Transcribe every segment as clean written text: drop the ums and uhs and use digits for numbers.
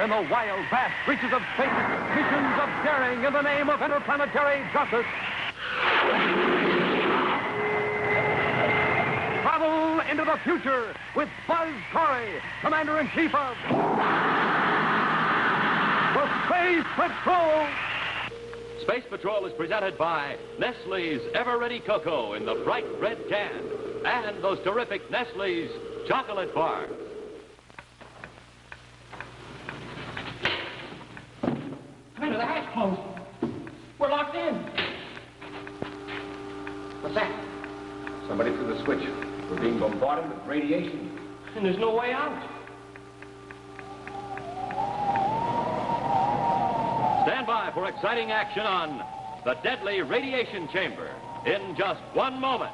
adventure in the wild, vast reaches of space, missions of daring in the name of interplanetary justice. Travel into the future with Buzz Corry, Commander-in-Chief of the Space Patrol. Space Patrol is presented by Nestle's Ever-Ready Cocoa in the bright red can and those terrific Nestle's chocolate bars. Commander, the hatch closed. We're locked in. What's that? Somebody threw the switch. We're being bombarded with radiation. And there's no way out. Stand by for exciting action on the deadly radiation chamber in just one moment.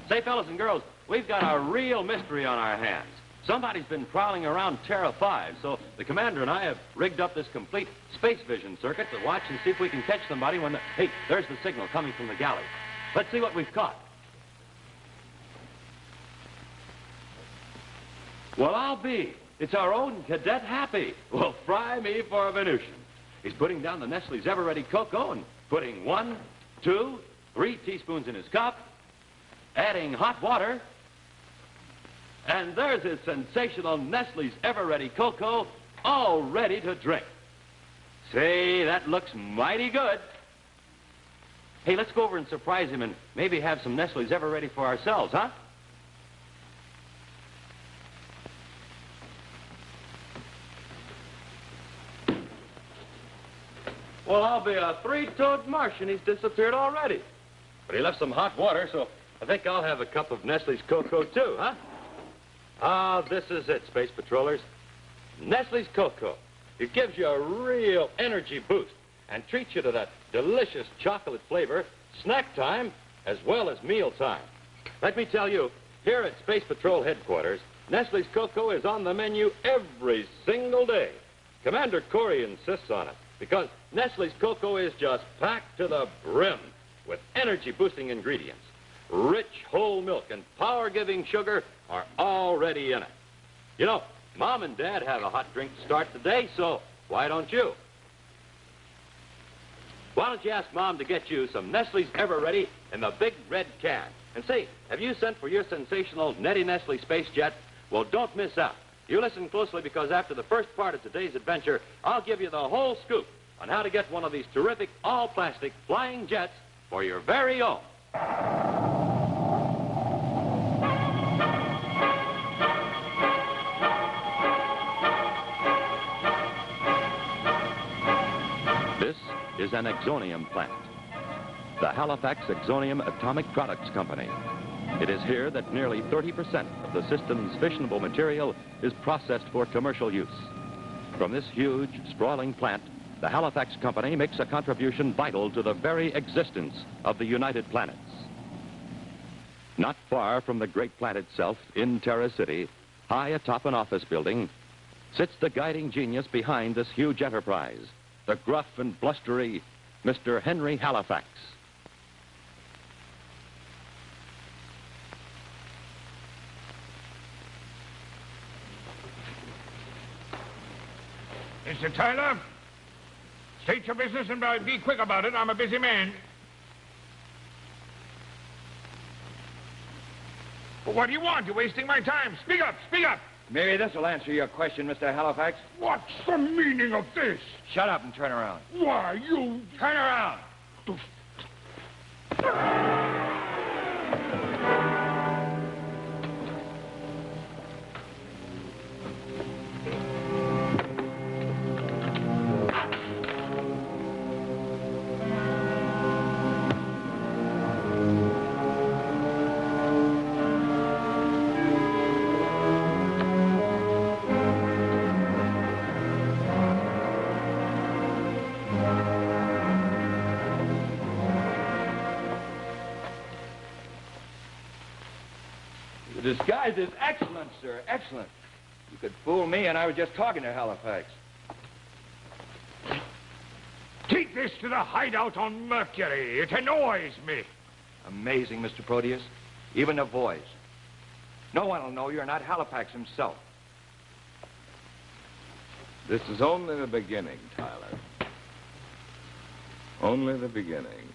Say, fellas and girls, we've got a real mystery on our hands. Somebody's been prowling around Terra 5, so the commander and I have rigged up this complete space vision circuit to watch and see if we can catch somebody when the... Hey, there's the signal coming from the galley. Let's see what we've caught. Well, I'll be. It's our own Cadet Happy. Well, fry me for a Venusian. He's putting down the Nestle's Ever-Ready Cocoa and putting 1, 2, 3 teaspoons in his cup, adding hot water, and there's his sensational Nestle's Ever-Ready Cocoa all ready to drink. Say, that looks mighty good. Hey, let's go over and surprise him and maybe have some Nestle's Ever-Ready for ourselves, huh? Well, I'll be a three-toed Martian. He's disappeared already. But he left some hot water, so I think I'll have a cup of Nestle's Cocoa, too, huh? Ah, this is it, Space Patrollers. Nestle's Cocoa. It gives you a real energy boost and treats you to that delicious chocolate flavor snack time as well as meal time. Let me tell you, here at Space Patrol headquarters, Nestle's Cocoa is on the menu every single day. Commander Corry insists on it because Nestle's Cocoa is just packed to the brim with energy-boosting ingredients. Rich whole milk and power-giving sugar are already in it. You know, Mom and Dad have a hot drink to start the day, so why don't you? Why don't you ask Mom to get you some Nestle's Ever-Ready in the big red can? And say, have you sent for your sensational Nettie Nestle Space Jet? Well, don't miss out. You listen closely because after the first part of today's adventure, I'll give you the whole scoop on how to get one of these terrific all-plastic flying jets for your very own. This is an Exonium plant, the Halifax Exonium Atomic Products Company. It is here that nearly 30% of the system's fissionable material is processed for commercial use. From this huge, sprawling plant, the Halifax Company makes a contribution vital to the very existence of the United Planets. Not far from the great plant itself, in Terra City, high atop an office building, sits the guiding genius behind this huge enterprise, the gruff and blustery Mr. Henry Halifax. Mr. Tyler, state your business and be quick about it. I'm a busy man. Well, what do you want? You're wasting my time. Speak up, speak up. Maybe this will answer your question, Mr. Halifax. What's the meaning of this? Shut up and turn around. Why, you... Turn around! The disguise is excellent, sir, excellent. You could fool me, and I was just talking to Halifax. Take this to the hideout on Mercury. It annoys me. Amazing, Mr. Proteus. Even the voice. No one will know you're not Halifax himself. This is only the beginning, Tyler. Only the beginning.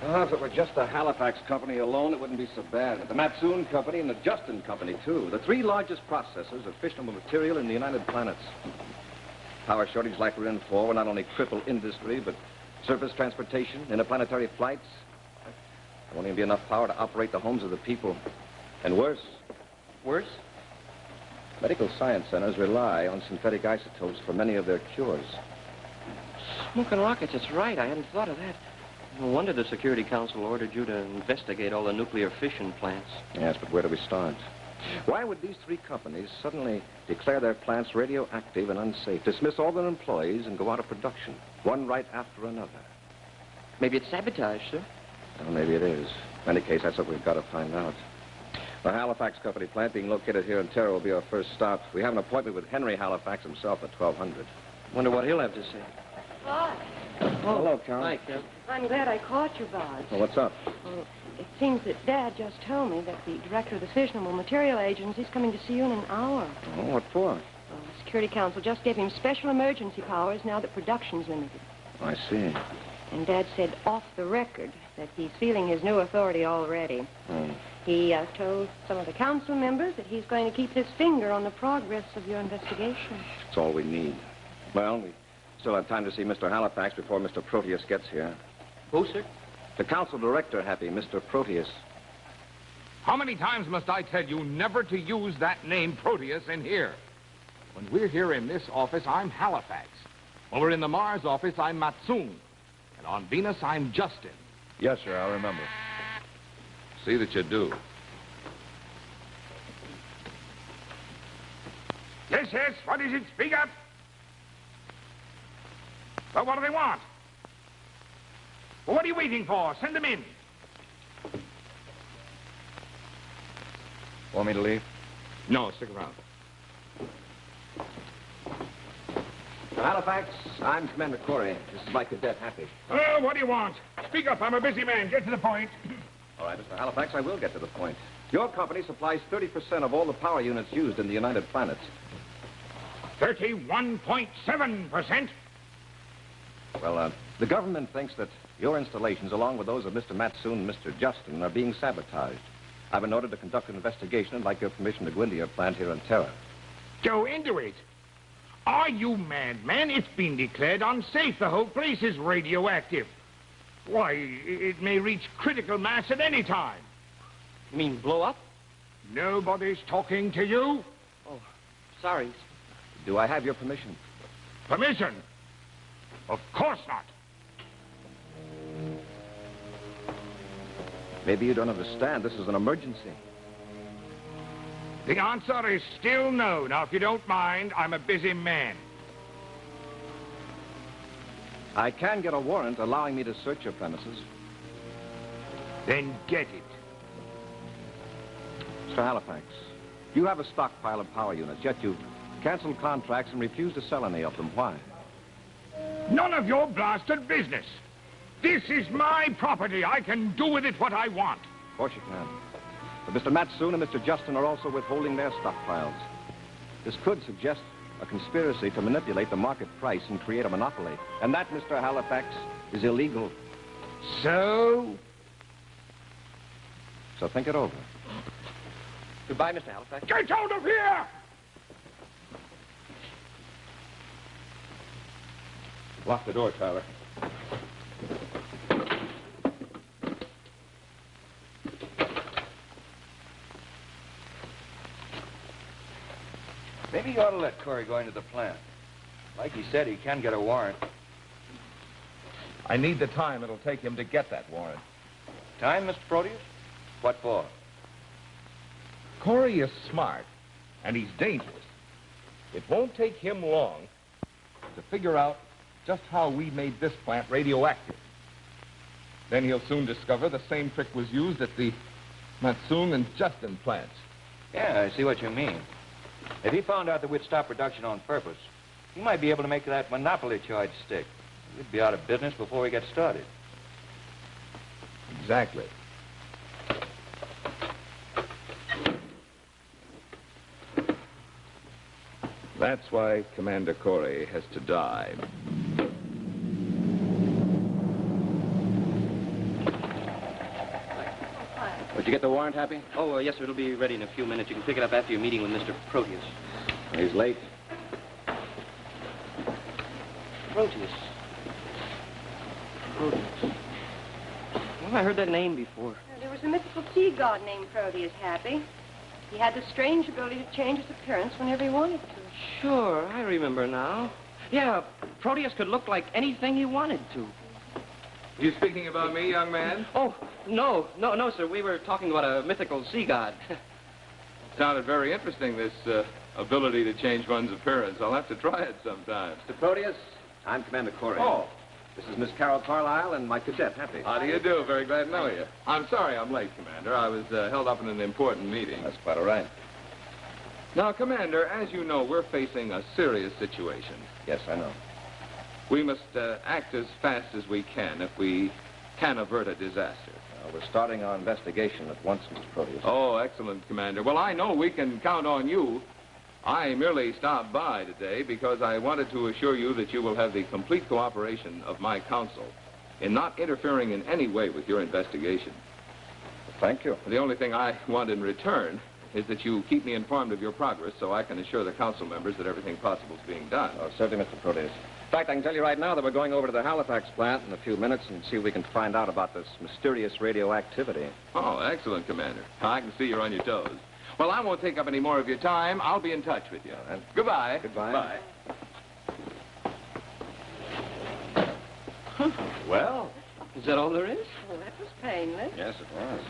Well, if it were just the Halifax company alone, it wouldn't be so bad. But the Matsoon company and the Justin company, too. The three largest processors of fissionable material in the United Planets. Power shortage like we're in for will not only cripple industry, but surface transportation, interplanetary flights. There won't even be enough power to operate the homes of the people. And worse. Worse? Medical science centers rely on synthetic isotopes for many of their cures. Smoking rockets, it's right. I hadn't thought of that. No wonder the Security Council ordered you to investigate all the nuclear fission plants. Yes, but where do we start? Why would these three companies suddenly declare their plants radioactive and unsafe, dismiss all their employees, and go out of production, one right after another? Maybe it's sabotage, sir. Well, maybe it is. In any case, that's what we've got to find out. The Halifax company plant being located here in Terra will be our first stop. We have an appointment with Henry Halifax himself at 1200. Wonder what he'll have to say. Buzz, Oh, hello, Carol. Hi, Carol. I'm glad I caught you, Buzz. Well, what's up? Well, it seems that Dad just told me that the director of the Fissionable Material Agency is coming to see you in an hour. Oh, what for? Well, the Security Council just gave him special emergency powers now that production's limited. I see. And Dad said off the record that he's feeling his new authority already. Oh. He told some of the council members that he's going to keep his finger on the progress of your investigation. That's all we need. Well, we still have time to see Mr. Halifax before Mr. Proteus gets here. Who, sir? The council director, Happy, Mr. Proteus. How many times must I tell you never to use that name Proteus in here? When we're here in this office, I'm Halifax. When we're in the Mars office, I'm Matsoon. And on Venus, I'm Justin. Yes, sir, I'll remember. See that you do. Yes, yes, what is it? Speak up. Well, what do they want? Well, what are you waiting for? Send them in. Want me to leave? No, stick around. Halifax, I'm Commander Corry. This is my Cadet Happy. Oh, what do you want? Speak up, I'm a busy man. Get to the point. All right, Mr. Halifax, I will get to the point. Your company supplies 30% of all the power units used in the United Planets. 31.7%? Well, the government thinks that your installations, along with those of Mr. Matsoon and Mr. Justin, are being sabotaged. I've been ordered to conduct an investigation and like your permission to go into your plant here in Terra. Go into it? Are you mad, man? It's been declared unsafe. The whole place is radioactive. Why, it may reach critical mass at any time. You mean blow up? Nobody's talking to you. Oh, sorry. Do I have your permission? Permission? Of course not. Maybe you don't understand. This is an emergency. The answer is still no. Now, if you don't mind, I'm a busy man. I can get a warrant allowing me to search your premises. Then get it. Mr. Halifax, you have a stockpile of power units, yet you've canceled contracts and refused to sell any of them. Why? None of your blasted business. This is my property. I can do with it what I want. Of course you can. But Mr. Matsoon and Mr. Justin are also withholding their stockpiles. This could suggest a conspiracy to manipulate the market price and create a monopoly. And that, Mr. Halifax, is illegal. So think it over. Goodbye, Mr. Halifax. get out of here! Lock the door, Tyler. Maybe you ought to let Corry go into the plant. Like he said, he can get a warrant. I need the time it'll take him to get that warrant. Time, Mr. Proteus? What for? Corry is smart, and he's dangerous. It won't take him long to figure out just how we made this plant radioactive. Then he'll soon discover the same trick was used at the Matsoon and Justin plants. Yeah, I see what you mean. If he found out that we'd stop production on purpose, he might be able to make that monopoly charge stick. We'd be out of business before we get started. Exactly. That's why Commander Corry has to die. Did you get the warrant, Happy? Oh, yes, sir. It'll be ready in a few minutes. You can pick it up after your meeting with Mr. Proteus. He's late. Proteus. Proteus. Well, I heard that name before. There was a mythical sea god named Proteus, Happy. He had the strange ability to change his appearance whenever he wanted to. Sure, I remember now. Yeah, Proteus could look like anything he wanted to. You speaking about me, young man? Oh, no, sir. We were talking about a mythical sea god. Sounded very interesting, this ability to change one's appearance. I'll have to try it sometime. Mr. Proteus, I'm Commander Corry. Oh. This is Miss Carlisle and my cadet, Happy. How do you do? Very glad to know you. I'm sorry I'm late, Commander. I was held up in an important meeting. That's quite all right. Now, Commander, as you know, we're facing a serious situation. Yes, I know. We must act as fast as we can if we can avert a disaster. We're starting our investigation at once, Mr. Proteus. Oh, excellent, Commander. Well, I know we can count on you. I merely stopped by today because I wanted to assure you that you will have the complete cooperation of my counsel in not interfering in any way with your investigation. Thank you. The only thing I want in return is that you keep me informed of your progress so I can assure the council members that everything possible is being done. Oh, certainly, Mr. Proteus. In fact, I can tell you right now that we're going over to the Halifax plant in a few minutes and see if we can find out about this mysterious radioactivity. Oh, excellent, Commander. I can see you're on your toes. Well, I won't take up any more of your time. I'll be in touch with you. Right. Goodbye. Goodbye. Bye. Huh. Well, is that all there is? Well, that was painless. Yes, it was.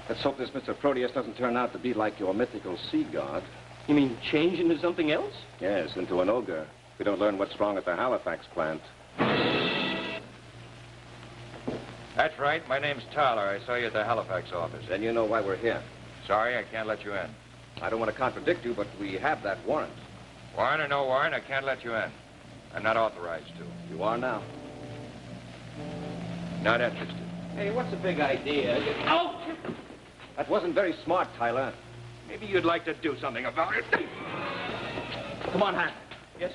Let's hope this Mr. Proteus doesn't turn out to be like your mythical sea god. You mean change into something else? Yes, into an ogre. If we don't learn what's wrong at the Halifax plant. That's right. My name's Tyler. I saw you at the Halifax office. Then you know why we're here. Sorry, I can't let you in. I don't want to contradict you, but we have that warrant. Warrant or no warrant, I can't let you in. I'm not authorized to. You are now. Not interested. Hey, what's the big idea? Oh! That wasn't very smart, Tyler. Maybe you'd like to do something about it. Come on, Hank. Yes?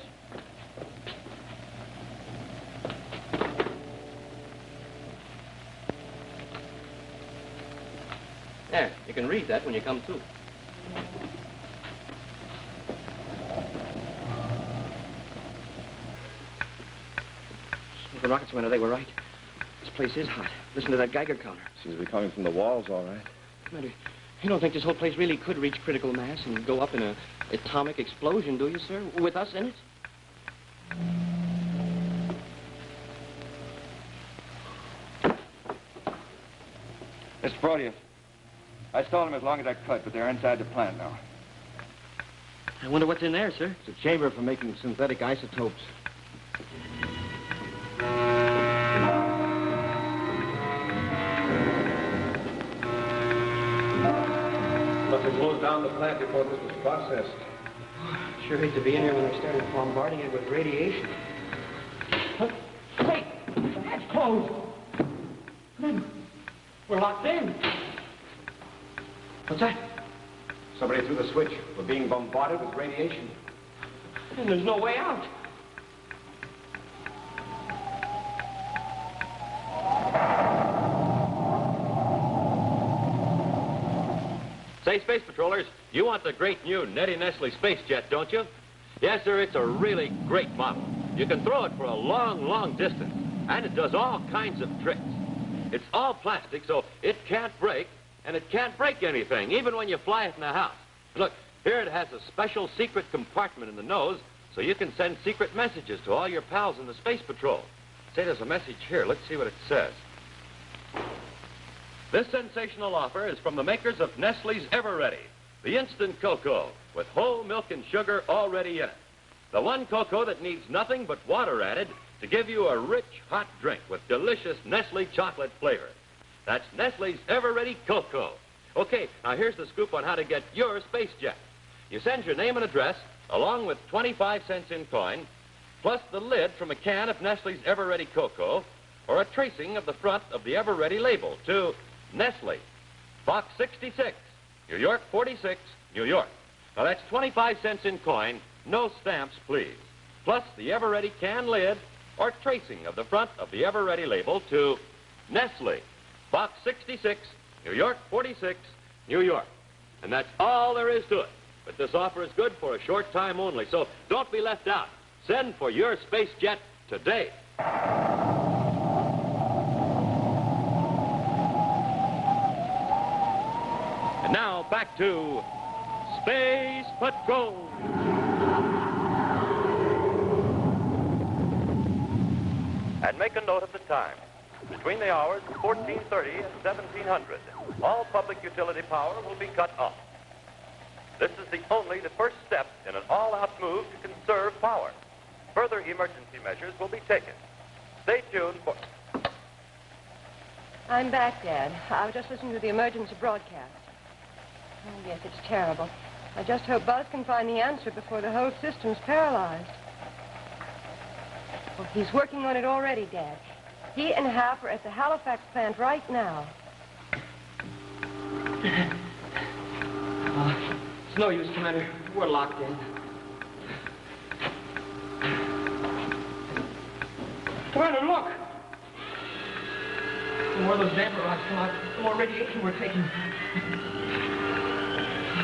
There, you can read that when you come to. The rockets, Commander, they were right. This place is hot. Listen to that Geiger counter. Seems to be coming from the walls, all right. Commander, you don't think this whole place really could reach critical mass and go up in an atomic explosion, do you, sir? With us in it? Mr. Proteus, I stalled them as long as I could, but they're inside the plant now. I wonder what's in there, sir. It's a chamber for making synthetic isotopes. Must have closed down the plant before this was processed. Sure hate to be in here when they started bombarding it with radiation. Huh? Wait! The hatch closed! Commander, we're locked in. What's that? Somebody threw the switch. We're being bombarded with radiation. And there's no way out. Say, Space Patrollers, you want the great new Nettie Nestle space jet, don't you? Yes, sir, it's a really great model. You can throw it for a long, long distance, and it does all kinds of tricks. It's all plastic, so it can't break, and it can't break anything, even when you fly it in the house. Look, here it has a special secret compartment in the nose, so you can send secret messages to all your pals in the Space Patrol. Say, there's a message here. Let's see what it says. This sensational offer is from the makers of Nestle's Ever-Ready, the instant cocoa with whole milk and sugar already in it. The one cocoa that needs nothing but water added to give you a rich, hot drink with delicious Nestle chocolate flavor. That's Nestle's Ever-Ready Cocoa. Okay, now here's the scoop on how to get your space jet. You send your name and address, along with 25 cents in coin, plus the lid from a can of Nestle's Ever-Ready Cocoa, or a tracing of the front of the Ever-Ready label to Nestle, Box 66, New York 46, New York. Now that's 25 cents in coin no stamps, please. Plus the Ever-Ready can lid or tracing of the front of the Ever-Ready label to Nestle, Box 66, New York 46, New York. And that's all there is to it. But this offer is good for a short time only, so don't be left out. Send for your space jet today. And now back to Space Patrol. And make a note of the time. Between the hours of 1430 and 1700, all public utility power will be cut off. This is the first step in an all-out move to conserve power. Further emergency measures will be taken. Stay tuned for... I'm back, Dad. I was just listening to the emergency broadcast. Oh, yes, it's terrible. I just hope Buzz can find the answer before the whole system's paralyzed. Well, he's working on it already, Dad. He and Hap are at the Halifax plant right now. It's no use, Commander. We're locked in. Commander, look! The more those damper rods come out, the more radiation we're taking.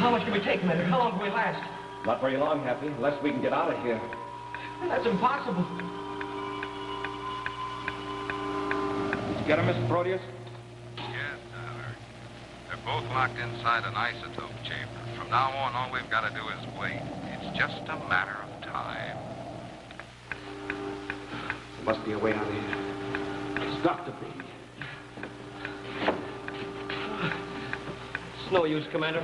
How much can we take, Commander? How long can we last? Not very long, Happy, unless we can get out of here. That's impossible. Did you get him, Mr. Proteus? Yes, Tyler. They're both locked inside an isotope chamber. From now on, all we've got to do is wait. It's just a matter of time. There must be a way out of here. It's got to be. It's no use, Commander.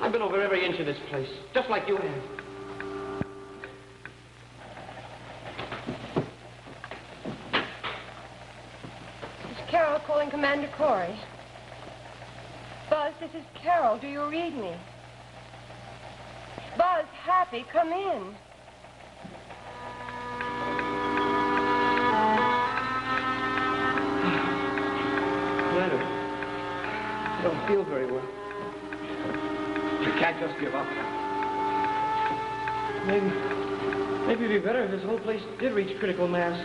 I've been over every inch of this place, just like you have. It's Carol calling Commander Corry. Buzz, this is Carol. Do you read me? Buzz, Happy, come in. Commander, I don't feel very well. You can't just give up. Maybe it'd be better if this whole place did reach critical mass.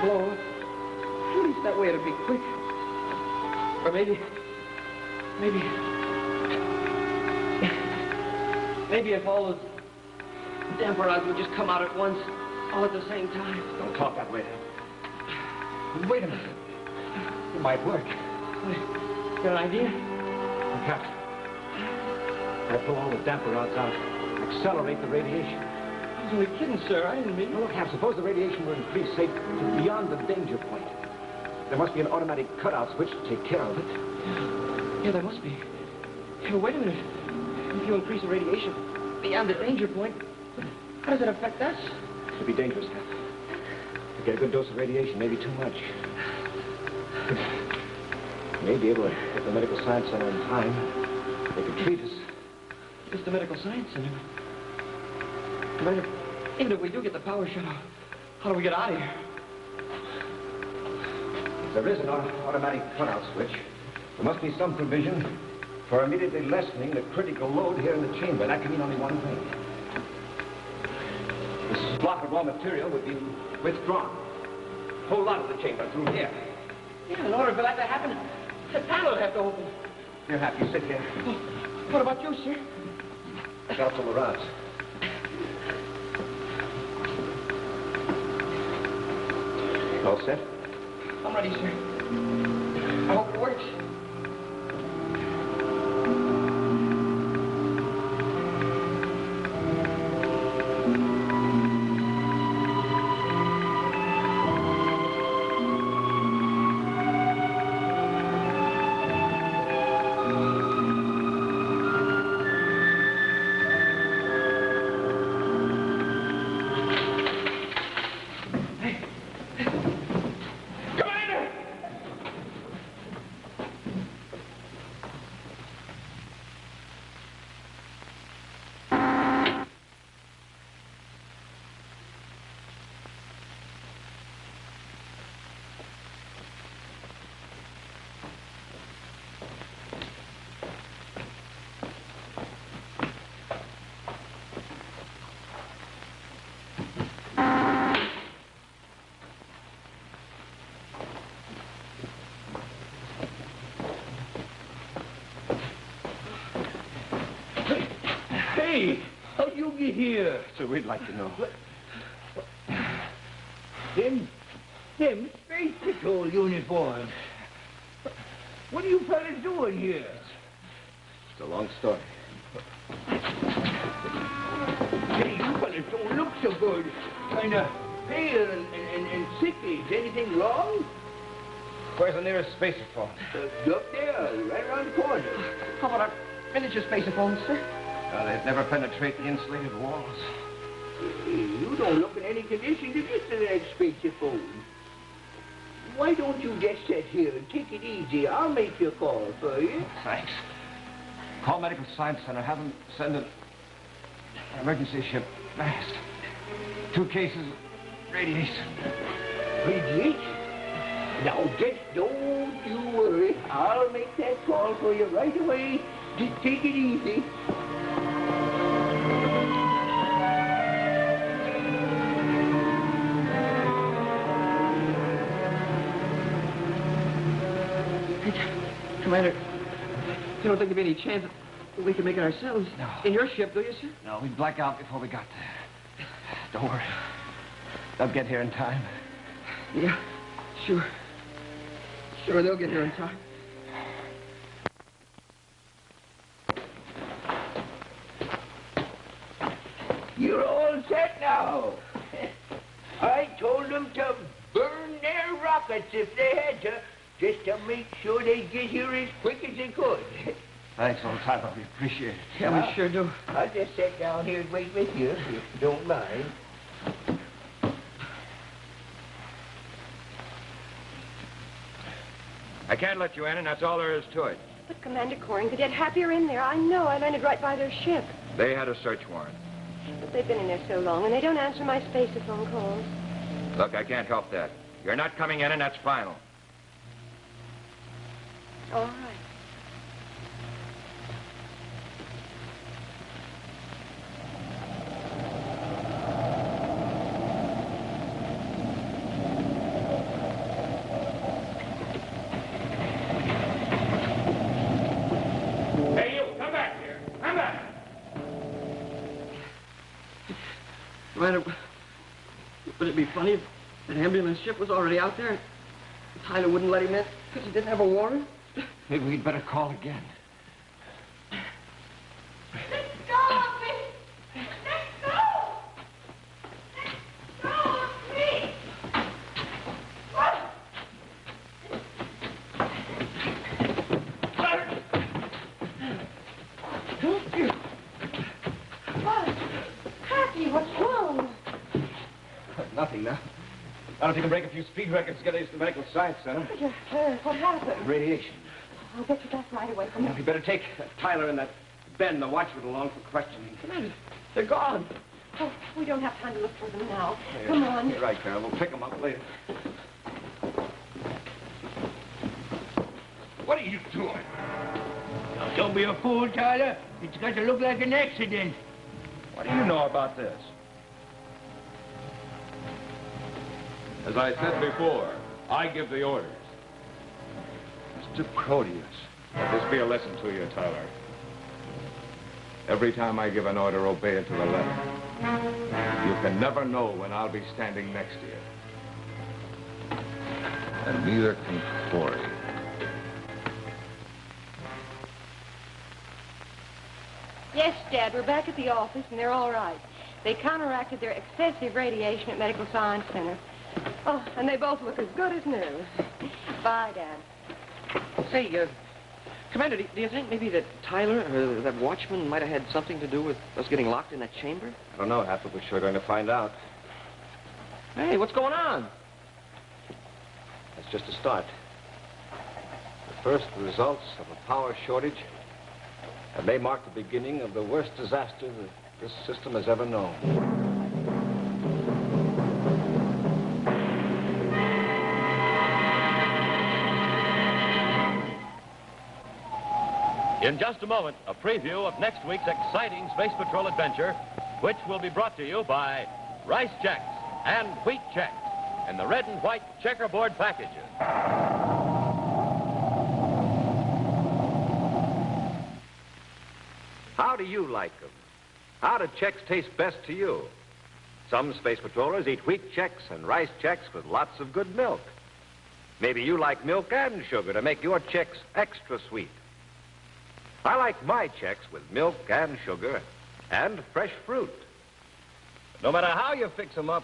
Blow up. At least that way it'd be quick. Or maybe if all those damper rods would just come out at once, all at the same time. Don't talk that way. Wait a minute. It might work. Got an idea? Perhaps. I'll pull all the damper rods out. Accelerate the radiation. I was only kidding, sir. I didn't mean... Now, look, Hap, suppose the radiation were increased, say, to beyond the danger point. There must be an automatic cutout switch to take care of it. Yeah, there must be. Hey, wait a minute. If you increase the radiation beyond the danger point, how does it affect us? It'd be dangerous, Hap. To get a good dose of radiation, maybe too much. You may be able to get the medical science center in time. They could treat us. It's the medical science center. Commander, even if we do get the power shut off, how do we get out of here? There is an automatic cutout switch. There must be some provision for immediately lessening the critical load here in the chamber. That can mean only one thing. This block of raw material would be withdrawn. A whole lot of the chamber through here. Yeah, in order for that to happen, the panel would have to open. Here, Hap, you sit here. Oh, what about you, sir? I got all the rods. All set? I'm ready, sir. I hope it works. Hey, how'd you get here? So we'd like to know. Them Space Patrol uniforms. What are you fellas doing here? It's a long story. Hey, you fellas don't look so good. Kind of pale and sickly. Is anything wrong? Where's the nearest spacephone? Up there, right around the corner. How about our miniature spaceophones, sir? They'd never penetrate the insulated walls. You don't look in any condition to get to that spaceophone. Why don't you just sit here and take it easy? I'll make your call for you. Thanks. Call Medical Science Center. Have them send an emergency ship fast. 2 cases of radiation. Radiation? Now, just don't you worry. I'll make that call for you right away. Just take it easy. Commander, you don't think there'd be any chance that we could make it ourselves? No. In your ship, do you, sir? No, we'd black out before we got there. Don't worry. They'll get here in time. Yeah, sure. Sure, they'll get here in time. You're all set now. I told them to burn their rockets if they had to, just to make sure they get here as quick as they could. Thanks, old Tyler. We appreciate it. Yeah, we sure do. I'll just sit down here and wait with you, if you don't mind. I can't let you in, and that's all there is to it. But Commander Corry and Cadet Happy are in there. I know. I landed right by their ship. They had a search warrant. But they've been in there so long, and they don't answer my spaceophone calls. Look, I can't help that. You're not coming in, and that's final. All right. Hey, you, come back here. Come back. Commander, would it be funny if an ambulance ship was already out there and Tyler wouldn't let him in because he didn't have a warrant? Maybe we'd better call again. Let go of me! Let go! Let go of me! What? Happy, what's wrong? Nothing now. Now, if you can break a few speed records, get us to the Medical Science Center. You're hurt. What happened? Radiation. I'll get you back right away from Now, here. we better take Tyler and that Ben, the watchman, along for questioning. Commander, they're gone. Oh, we don't have time to look for them now. Here. Come on. You're right, Carol. We'll pick them up later. What are you doing? Now, don't be a fool, Tyler. It's got to look like an accident. What do you know about this? As I said before, I give the orders. Mr. Proteus, let this be a lesson to you, Tyler. Every time I give an order, obey it to the letter. You can never know when I'll be standing next to you. And neither can Corry. Yes, Dad, we're back at the office, and they're all right. They counteracted their excessive radiation at Medical Science Center. Oh, and they both look as good as new. Bye, Dad. Say, Commander, do you think maybe that Tyler or that watchman might have had something to do with us getting locked in that chamber? I don't know, Happy. We're sure going to find out. Hey, what's going on? That's just a start. The first results of a power shortage, and they mark the beginning of the worst disaster that this system has ever known. In just a moment, a preview of next week's exciting Space Patrol adventure, which will be brought to you by Rice Checks and Wheat Checks in the red and white checkerboard packages. How do you like them? How do Chex taste best to you? Some space patrollers eat wheat Chex and rice Chex with lots of good milk. Maybe you like milk and sugar to make your Chex extra sweet. I like my Chex with milk and sugar and fresh fruit. No matter how you fix them up,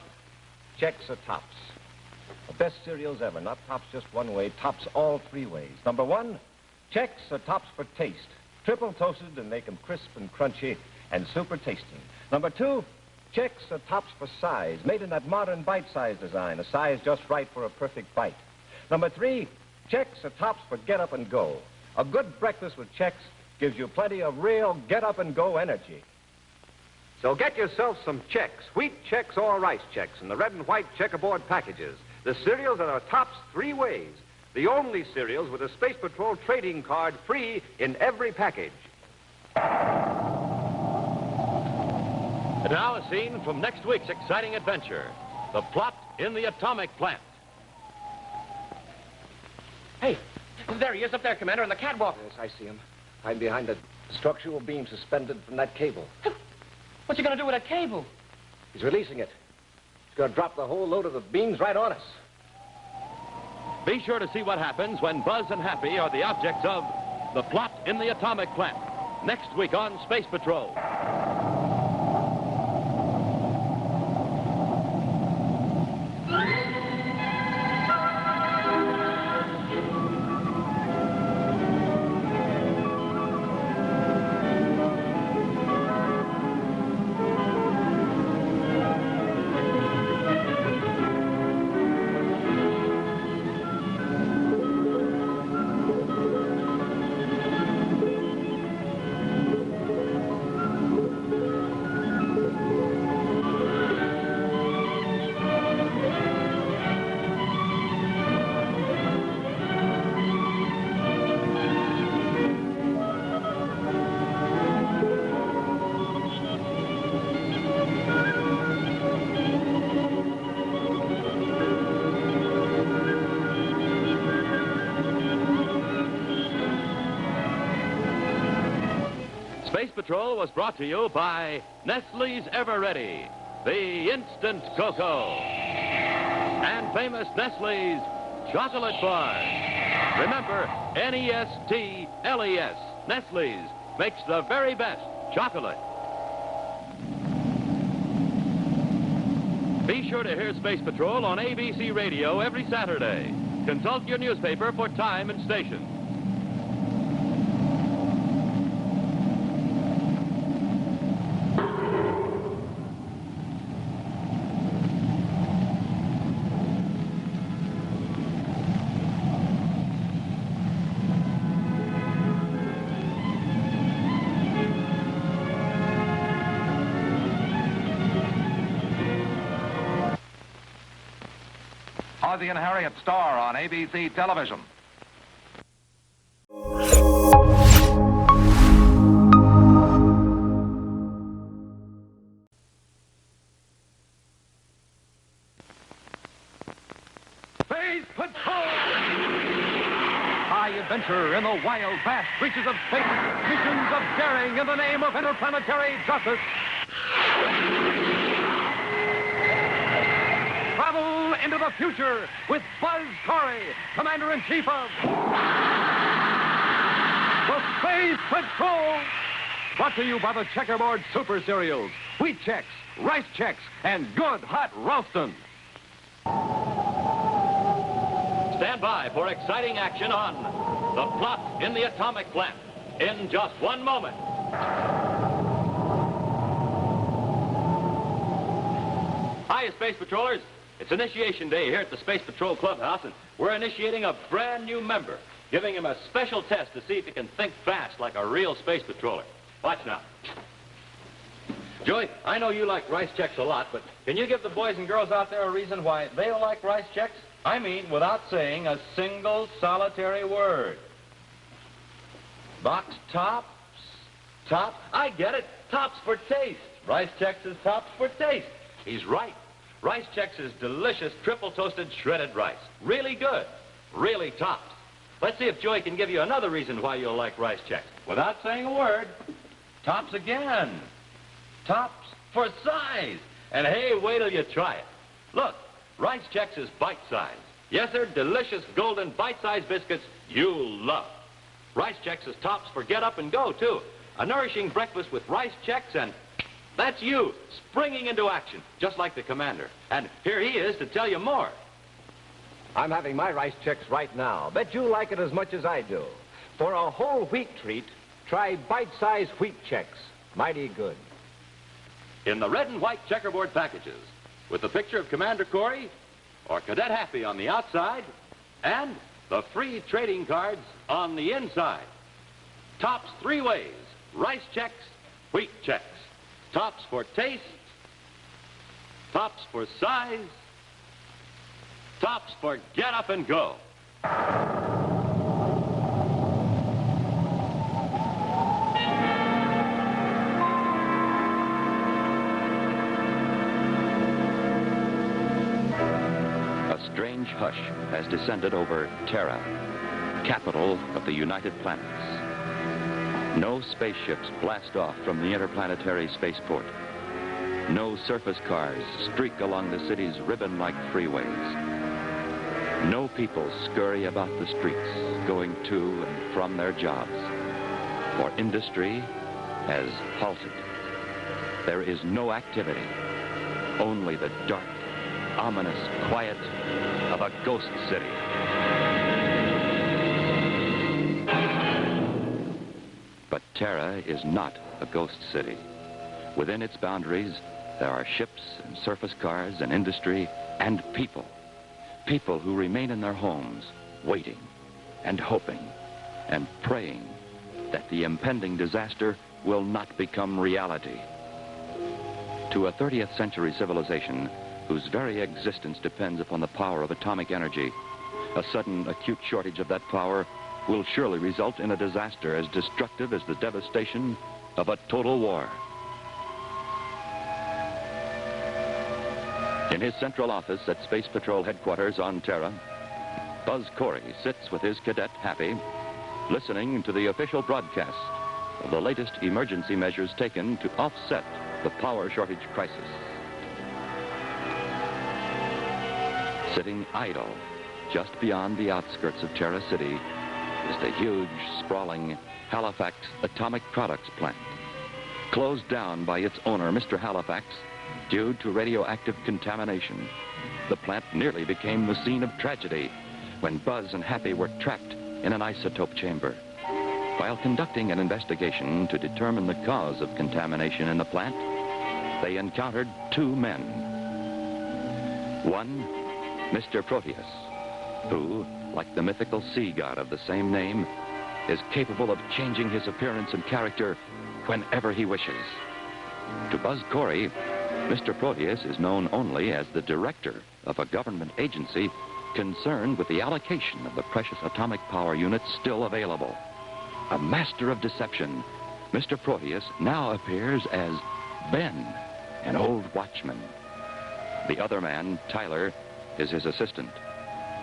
Chex are tops. The best cereals ever, not tops just one way, tops all three ways. Number one, Chex are tops for taste. Triple toasted and make them crisp and crunchy and super tasty. Number two, Chex are tops for size, made in that modern bite-size design, a size just right for a perfect bite. Number three, Chex are tops for get up and go. A good breakfast with Chex gives you plenty of real get up and go energy. So get yourself some Chex, wheat Chex or rice Chex in the red and white checkerboard packages. The cereals that are tops three ways. The only cereals with a Space Patrol trading card free in every package. And now a scene from next week's exciting adventure, The Plot in the Atomic Plant. Hey, there he is up there, Commander, on the catwalk. Yes, I see him. I'm behind a structural beam suspended from that cable. What's he going to do with that cable? He's releasing it. He's going to drop the whole load of the beams right on us. Be sure to see what happens when Buzz and Happy are the objects of The Plot in the Atomic Plant. Next week on Space Patrol. Space Patrol was brought to you by Nestle's Ever Ready, the instant cocoa, and famous Nestle's chocolate bars. Remember, N-E-S-T-L-E-S. Nestle's makes the very best chocolate. Be sure to hear Space Patrol on ABC Radio every Saturday. Consult your newspaper for time and station. Ozzie and Harriet star on ABC television. Space Patrol! High adventure in the wild, vast reaches of space. Missions of daring in the name of interplanetary justice. Travel into the future with Buzz Corry, Commander-in-Chief of the Space Patrol. Brought to you by the Checkerboard Super Cereals, Wheat Chex, Rice Chex, and Good Hot Ralston. Stand by for exciting action on The Plot in the Atomic Plant in just one moment. Hiya, Space Patrollers. It's initiation day here at the Space Patrol Clubhouse, and we're initiating a brand new member, giving him a special test to see if he can think fast like a real Space Patroller. Watch now. Joey, I know you like Rice Chex a lot, but can you give the boys and girls out there a reason why they don't like Rice Chex? I mean, without saying a single solitary word. Box tops? Top? I get it. Tops for taste. Rice Chex is tops for taste. He's right. Rice Chex is delicious triple toasted shredded rice. Really good. Really tops. Let's see if Joey can give you another reason why you'll like Rice Chex. Without saying a word. Tops again. tops for size. And hey, wait till you try it. Look, Rice Chex is bite-sized. Yes, sir, delicious golden bite-sized biscuits you'll love. Rice Chex is tops for get up and go, too. A nourishing breakfast with Rice Chex, and that's you, springing into action, just like the Commander. And here he is to tell you more. I'm having my Rice Chex right now. Bet you like it as much as I do. For a whole wheat treat, try bite-sized wheat Chex. Mighty good. In the red and white checkerboard packages, with the picture of Commander Corry or Cadet Happy on the outside, and the free trading cards on the inside. Tops 3 ways: Rice Chex, wheat Chex. Tops for taste, tops for size, tops for get up and go. A strange hush has descended over Terra, capital of the United Planets. No spaceships blast off from the interplanetary spaceport. No surface cars streak along the city's ribbon-like freeways. No people scurry about the streets, going to and from their jobs. For industry has halted. There is no activity, only the dark, ominous quiet of a ghost city. But Terra is not a ghost city. Within its boundaries, there are ships and surface cars and industry and people. People who remain in their homes, waiting and hoping and praying that the impending disaster will not become reality. To a 20th century civilization whose very existence depends upon the power of atomic energy, a sudden acute shortage of that power will surely result in a disaster as destructive as the devastation of a total war. In his central office at Space Patrol headquarters on Terra, Buzz Corry sits with his Cadet Happy, listening to the official broadcast of the latest emergency measures taken to offset the power shortage crisis. Sitting idle just beyond the outskirts of Terra City is the huge, sprawling Halifax Atomic Products plant. Closed down by its owner, Mr. Halifax, due to radioactive contamination, the plant nearly became the scene of tragedy when Buzz and Happy were trapped in an isotope chamber. While conducting an investigation to determine the cause of contamination in the plant, they encountered 2 men. One, Mr. Proteus, who, like the mythical sea god of the same name, is capable of changing his appearance and character whenever he wishes. To Buzz Corry, Mr. Proteus is known only as the director of a government agency concerned with the allocation of the precious atomic power units still available. A master of deception, Mr. Proteus now appears as Ben, an old watchman. The other man, Tyler, is his assistant,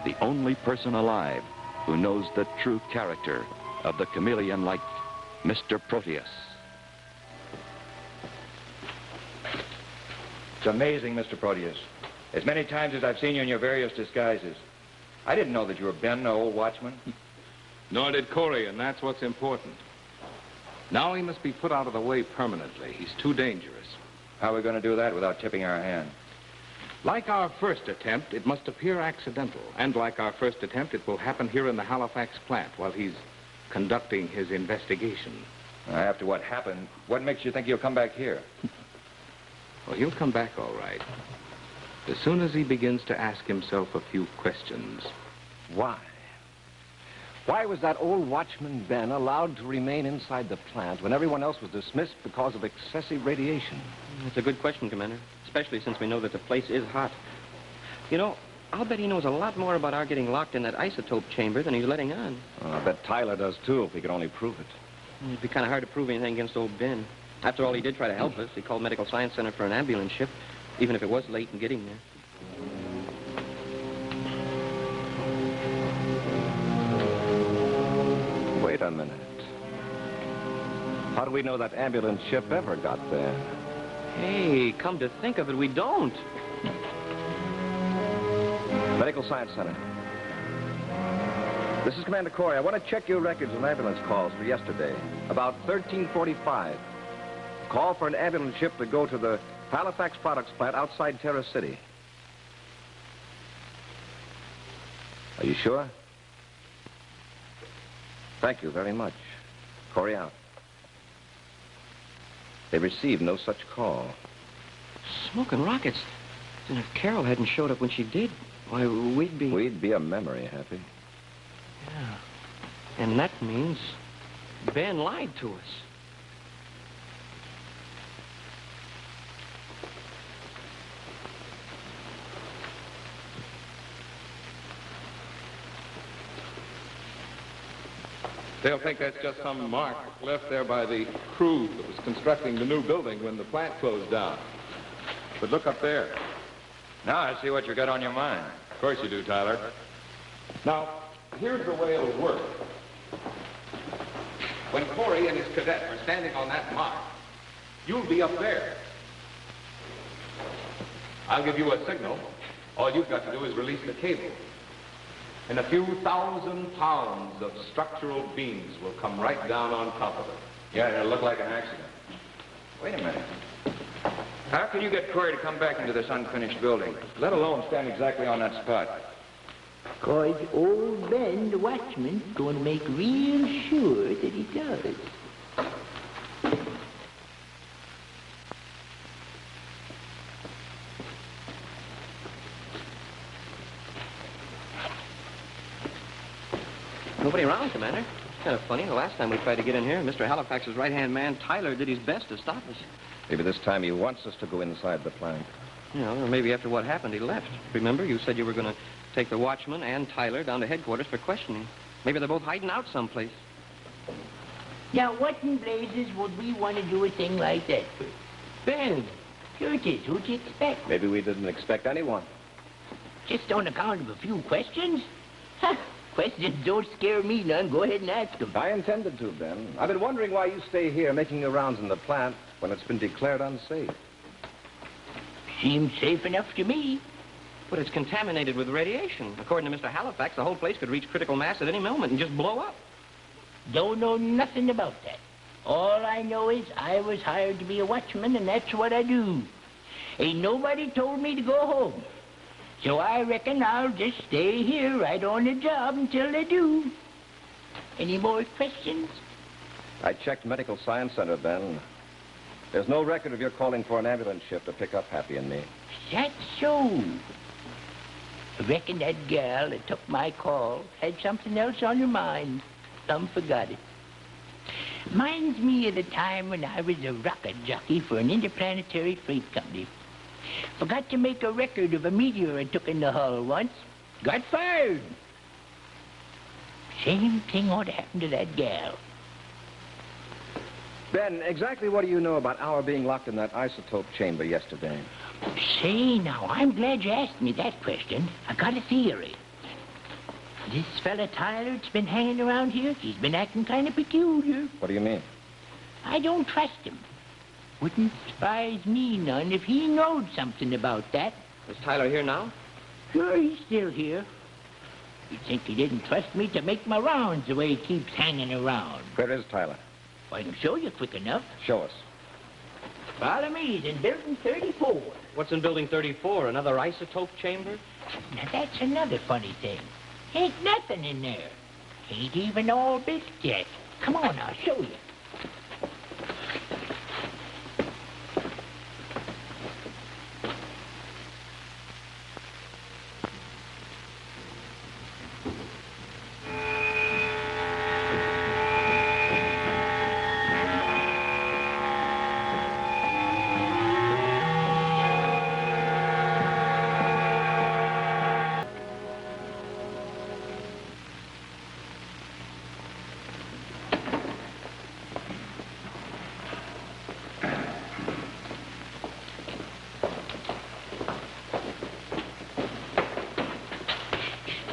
the only person alive who knows the true character of the chameleon-like Mr. Proteus. It's amazing, Mr. Proteus. As many times as I've seen you in your various disguises. I didn't know that you were Ben, the old watchman. Nor did Corry, and that's what's important. Now he must be put out of the way permanently. He's too dangerous. How are we going to do that without tipping our hand? Like our first attempt, it must appear accidental. And like our first attempt, it will happen here in the Halifax plant while he's conducting his investigation. After what happened, what makes you think he'll come back here? Well, he'll come back all right. As soon as he begins to ask himself a few questions. Why? Why was that old watchman Ben allowed to remain inside the plant when everyone else was dismissed because of excessive radiation? That's a good question, Commander, especially since we know that the place is hot. You know, I'll bet he knows a lot more about our getting locked in that isotope chamber than he's letting on. I bet Tyler does, too, if he could only prove it. It'd be kind of hard to prove anything against old Ben. After all, he did try to help us. He called Medical Science Center for an ambulance ship, even if it was late in getting there. Wait a minute. How do we know that ambulance ship ever got there? Hey, come to think of it, we don't. Medical Science Center. This is Commander Corry. I want to check your records of ambulance calls for yesterday. About 13:45. Call for an ambulance ship to go to the Halifax Products plant outside Terra City. Are you sure? Thank you very much. Corry out. They received no such call. Smoking rockets. And if Carol hadn't showed up when she did, why, we'd be... We'd be a memory, Happy. Yeah. And that means Ben lied to us. They'll think that's just some mark left there by the crew that was constructing the new building when the plant closed down. But look up there. Now I see what you got on your mind. Of course you do, Tyler. Now, here's the way it'll work. When Corry and his cadet are standing on that mark, you'll be up there. I'll give you a signal. All you've got to do is release the cable. And a few thousand pounds of structural beams will come right down on top of it. Yeah, it'll look like an accident. Wait a minute. How can you get Corry to come back into this unfinished building, let alone stand exactly on that spot? 'Cause old Ben, the watchman's going to make real sure that he does. Nobody around, Commander. It's kind of funny. The last time we tried to get in here, Mr. Halifax's right-hand man, Tyler, did his best to stop us. Maybe this time he wants us to go inside the plant. You know, or maybe after what happened, he left. Remember, you said you were going to take the watchman and Tyler down to headquarters for questioning. Maybe they're both hiding out someplace. Now, what in blazes would we want to do a thing like that? Ben, sure it is. Who'd you expect? Maybe we didn't expect anyone. Just on account of a few questions? Ha! Questions don't scare me none. Go ahead and ask them. I intended to, Ben. I've been wondering why you stay here making your rounds in the plant when it's been declared unsafe. Seems safe enough to me. But it's contaminated with radiation. According to Mr. Halifax, the whole place could reach critical mass at any moment and just blow up. Don't know nothing about that. All I know is I was hired to be a watchman, and that's what I do. Ain't nobody told me to go home. So I reckon I'll just stay here right on the job until they do. Any more questions? I checked Medical Science Center, Ben. There's no record of your calling for an ambulance ship to pick up Happy and me. That's so. I reckon that gal that took my call had something else on her mind. Some forgot it. Reminds me of the time when I was a rocket jockey for an interplanetary freight company. Forgot to make a record of a meteor I took in the hull once. Got fired. Same thing ought to happen to that gal. Ben, exactly what do you know about our being locked in that isotope chamber yesterday? Say, now, I'm glad you asked me that question. I got a theory. This fella Tyler that's been hanging around here, he's been acting kind of peculiar. What do you mean? I don't trust him. Wouldn't surprise me none if he knowed something about that. Is Tyler here now? Sure, he's still here. You'd think he didn't trust me to make my rounds the way he keeps hanging around. Where is Tyler? I can show you quick enough. Show us. Follow me. He's in building 34. What's in building 34? Another isotope chamber? Now, that's another funny thing. Ain't nothing in there. Ain't even all built yet. Come on, I'll show you.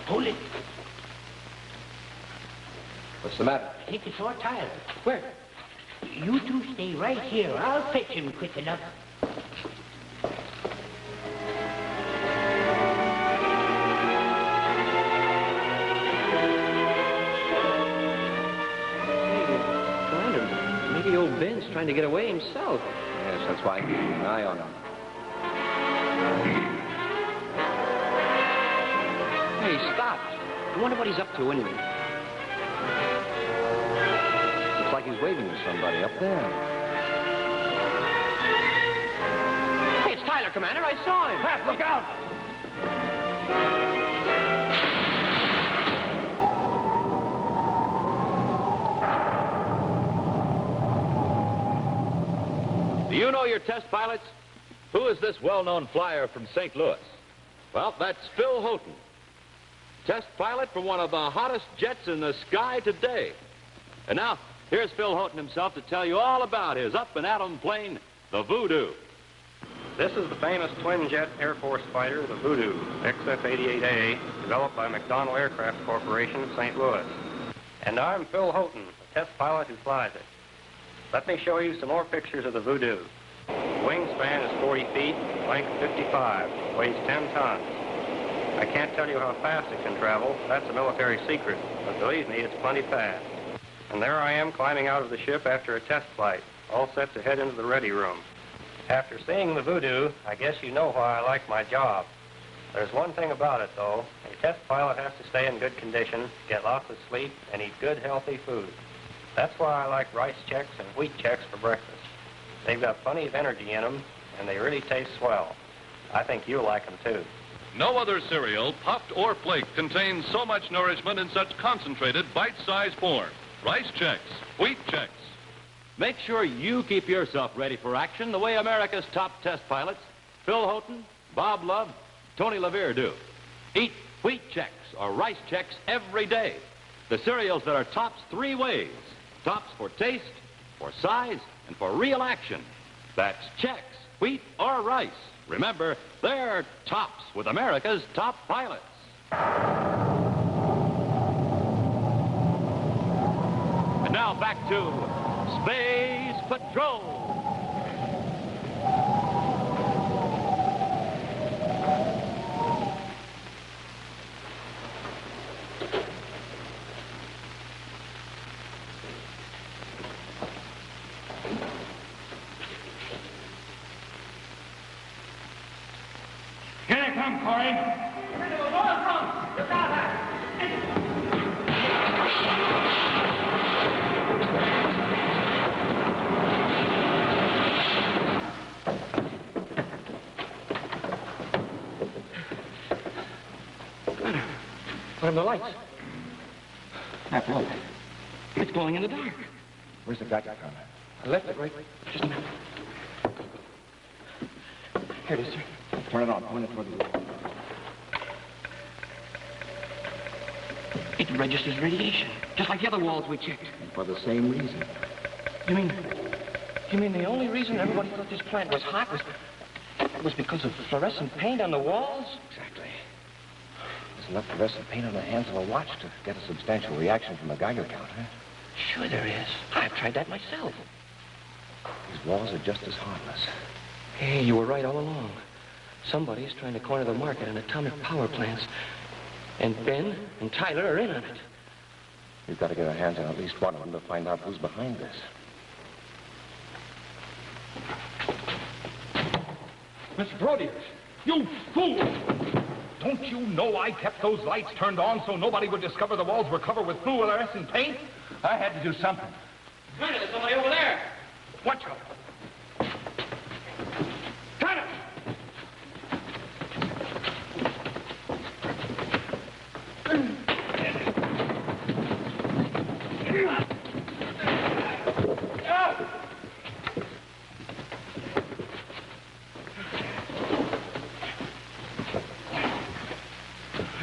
Hold it. What's the matter? I think it's our Tyler. Where? You two stay right here. I'll fetch him quick enough. Ben's trying to get away himself. Yes, that's why I'm keeping an eye on him. Hey, stop. I wonder what he's up to anyway. Looks like he's waving to somebody up there. Hey, it's Tyler, Commander. I saw him. Pat, look out! Do you know your test pilots? Who is this well-known flyer from St. Louis? Well, that's Phil Houghton, test pilot for one of the hottest jets in the sky today. And now, here's Phil Houghton himself to tell you all about his up-and-atom plane, the Voodoo. This is the famous twin-jet Air Force fighter, the Voodoo, XF-88A, developed by McDonnell Aircraft Corporation, St. Louis. And I'm Phil Houghton, the test pilot who flies it. Let me show you some more pictures of the Voodoo. Wingspan is 40 feet, length 55, weighs 10 tons. I can't tell you how fast it can travel. That's a military secret, but believe me, it's plenty fast. And there I am climbing out of the ship after a test flight, all set to head into the ready room. After seeing the Voodoo, I guess you know why I like my job. There's one thing about it, though. A test pilot has to stay in good condition, get lots of sleep, and eat good, healthy food. That's why I like rice checks and wheat checks for breakfast. They've got plenty of energy in them, and they really taste swell. I think you'll like them, too. No other cereal, puffed or flaked, contains so much nourishment in such concentrated, bite-sized form. Rice checks, wheat checks. Make sure you keep yourself ready for action the way America's top test pilots, Phil Houghton, Bob Love, Tony LaVere do. Eat wheat checks or rice checks every day. The cereals that are tops 3 ways. Tops for taste, for size, and for real action. That's checks, wheat, or rice. Remember, they're tops with America's top pilots. And now back to Space Patrol. Here they come, Corry. What are the lights? Pat, look. It's glowing in the dark. Where's the gadget from? I left it right. Just a minute. Here it is, sir. Turn it on. Point it toward the wall. It registers radiation, just like the other walls we checked. And for the same reason. You mean the only reason everybody thought this plant was hot was because of fluorescent paint on the walls? Exactly. There's enough fluorescent paint on the hands of a watch to get a substantial reaction from a Geiger counter. Sure there is. I've tried that myself. These walls are just as harmless. Hey, you were right all along. Somebody's trying to corner the market on atomic power plants. And Ben and Tyler are in on it. We've got to get our hands on at least one of them to find out who's behind this. Mr. Proteus, you fool! Don't you know I kept those lights turned on so nobody would discover the walls were covered with fluorescent paint? I had to do something. Commander, there's somebody over there. Watch out. Tyler!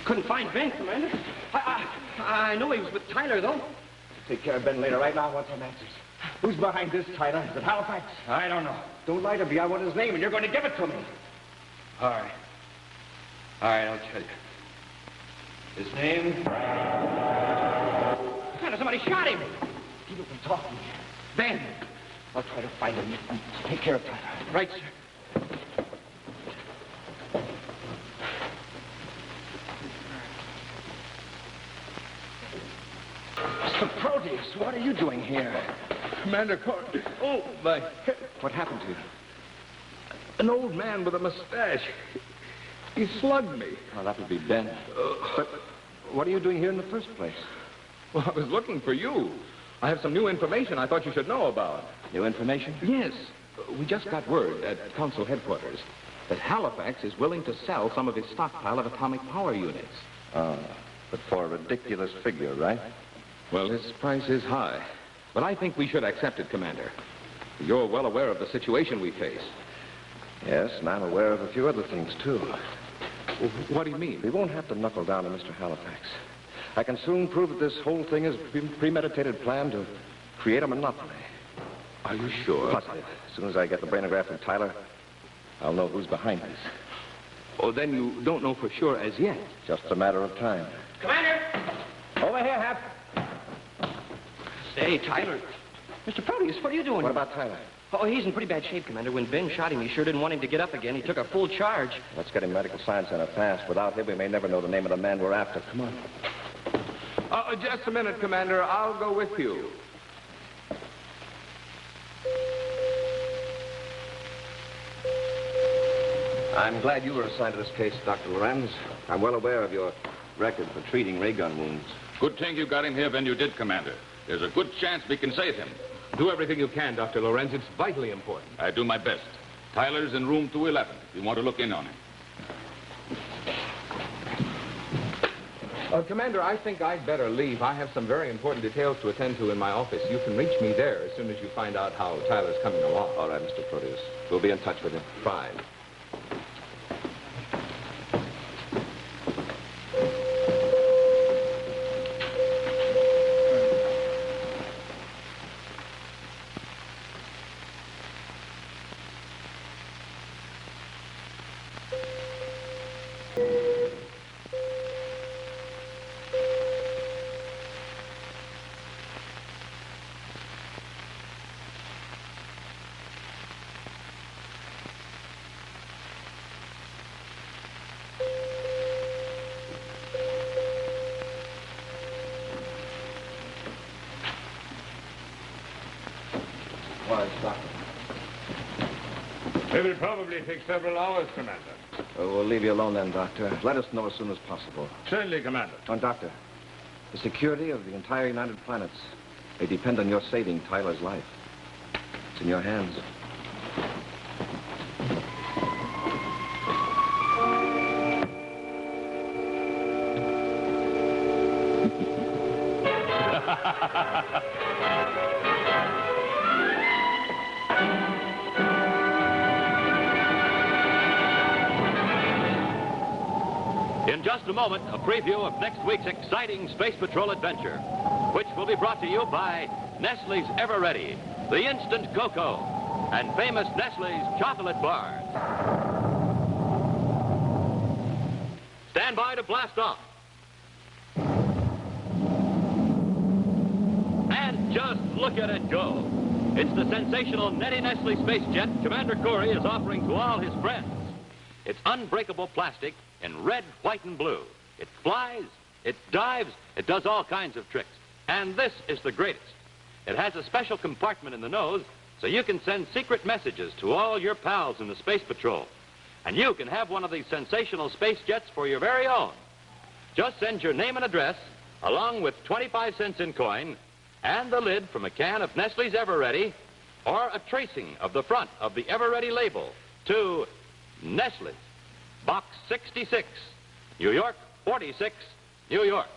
Couldn't find Ben, Commander. I know he was with Tyler, though. Take care of Ben later. Right now, I want some answers. Who's behind this, Tyler? Is it Halifax? I don't know. Don't lie to me. I want his name, and you're going to give it to me. All right, I'll tell you. His name? Commander, somebody shot him. People can talk to me. Ben. I'll try to find him. Take care of Tyler. Right, sir. Mr. Proteus, what are you doing here? Commander Corry. Oh, my head. What happened to you? An old man with a mustache. He slugged me. Oh, that would be Ben. But what are you doing here in the first place? Well, I was looking for you. I have some new information I thought you should know about. New information? Yes. We just got word at Council headquarters that Halifax is willing to sell some of his stockpile of atomic power units. But for a ridiculous figure, right? Well, his price is high. But I think we should accept it, Commander. You're well aware of the situation we face. Yes, and I'm aware of a few other things, too. What do you mean? We won't have to knuckle down to Mr. Halifax. I can soon prove that this whole thing is a premeditated plan to create a monopoly. Are you sure? Positive. As soon as I get the brainograph from Tyler, I'll know who's behind this. Oh, then you don't know for sure as yet. Just a matter of time. Commander! Over here, Hap. Say, Tyler. Mr. Proteus, what are you doing? What about Tyler? Oh, he's in pretty bad shape, Commander. When Ben shot him, he sure didn't want him to get up again. He took a full charge. Let's get him medical science center fast. Without him, we may never know the name of the man we're after. Come on. Just a minute, Commander. I'll go with you. I'm glad you were assigned to this case, Dr. Lorenz. I'm well aware of your record for treating ray gun wounds. Good thing you got him here when you did, Commander. There's a good chance we can save him. Do everything you can, Dr. Lorenz. It's vitally important. I do my best. Tyler's in room 211 if you want to look in on him. Commander, I think I'd better leave. I have some very important details to attend to in my office. You can reach me there as soon as you find out how Tyler's coming along. All right, Mr. Proteus. We'll be in touch with you. Fine. It'll probably take several hours, Commander. We'll leave you alone then, Doctor. Let us know as soon as possible. Certainly, Commander. Doctor, the security of the entire United Planets may depend on your saving Tyler's life. It's in your hands. In just a moment, a preview of next week's exciting Space Patrol adventure, which will be brought to you by Nestle's Ever Ready, the Instant Cocoa, and famous Nestle's Chocolate Bars. Stand by to blast off. And just look at it go. It's the sensational Nettie Nestle space jet Commander Corry is offering to all his friends. It's unbreakable plastic in red, white, and blue. It flies, it dives, it does all kinds of tricks. And this is the greatest. It has a special compartment in the nose so you can send secret messages to all your pals in the Space Patrol. And you can have one of these sensational space jets for your very own. Just send your name and address, along with 25 cents in coin, and the lid from a can of Nestle's Ever Ready, or a tracing of the front of the Ever Ready label to Nestle's, Box 66, New York 46, New York.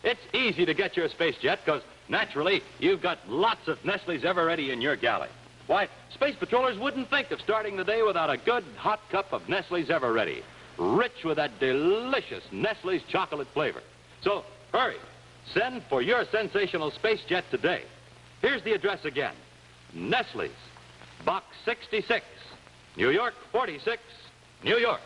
It's easy to get your space jet because, naturally, you've got lots of Nestle's Ever Ready in your galley. Why, space patrollers wouldn't think of starting the day without a good hot cup of Nestle's Ever Ready, rich with that delicious Nestle's chocolate flavor. So, hurry. Send for your sensational space jet today. Here's the address again. Nestle's, Box 66, New York 46, New York.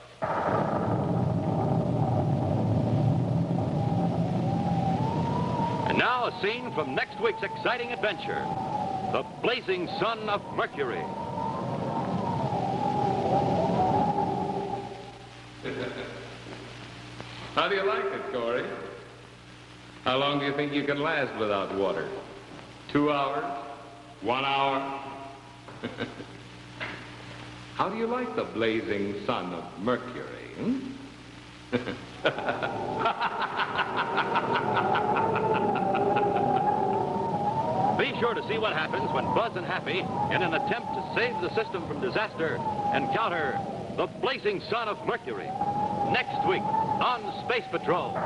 And now a scene from next week's exciting adventure, The Blazing Sun of Mercury. How do you like it, Corry? How long do you think you can last without water? 2 hours? 1 hour. How do you like the blazing sun of Mercury, hmm? Be sure to see what happens when Buzz and Happy, in an attempt to save the system from disaster, encounter the blazing sun of Mercury. Next week on Space Patrol.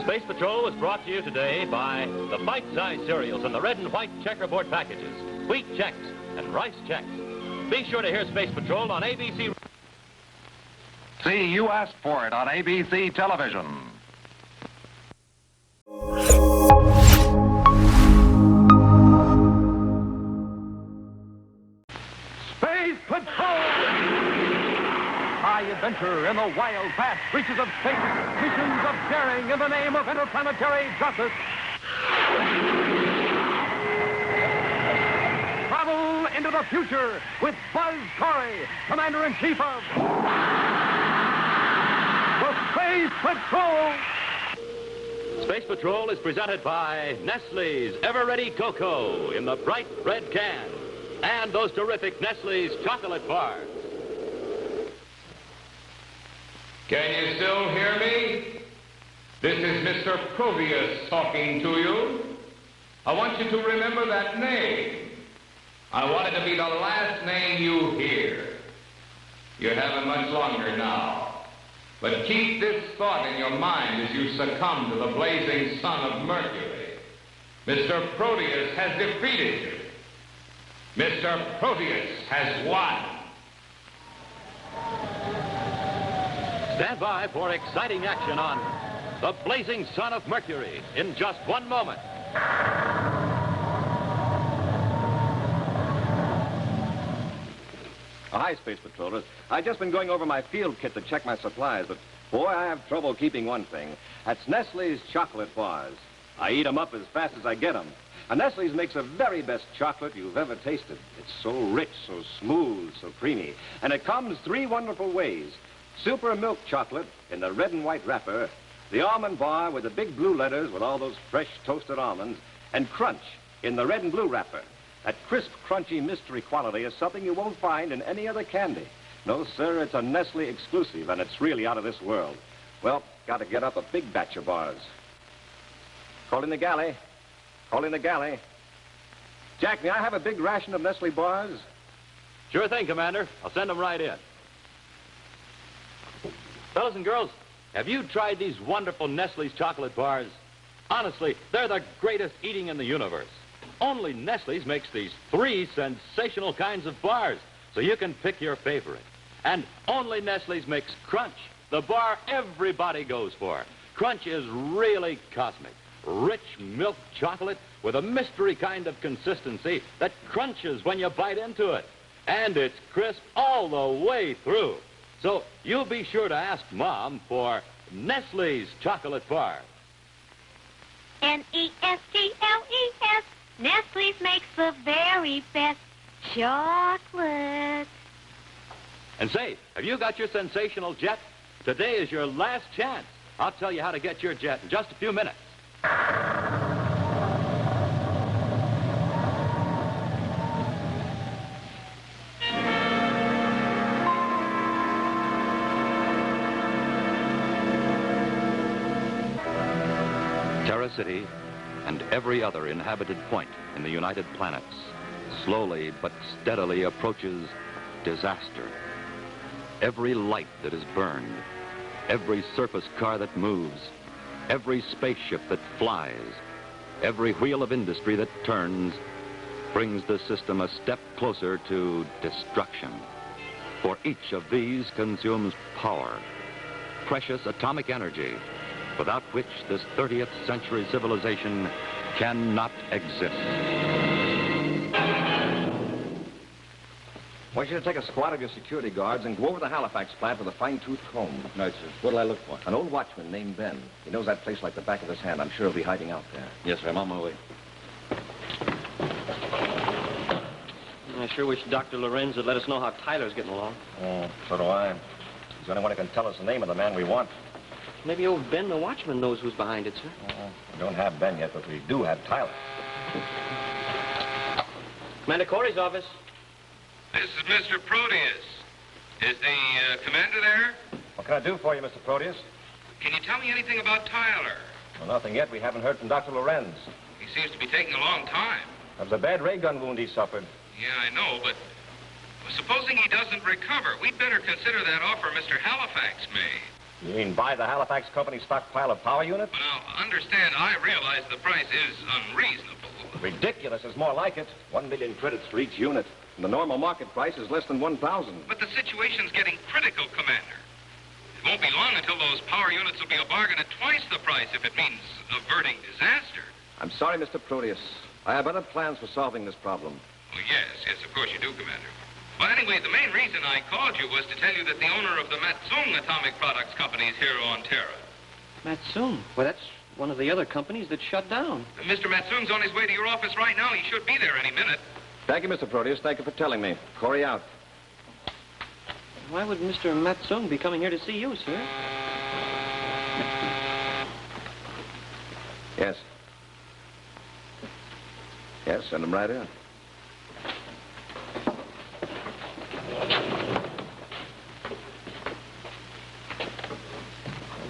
Space Patrol is brought to you today by the bite-sized cereals in the red and white checkerboard packages, Wheat Chex and Rice Chex. Be sure to hear Space Patrol on ABC. See, you asked for it on ABC television. Space Patrol! High adventure in the wild, vast reaches of space. Missions of daring in the name of interplanetary justice. Travel into the future with Buzz Corry, Commander-in-Chief of the Space Patrol. Space Patrol is presented by Nestle's Ever-Ready Cocoa in the bright red can and those terrific Nestle's chocolate bars. Can you still hear me? This is Mr. Proteus talking to you. I want you to remember that name. I want it to be the last name you hear. You haven't much longer now. But keep this thought in your mind as you succumb to the blazing sun of Mercury. Mr. Proteus has defeated you. Mr. Proteus has won. Stand by for exciting action on the blazing sun of Mercury in just one moment. Hi, Space Patrollers. I've just been going over my field kit to check my supplies, but boy, I have trouble keeping one thing. That's Nestle's chocolate bars. I eat them up as fast as I get them. And Nestle's makes the very best chocolate you've ever tasted. It's so rich, so smooth, so creamy. And it comes 3 wonderful ways. Super milk chocolate in the red and white wrapper, the almond bar with the big blue letters with all those fresh toasted almonds, and Crunch in the red and blue wrapper. That crisp, crunchy mystery quality is something you won't find in any other candy. No, sir, it's a Nestle exclusive, and it's really out of this world. Well, got to get up a big batch of bars. Calling the galley. Calling the galley. Jack, may I have a big ration of Nestle bars? Sure thing, Commander. I'll send them right in. Fellas and girls, have you tried these wonderful Nestle's chocolate bars? Honestly, they're the greatest eating in the universe. Only Nestle's makes these 3 sensational kinds of bars, so you can pick your favorite. And only Nestle's makes Crunch, the bar everybody goes for. Crunch is really cosmic. Rich milk chocolate with a mystery kind of consistency that crunches when you bite into it. And it's crisp all the way through. So you'll be sure to ask Mom for Nestle's chocolate bar. Nestles. Nestle's makes the very best chocolate. And say, have you got your sensational jet? Today is your last chance. I'll tell you how to get your jet in just a few minutes. Tonga City and every other inhabited point in the United Planets slowly but steadily approaches disaster. Every light that is burned, every surface car that moves, every spaceship that flies, every wheel of industry that turns brings the system a step closer to destruction. For each of these consumes power, precious atomic energy, without which this 30th century civilization cannot exist. I want you to take a squad of your security guards and go over the Halifax plant with a fine-tooth comb. Right, sir. What'll I look for? An old watchman named Ben. He knows that place like the back of his hand. I'm sure he'll be hiding out there. Yes, sir. I'm on my way. I sure wish Dr. Lorenz would let us know how Tyler's getting along. Oh, so do I. He's the only one who can tell us the name of the man we want. Maybe old Ben the watchman knows who's behind it, sir. We don't have Ben yet, but we do have Tyler. Commander Corry's office. This is Mr. Proteus. Is the commander there? What can I do for you, Mr. Proteus? Can you tell me anything about Tyler? Well, nothing yet. We haven't heard from Dr. Lorenz. He seems to be taking a long time. That was a bad ray gun wound he suffered. Yeah, I know, but supposing he doesn't recover, we'd better consider that offer Mr. Halifax made. You mean buy the Halifax Company stockpile of power units? Now, understand, I realize the price is unreasonable. Ridiculous is more like it. 1 million credits for each unit. And the normal market price is less than 1,000. But the situation's getting critical, Commander. It won't be long until those power units will be a bargain at twice the price if it means averting disaster. I'm sorry, Mr. Proteus. I have other plans for solving this problem. Oh, yes, of course you do, Commander. Well, anyway, the main reason I called you was to tell you that the owner of the Matsung Atomic Products Company is here on Terra. Matsung? Well, that's one of the other companies that shut down. Mr. Matsung's on his way to your office right now. He should be there any minute. Thank you, Mr. Proteus. Thank you for telling me. Corry out. Why would Mr. Matsung be coming here to see you, sir? Yes. Yes, send him right in.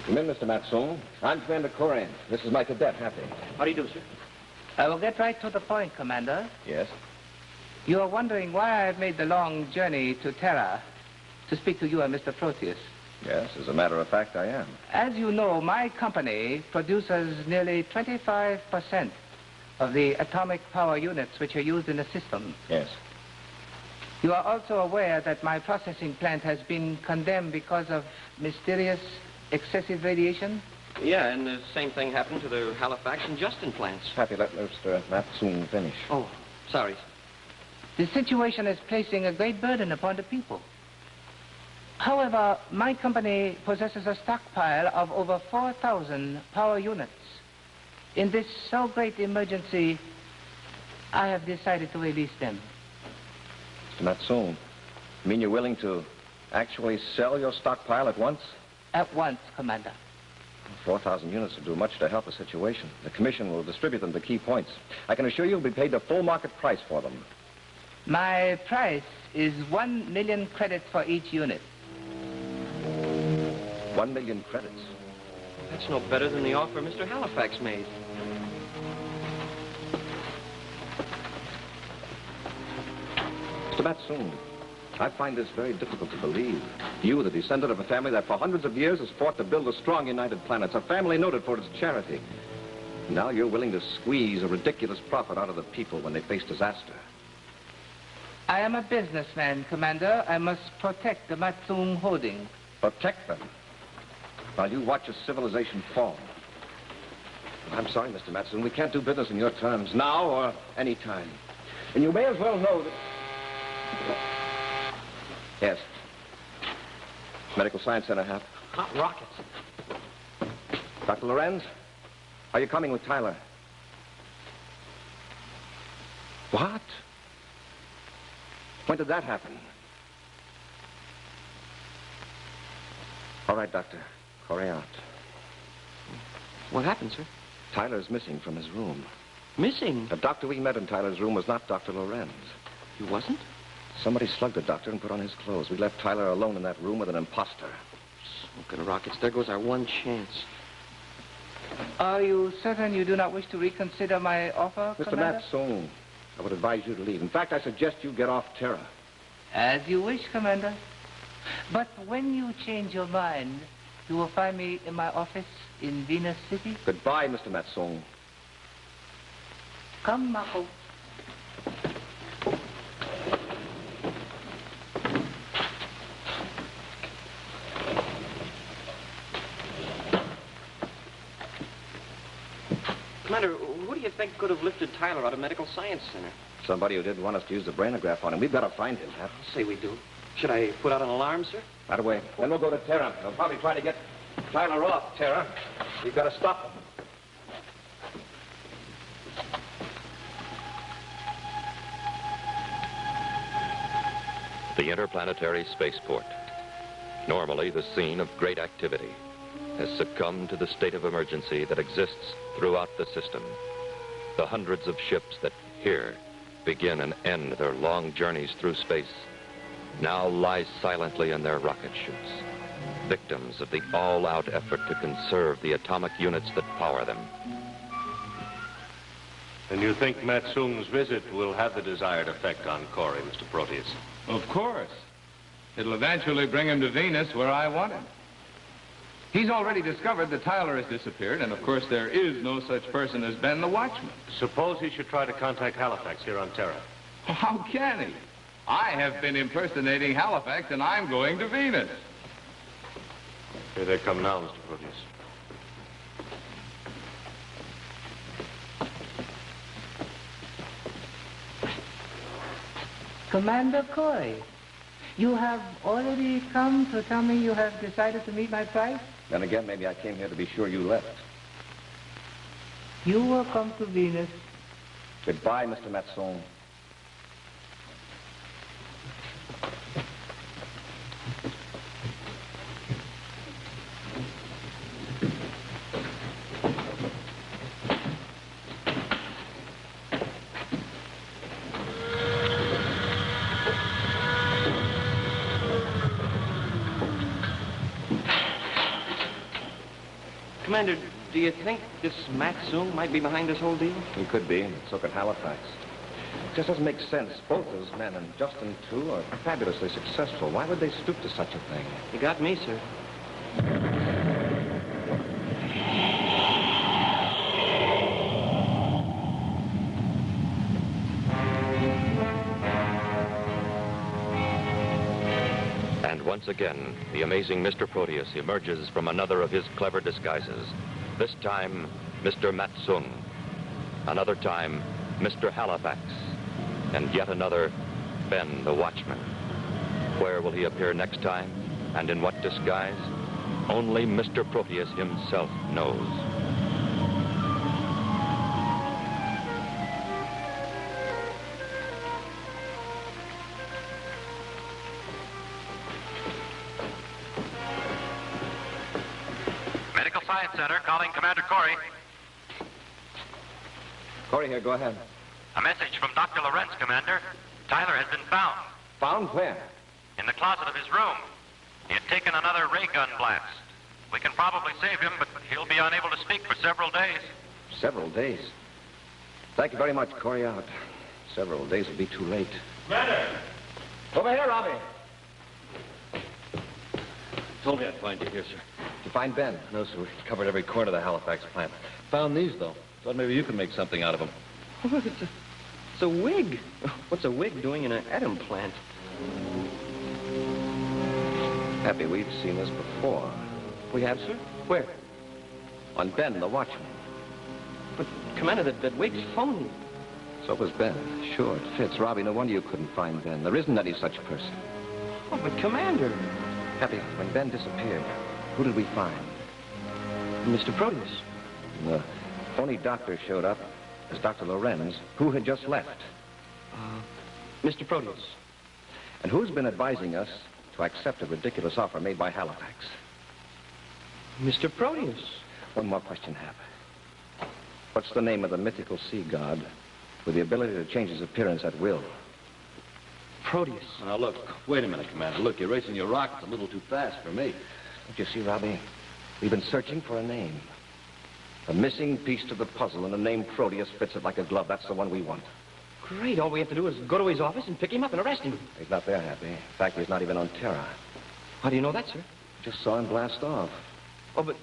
Come in, Mr. Matsung. I'm Commander Corry. This is my cadet, Happy. How do you do, sir? I will get right to the point, Commander. Yes? You are wondering why I've made the long journey to Terra to speak to you and Mr. Proteus. Yes, as a matter of fact, I am. As you know, my company produces nearly 25% of the atomic power units which are used in the system. Yes. You are also aware that my processing plant has been condemned because of mysterious excessive radiation? Yeah, and the same thing happened to the Halifax and Justin plants. Happy, let Mr. Matsung finish. Oh, sorry. The situation is placing a great burden upon the people. However, my company possesses a stockpile of over 4,000 power units. In this so great emergency, I have decided to release them. Mr. Matsung, you mean you're willing to actually sell your stockpile at once? At once, Commander. 4,000 units will do much to help the situation. The commission will distribute them to key points. I can assure you you'll be paid the full market price for them. My price is 1 million credits for each unit. 1 million credits? That's no better than the offer Mr. Halifax made. Mr. Matsung, I find this very difficult to believe. You, the descendant of a family that for hundreds of years has fought to build a strong United Planets, a family noted for its charity. Now you're willing to squeeze a ridiculous profit out of the people when they face disaster. I am a businessman, Commander. I must protect the Matsung holdings. Protect them? While you watch a civilization fall. I'm sorry, Mr. Matsung. We can't do business in your terms, now or any time. And you may as well know that... Yes. Medical Science Center, Hap. Hot rockets. Dr. Lorenz, are you coming with Tyler? What? When did that happen? All right, Doctor. Corry out. What happened, sir? Tyler's missing from his room. Missing? The doctor we met in Tyler's room was not Dr. Lorenz. He wasn't? Somebody slugged the doctor and put on his clothes. We left Tyler alone in that room with an imposter. Smoking rockets. There goes our one chance. Are you certain you do not wish to reconsider my offer, Mr. Commander? Matson, I would advise you to leave. In fact, I suggest you get off Terra. As you wish, Commander. But when you change your mind, you will find me in my office in Venus City. Goodbye, Mr. Matson. Come, Mako. Commander, who do you think could have lifted Tyler out of Medical Science Center? Somebody who didn't want us to use the brainograph on him. We've got to find him, Hap. Say we do. Should I put out an alarm, sir? Right away. Then we'll go to Terra. They'll probably try to get Tyler off Terra. We've got to stop them. The interplanetary spaceport, normally the scene of great activity, has succumbed to the state of emergency that exists throughout the system. The hundreds of ships that here begin and end their long journeys through space now lie silently in their rocket chutes, victims of the all-out effort to conserve the atomic units that power them. And you think Matsung's visit will have the desired effect on Corry, Mr. Proteus? Of course. It'll eventually bring him to Venus, where I want him. He's already discovered that Tyler has disappeared, and of course there is no such person as Ben the Watchman. Suppose he should try to contact Halifax here on Terra. How can he? I have been impersonating Halifax, and I'm going to Venus. Here they come now, Mr. Proteus. Commander Corry, you have already come to tell me you have decided to meet my price? Then again, maybe I came here to be sure you left. You will come to Venus. Goodbye, Mr. Matson. Commander, do you think this Matsung might be behind this whole deal? He could be, and so could Halifax. It just doesn't make sense. Both those men, and Justin, too, are fabulously successful. Why would they stoop to such a thing? You got me, sir. And once again, the amazing Mr. Proteus emerges from another of his clever disguises. This time, Mr. Matsung. Another time, Mr. Halifax. And yet another, Ben the Watchman. Where will he appear next time? And in what disguise? Only Mr. Proteus himself knows. Medical Science Center, calling Commander Corry. Corry here, go ahead. A message from Dr. Lorenz, Commander. Tyler has been found. Found where? In the closet of his room. He had taken another ray gun blast. We can probably save him, but he'll be unable to speak for several days. Several days? Thank you very much, Corry. Out. Several days will be too late. Commander! Over here, Robbie. Told me I'd find you here, sir. Did you find Ben? No, sir. We covered every corner of the Halifax plant. Found these, though. Thought maybe you could make something out of them. Oh, it's a wig. What's a wig doing in an atom plant? Happy, we've seen this before. We have, sir? Where? On Ben, the Watchman. But, Commander, that wig's phony. So was Ben. Sure, it fits. Robbie, no wonder you couldn't find Ben. There isn't any such person. Oh, but, Commander... Happy, when Ben disappeared, who did we find? Mr. Proteus. The phony doctor showed up as Dr. Lorenz, who had just left. Mr. Proteus. And who's been advising us to accept a ridiculous offer made by Halifax? Mr. Proteus. One more question, Hap. What's the name of the mythical sea god with the ability to change his appearance at will? Proteus. Now, look, wait a minute, Commander. Look, you're racing your rockets a little too fast for me. Don't you see, Robbie? We've been searching for a name. The missing piece to the puzzle, and the name Proteus fits it like a glove. That's the one we want. Great. All we have to do is go to his office and pick him up and arrest him. He's not there, Happy. In fact, he's not even on Terra. How do you know that, sir? Just saw him blast off. Oh, but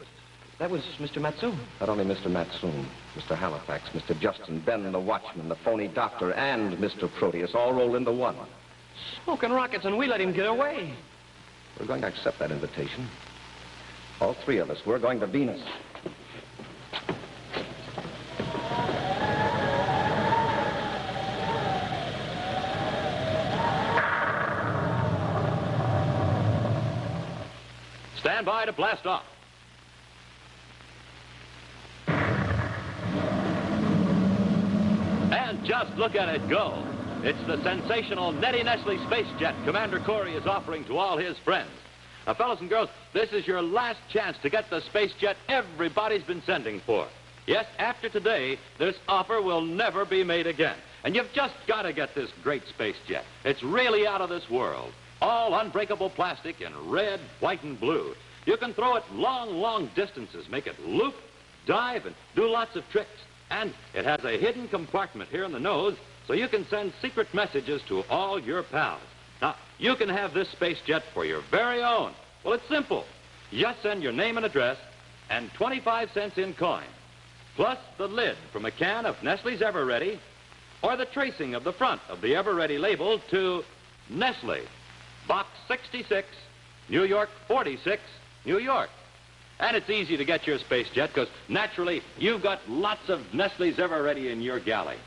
that was Mr. Matsoon. Not only Mr. Matsoon, Mr. Halifax, Mr. Justin, Ben the watchman, the phony doctor, and Mr. Proteus all rolled into one. Smoking rockets, and we let him get away. We're going to accept that invitation. All three of us. We're going to Venus. Stand by to blast off. And just look at it go. It's the sensational Nettie Nestle space jet Commander Corry is offering to all his friends. Now, fellas and girls, this is your last chance to get the space jet everybody's been sending for. Yes, after today, this offer will never be made again. And you've just got to get this great space jet. It's really out of this world. All unbreakable plastic in red, white, and blue. You can throw it long, long distances, make it loop, dive, and do lots of tricks. And it has a hidden compartment here in the nose, so you can send secret messages to all your pals. Now, you can have this space jet for your very own. Well, it's simple. Just send your name and address and 25 cents in coin, plus the lid from a can of Nestle's Ever-Ready, or the tracing of the front of the Ever-Ready label to Nestle, Box 66, New York 46, New York. And it's easy to get your space jet because, naturally, you've got lots of Nestle's Ever-Ready in your galley.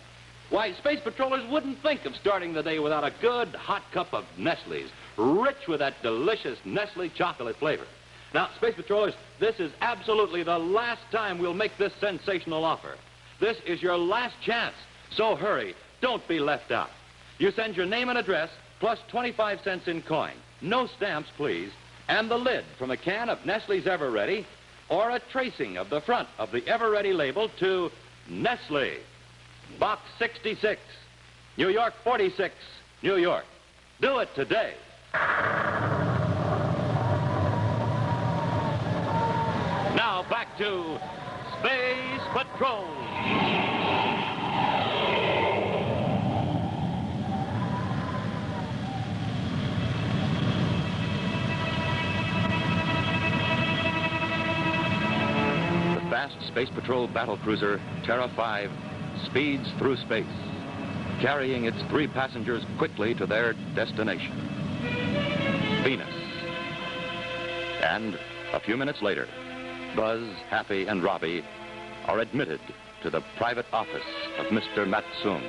Why, space patrollers wouldn't think of starting the day without a good hot cup of Nestle's, rich with that delicious Nestle chocolate flavor. Now, space patrollers, this is absolutely the last time we'll make this sensational offer. This is your last chance, so hurry. Don't be left out. You send your name and address, plus 25 cents in coin. No stamps, please. And the lid from a can of Nestle's Ever-Ready, or a tracing of the front of the Ever-Ready label to Nestle, Box 66, New York 46, New York. Do it today. Now back to Space Patrol. Fast Space Patrol battlecruiser Terra 5 speeds through space, carrying its 3 passengers quickly to their destination, Venus. And a few minutes later, Buzz, Happy, and Robbie are admitted to the private office of Mr. Matsoon.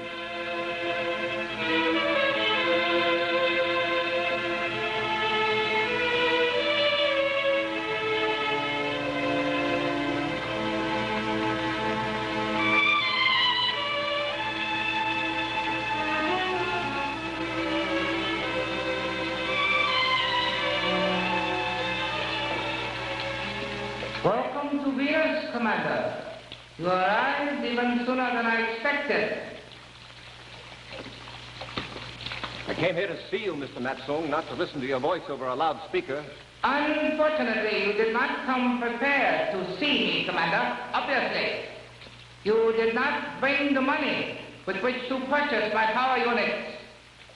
Welcome to Venus, Commander. You arrived even sooner than I expected. I came here to see you, Mr. Matsoon, not to listen to your voice over a loudspeaker. Unfortunately, you did not come prepared to see me, Commander, obviously. You did not bring the money with which to purchase my power units.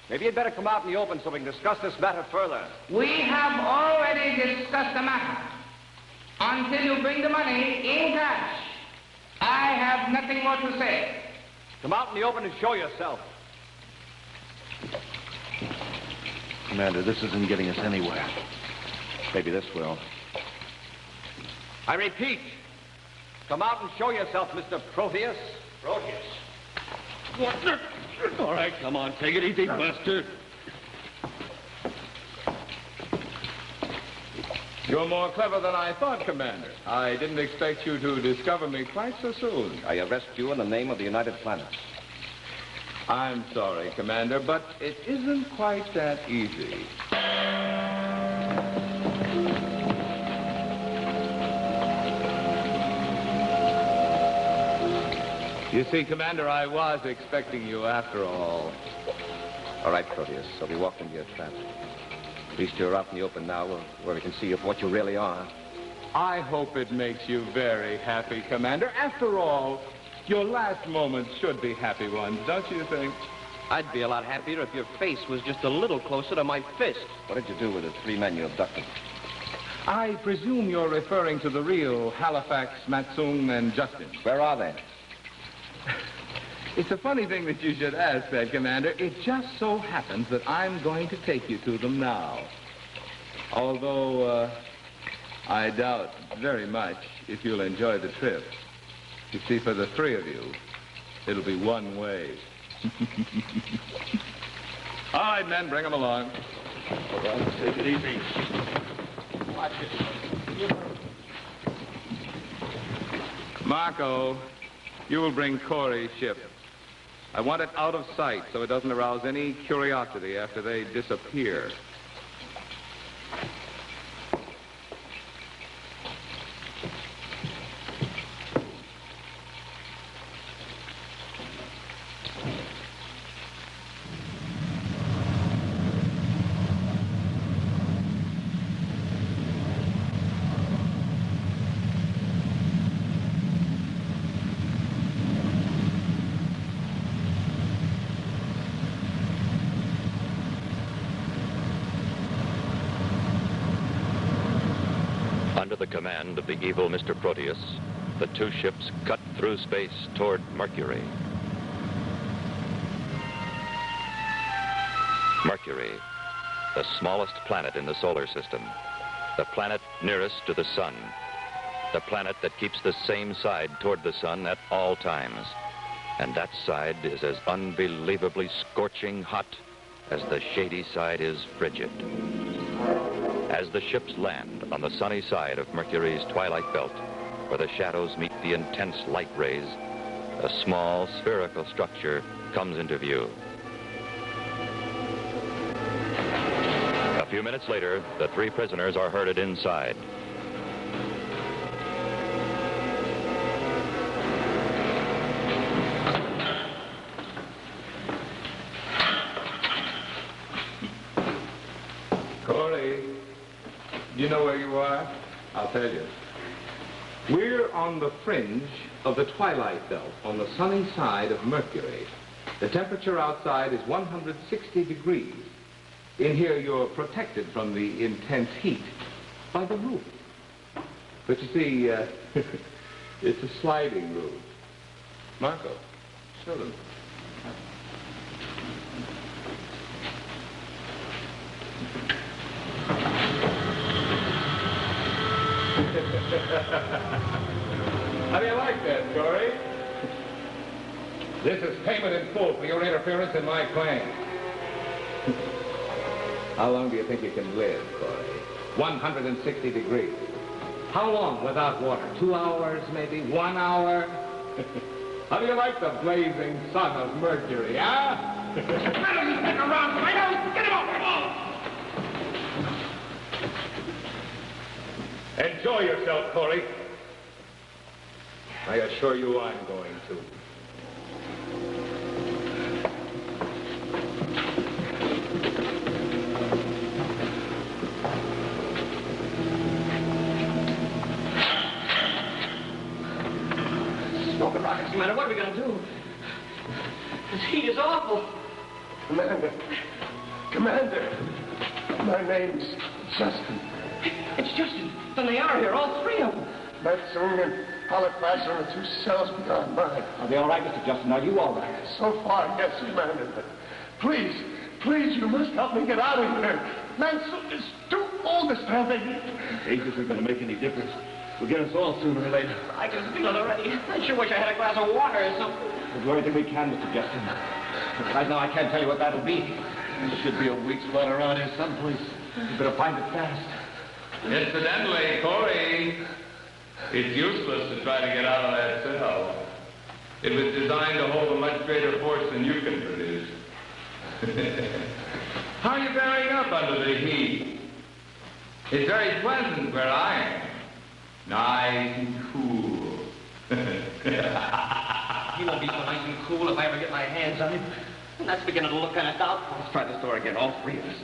Maybe you'd better come out in the open so we can discuss this matter further. We have already discussed the matter. Until you bring the money in cash, I have nothing more to say. Come out in the open and show yourself. Commander, this isn't getting us anywhere. Maybe this will. I repeat, come out and show yourself, Mr. Proteus. Proteus. What? All right, come on, take it easy, Buster. You're more clever than I thought, Commander. I didn't expect you to discover me quite so soon. I arrest you in the name of the United Planets. I'm sorry, Commander, but it isn't quite that easy. You see, Commander, I was expecting you after all. All right, Proteus, so we walked into your trap. At least you're out in the open now where we can see you for what you really are. I hope it makes you very happy, Commander. After all, your last moments should be happy ones, don't you think? I'd be a lot happier if your face was just a little closer to my fist. What did you do with the 3 men you abducted? I presume you're referring to the real Halifax, Matsung, and Justin. Where are they? It's a funny thing that you should ask that, Commander. It just so happens that I'm going to take you to them now. Although, I doubt very much if you'll enjoy the trip. You see, for the 3 of you, it'll be one way. All right, men, bring them along. Hold on, take it easy. Watch it. Marco, you will bring Corry's ship. I want it out of sight so it doesn't arouse any curiosity after they disappear. Under the command of the evil Mr. Proteus, the 2 ships cut through space toward Mercury. Mercury, the smallest planet in the solar system, the planet nearest to the sun, the planet that keeps the same side toward the sun at all times. And that side is as unbelievably scorching hot as the shady side is frigid. As the ships land on the sunny side of Mercury's twilight belt, where the shadows meet the intense light rays, a small spherical structure comes into view. A few minutes later, the 3 prisoners are herded inside. Corry, do you know where you are? I'll tell you. We're on the fringe of the twilight belt on the sunny side of Mercury. The temperature outside is 160 degrees. In here, you're protected from the intense heat by the roof. But you see, it's a sliding roof. Marco, show them. How do you like that, Corry? This is payment in full for your interference in my claim. How long do you think you can live, Corry? 160 degrees. How long without water? 2 hours, maybe? 1 hour? How do you like the blazing sun of Mercury, huh? Why don't you stick around? Why don't you get him off the ball? Enjoy yourself, Corry. I assure you I'm going to. Smoking rockets, Commander. What are we going to do? This heat is awful. Commander, my name's Justin. It's Justin. Then they are here, all 3 of them. Matsung and Halifax are the 2 cells beyond mine. Are they all right, Mr. Justin? Are you all right? So far, yes, Commander. But please, you must help me get out of here. Matsung is too old to have it. Age isn't going to make any difference. We'll get us all sooner or later. I can feel it already. I sure wish I had a glass of water or something. We'll do everything we can, Mr. Justin. Right now, I can't tell you what that'll be. There should be a weak spot around here someplace. You better find it fast. Incidentally, Corry, it's useless to try to get out of that cell. It was designed to hold a much greater force than you can produce. How are you bearing up under the heat? It's very pleasant where I am. Nice and cool. He won't be so nice and cool if I ever get my hands on him. And that's beginning to look kind of doubtful. Let's try this door again, all 3 of us.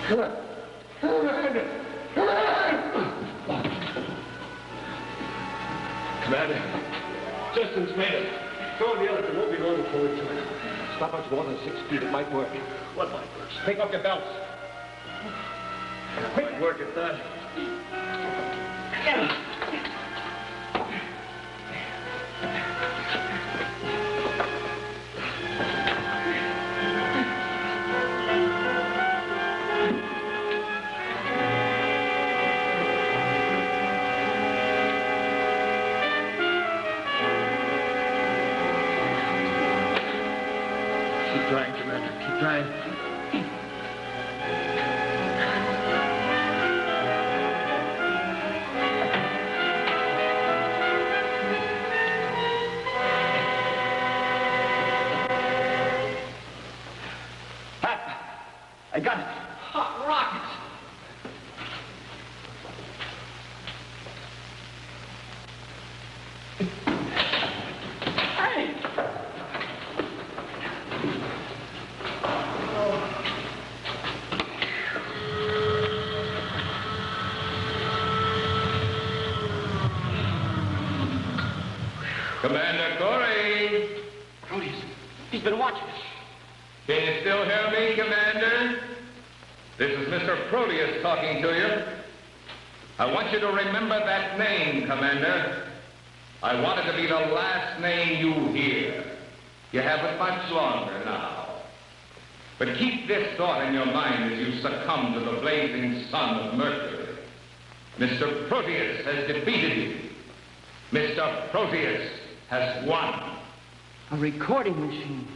Come on. Commander! Commander, Justin's made it. Go on the other. It won't be long before we do it. Stop much more than 6 feet. It might work. What might work? Pick up your belts. Quick work at that. Keep trying, Commander. Keep trying. I got it. Hot rockets. Hey! Commander Corry. Proteus, he's been watching us. Can you still hear me, Commander? This is Mr. Proteus talking to you. I want you to remember that name, Commander. I want it to be the last name you hear. You have it much longer now. But keep this thought in your mind as you succumb to the blazing sun of Mercury. Mr. Proteus has defeated you. Mr. Proteus has won. A recording machine.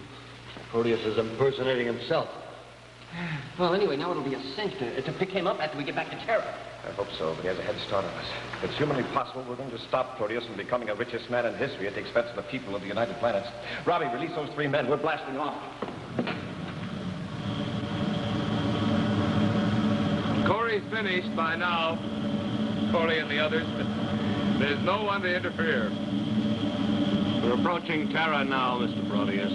Proteus is impersonating himself. Well, anyway, now it'll be a cinch to pick him up after we get back to Terra. I hope so, but he has a head start on us. If it's humanly possible, we're going to stop Proteus from becoming the richest man in history at the expense of the people of the United Planets. Robbie, release those 3 men. We're blasting off. Corry's finished by now. Corry and the others. There's no one to interfere. We're approaching Terra now, Mr. Proteus.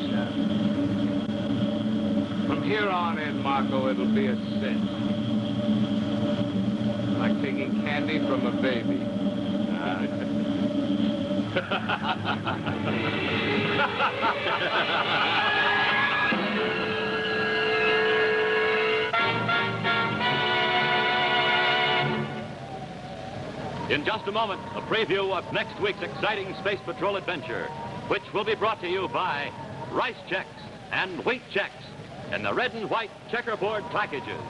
From here on in, Marco, it'll be a cinch. Like taking candy from a baby. In just a moment, a preview of next week's exciting Space Patrol adventure, which will be brought to you by Rice Checks and Wheat Checks in the red and white checkerboard packages.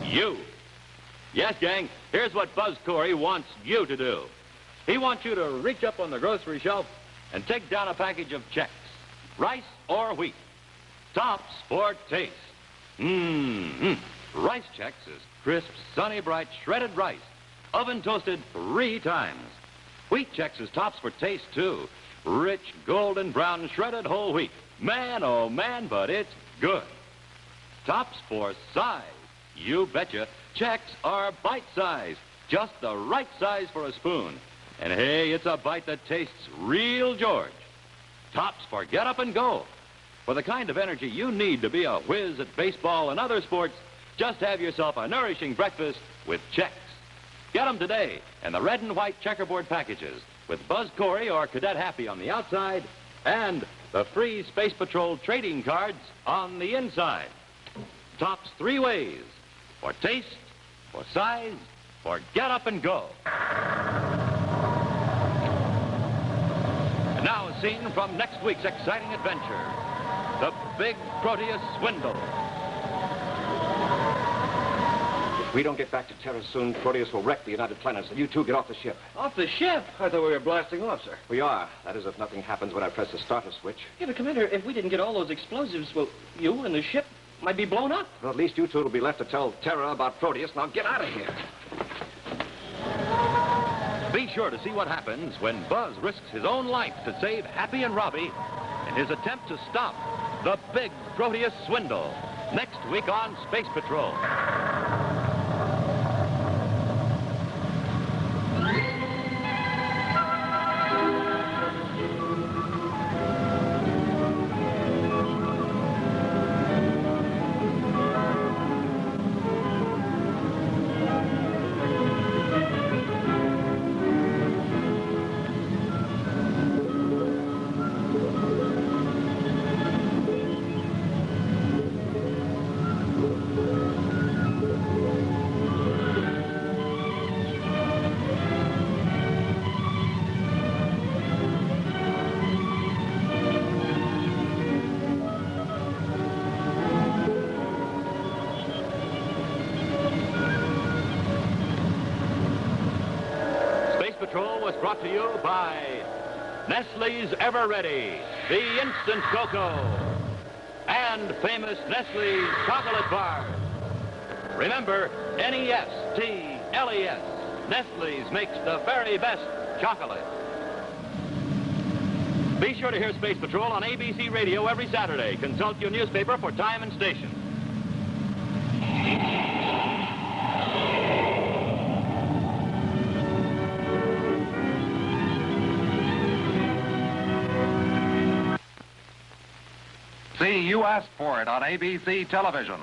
You. Yes, gang, here's what Buzz Corry wants you to do. He wants you to reach up on the grocery shelf and take down a package of checks, rice or wheat. Tops for taste. Rice Checks is crisp, sunny, bright, shredded rice, oven toasted 3 times. Wheat Checks is tops for taste, too. Rich, golden brown, shredded whole wheat. Man, oh man, but it's good. Tops for size. You betcha. Checks are bite-sized, just the right size for a spoon. And hey, it's a bite that tastes real George. Tops for get up and go. For the kind of energy you need to be a whiz at baseball and other sports, just have yourself a nourishing breakfast with Checks. Get them today in the red and white checkerboard packages with Buzz Corry or Cadet Happy on the outside and the free Space Patrol trading cards on the inside. Tops 3 ways. For taste, for size, for get up and go. And now a scene from next week's exciting adventure. The Big Proteus Swindle. If we don't get back to Terra soon, Proteus will wreck the United Planets, and you 2 get off the ship. Off the ship? I thought we were blasting off, sir. We are. That is, if nothing happens when I press the starter switch. Yeah, but Commander, if we didn't get all those explosives, well, you and the ship might be blown up. Well, at least you 2 will be left to tell Terra about Proteus. Now get out of here. Be sure to see what happens when Buzz risks his own life to save Happy and Robbie in his attempt to stop the Big Proteus Swindle. Next week on Space Patrol. Patrol was brought to you by Nestle's Ever Ready, the instant cocoa, and famous Nestle's chocolate bars. Remember, Nestles. Nestle's makes the very best chocolate. Be sure to hear Space Patrol on ABC Radio every Saturday. Consult your newspaper for time and station. See, you asked for it on ABC television.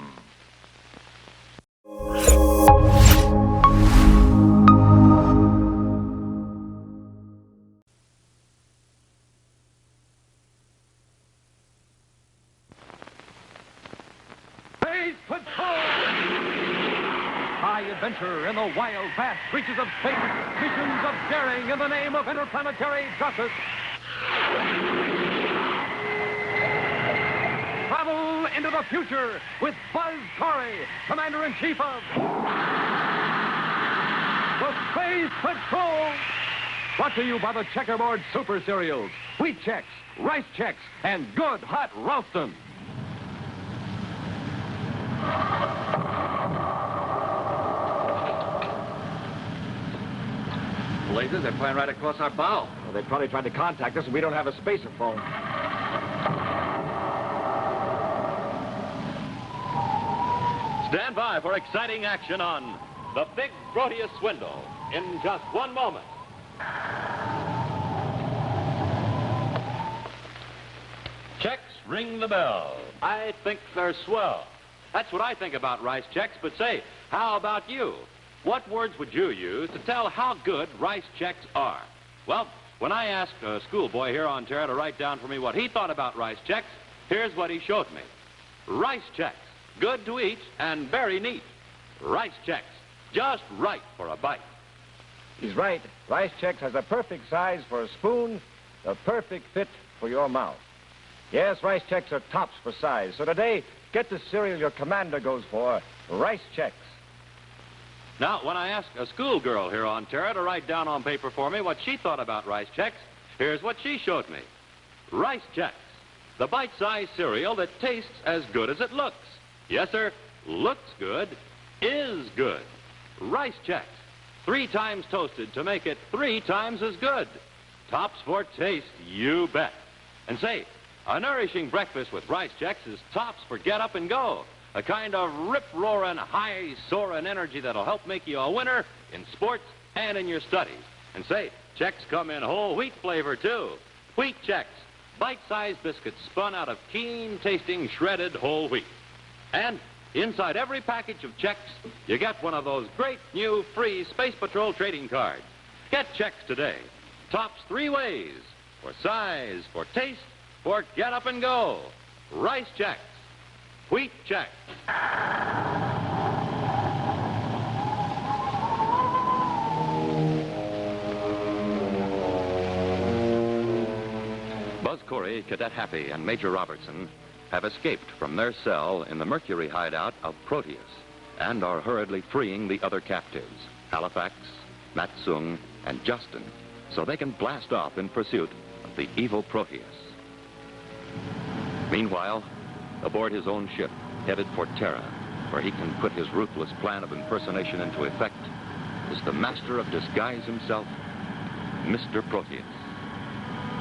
Space Patrol! High adventure in the wild, vast reaches of space. Missions of daring in the name of interplanetary justice. Travel into the future with Buzz Corry, Commander-in-Chief of the Space Patrol. Brought to you by the Checkerboard Super Cereals, Wheat Chex, Rice Chex, and Good Hot Ralston. Lasers, they're flying right across our bow. Well, they probably tried to contact us, and we don't have a spacer phone. Stand by for exciting action on the Big Proteus Swindle in just one moment. Checks ring the bell. I think they're swell. That's what I think about rice checks, but say, how about you? What words would you use to tell how good rice checks are? Well, when I asked a schoolboy here on Terra to write down for me what he thought about rice checks, here's what he showed me. Rice checks, good to eat and very neat. Rice checks, just right for a bite. He's right. Rice Chex has a perfect size for a spoon, the perfect fit for your mouth. Yes, Rice Chex are tops for size. So today, get the cereal your commander goes for, Rice Chex. Now, when I asked a schoolgirl here on Terra to write down on paper for me what she thought about rice checks, here's what she showed me. Rice checks, the bite-sized cereal that tastes as good as it looks. Yes, sir, looks good, is good. Rice checks, 3 times toasted to make it 3 times as good. Tops for taste, you bet. And say, a nourishing breakfast with rice checks is tops for get up and go. A kind of rip-roaring, high-soaring energy that'll help make you a winner in sports and in your studies. And say, checks come in whole wheat flavor, too. Wheat checks, bite-sized biscuits spun out of keen-tasting shredded whole wheat. And inside every package of checks, you get one of those great new free Space Patrol trading cards. Get checks today. Tops 3 ways. For size, for taste, for get up and go. Rice checks. Wheat check. Buzz Corry, Cadet Happy, and Major Robertson have escaped from their cell in the Mercury hideout of Proteus and are hurriedly freeing the other captives, Halifax, Matsung, and Justin, so they can blast off in pursuit of the evil Proteus. Meanwhile, aboard his own ship, headed for Terra, where he can put his ruthless plan of impersonation into effect, is the master of disguise himself, Mr. Proteus.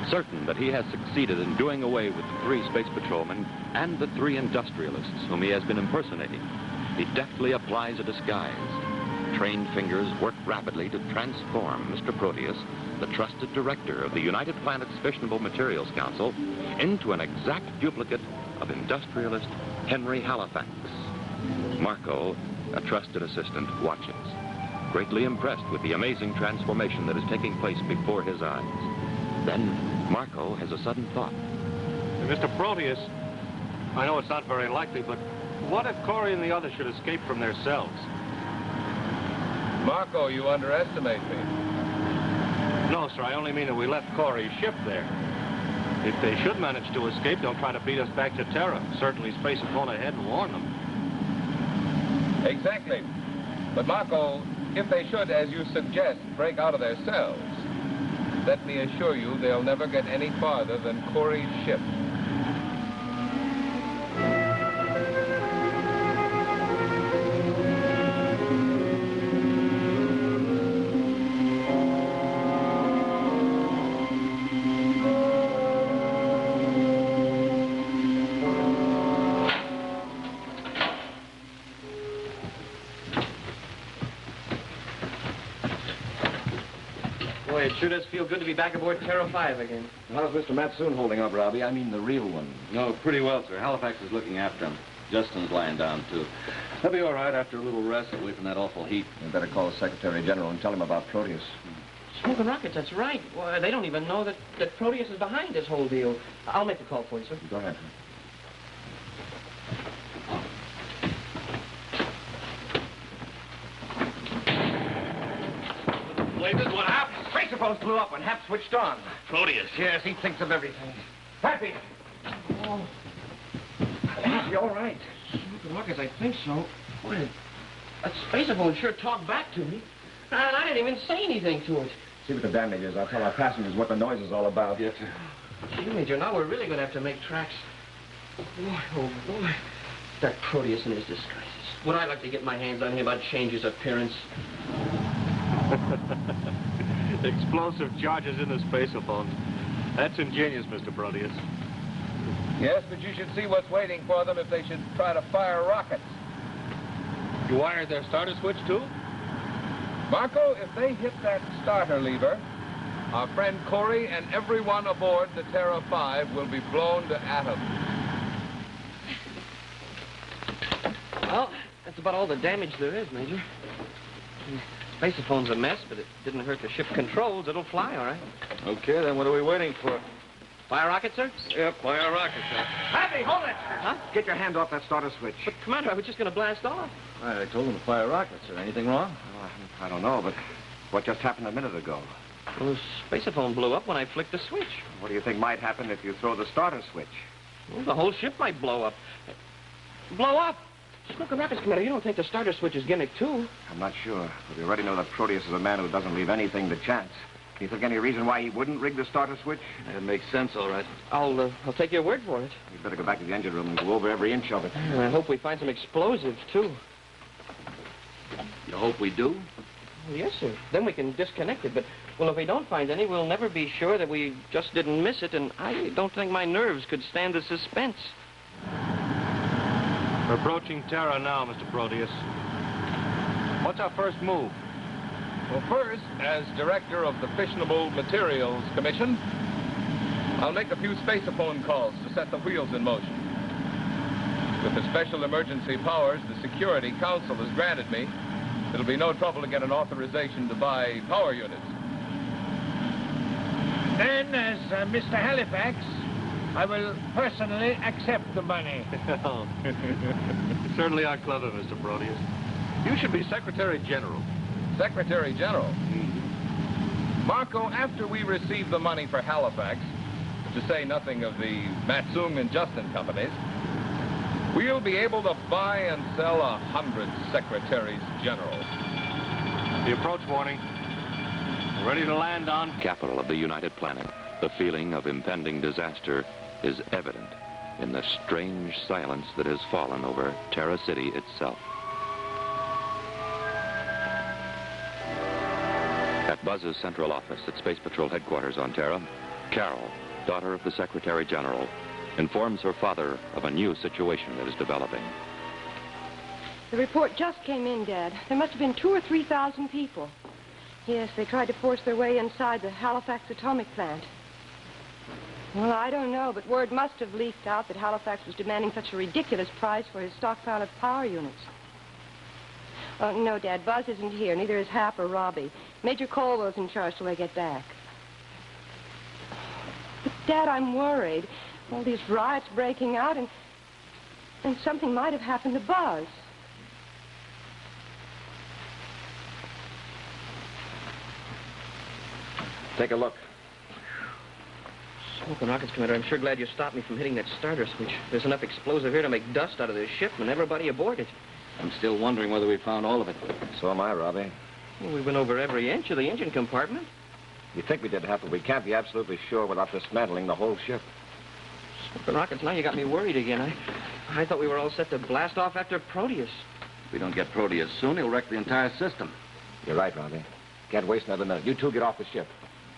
Certain that he has succeeded in doing away with the 3 space patrolmen and the 3 industrialists whom he has been impersonating, he deftly applies a disguise. Trained fingers work rapidly to transform Mr. Proteus, the trusted director of the United Planets Fissionable Materials Council, into an exact duplicate of industrialist Henry Halifax. Marco, a trusted assistant, watches, greatly impressed with the amazing transformation that is taking place before his eyes. Then Marco has a sudden thought. Mr. Proteus, I know it's not very likely, but what if Corry and the others should escape from their cells? Marco, you underestimate me. No, sir, I only mean that we left Corry's ship there. If they should manage to escape, they'll try to beat us back to Terra. Certainly space a phone ahead and warn them. Exactly. But Marco, if they should, as you suggest, break out of their cells, let me assure you they'll never get any farther than Corry's ship. Boy, it sure does feel good to be back aboard Terra 5 again. How's Mr. Matsoon holding up, Robbie? I mean the real one. No, pretty well, sir. Halifax is looking after him. Justin's lying down, too. He'll be all right after a little rest away from that awful heat. You better call the Secretary General and tell him about Proteus. Smoking rockets, that's right. Well, they don't even know that Proteus is behind this whole deal. I'll make the call for you, sir. Go ahead. Blazes, what happened? Spacephones blew up when Hap switched on. Proteus. Yes, he thinks of everything. Happy! Oh. Happy, all right. Smoking rockets, I think so. Boy, that spacephone sure talked back to me. And I didn't even say anything to it. See what the damage is. I'll tell our passengers what the noise is all about. Yes, sir. Gee, Major, now we're really going to have to make tracks. Boy, oh, boy. That Proteus and his disguises. Would I like to get my hands on him? I'd change his appearance. Explosive charges in the spacephones. That's ingenious, Mr. Proteus. Yes, but you should see what's waiting for them if they should try to fire rockets. You wired their starter switch, too? Marco, if they hit that starter lever, our friend Corry and everyone aboard the Terra 5 will be blown to atoms. Well, that's about all the damage there is, Major. Spacephone's a mess, but it didn't hurt the ship controls. It'll fly, all right. Okay, then what are we waiting for? Fire rocket, sir? Yep, fire rocket, sir. Happy, hold it! Huh? Get your hand off that starter switch. But, Commander, I was just going to blast off. I told him to fire rockets, sir. Anything wrong? Oh, I don't know, but what just happened a minute ago? Well, the spacephone blew up when I flicked the switch. What do you think might happen if you throw the starter switch? Well, the whole ship might blow up. Blow up? Smoking rockets, Commander, you don't think the starter switch is gimmick, too? I'm not sure, but we already know that Proteus is a man who doesn't leave anything to chance. Can you think any reason why he wouldn't rig the starter switch? It makes sense, all right. I'll take your word for it. You'd better go back to the engine room and go over every inch of it. I hope we find some explosives, too. You hope we do? Well, yes, sir. Then we can disconnect it. But, well, if we don't find any, we'll never be sure that we just didn't miss it, and I don't think my nerves could stand the suspense. We're approaching Terra now, Mr. Proteus. What's our first move? Well, first, as director of the Fissionable Materials Commission, I'll make a few spacephone calls to set the wheels in motion. With the special emergency powers the Security Council has granted me, it'll be no trouble to get an authorization to buy power units. Then, as Mr. Halifax, I will personally accept the money. You certainly are clever, Mr. Proteus. You should be Secretary General. Secretary General? Marco, after we receive the money for Halifax, to say nothing of the Matsoon and Justin companies, we'll be able to buy and sell 100 Secretaries General. The approach warning. We're ready to land on... Capital of the United Planet. The feeling of impending disaster is evident in the strange silence that has fallen over Terra City itself. At Buzz's central office at Space Patrol headquarters on Terra, Carol, daughter of the Secretary General, informs her father of a new situation that is developing. The report just came in, Dad. There must have been 2,000 or 3,000 people. Yes, they tried to force their way inside the Halifax atomic plant. Well, I don't know, but word must have leaked out that Halifax was demanding such a ridiculous price for his stockpile of power units. Oh, no, Dad, Buzz isn't here. Neither is Hap or Robbie. Major Colwell's in charge till they get back. But, Dad, I'm worried. All these riots breaking out, and something might have happened to Buzz. Take a look. Smoking rockets, Commander. I'm sure glad you stopped me from hitting that starter switch. There's enough explosive here to make dust out of this ship and everybody aboard it. I'm still wondering whether we found all of it. So am I, Robbie. Well, we went over every inch of the engine compartment. You think we did half, but we can't be absolutely sure without dismantling the whole ship. Smoking rockets, now you got me worried again. I thought we were all set to blast off after Proteus. If we don't get Proteus soon, he'll wreck the entire system. You're right, Robbie. Can't waste another minute. You two get off the ship.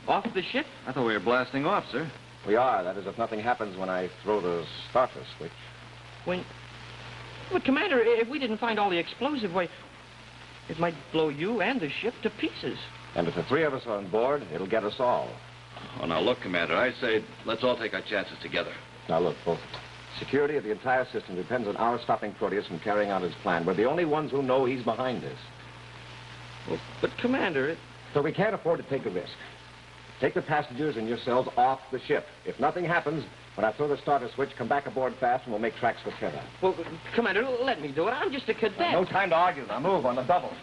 Off the ship? I thought we were blasting off, sir. We are. That is, if nothing happens when I throw the starter switch. But, Commander, if we didn't find all the explosive, why, it might blow you and the ship to pieces. And if the three of us are on board, it'll get us all. Oh, now, look, Commander, I say let's all take our chances together. Now, look, both. Security of the entire system depends on our stopping Proteus from carrying out his plan. We're the only ones who know he's behind this. Well, but, Commander... So we can't afford to take a risk. Take the passengers and yourselves off the ship. If nothing happens, when I throw the starter switch, come back aboard fast and we'll make tracks for Terra. Well, Commander, let me do it. I'm just a cadet. No time to argue. Now move on the double.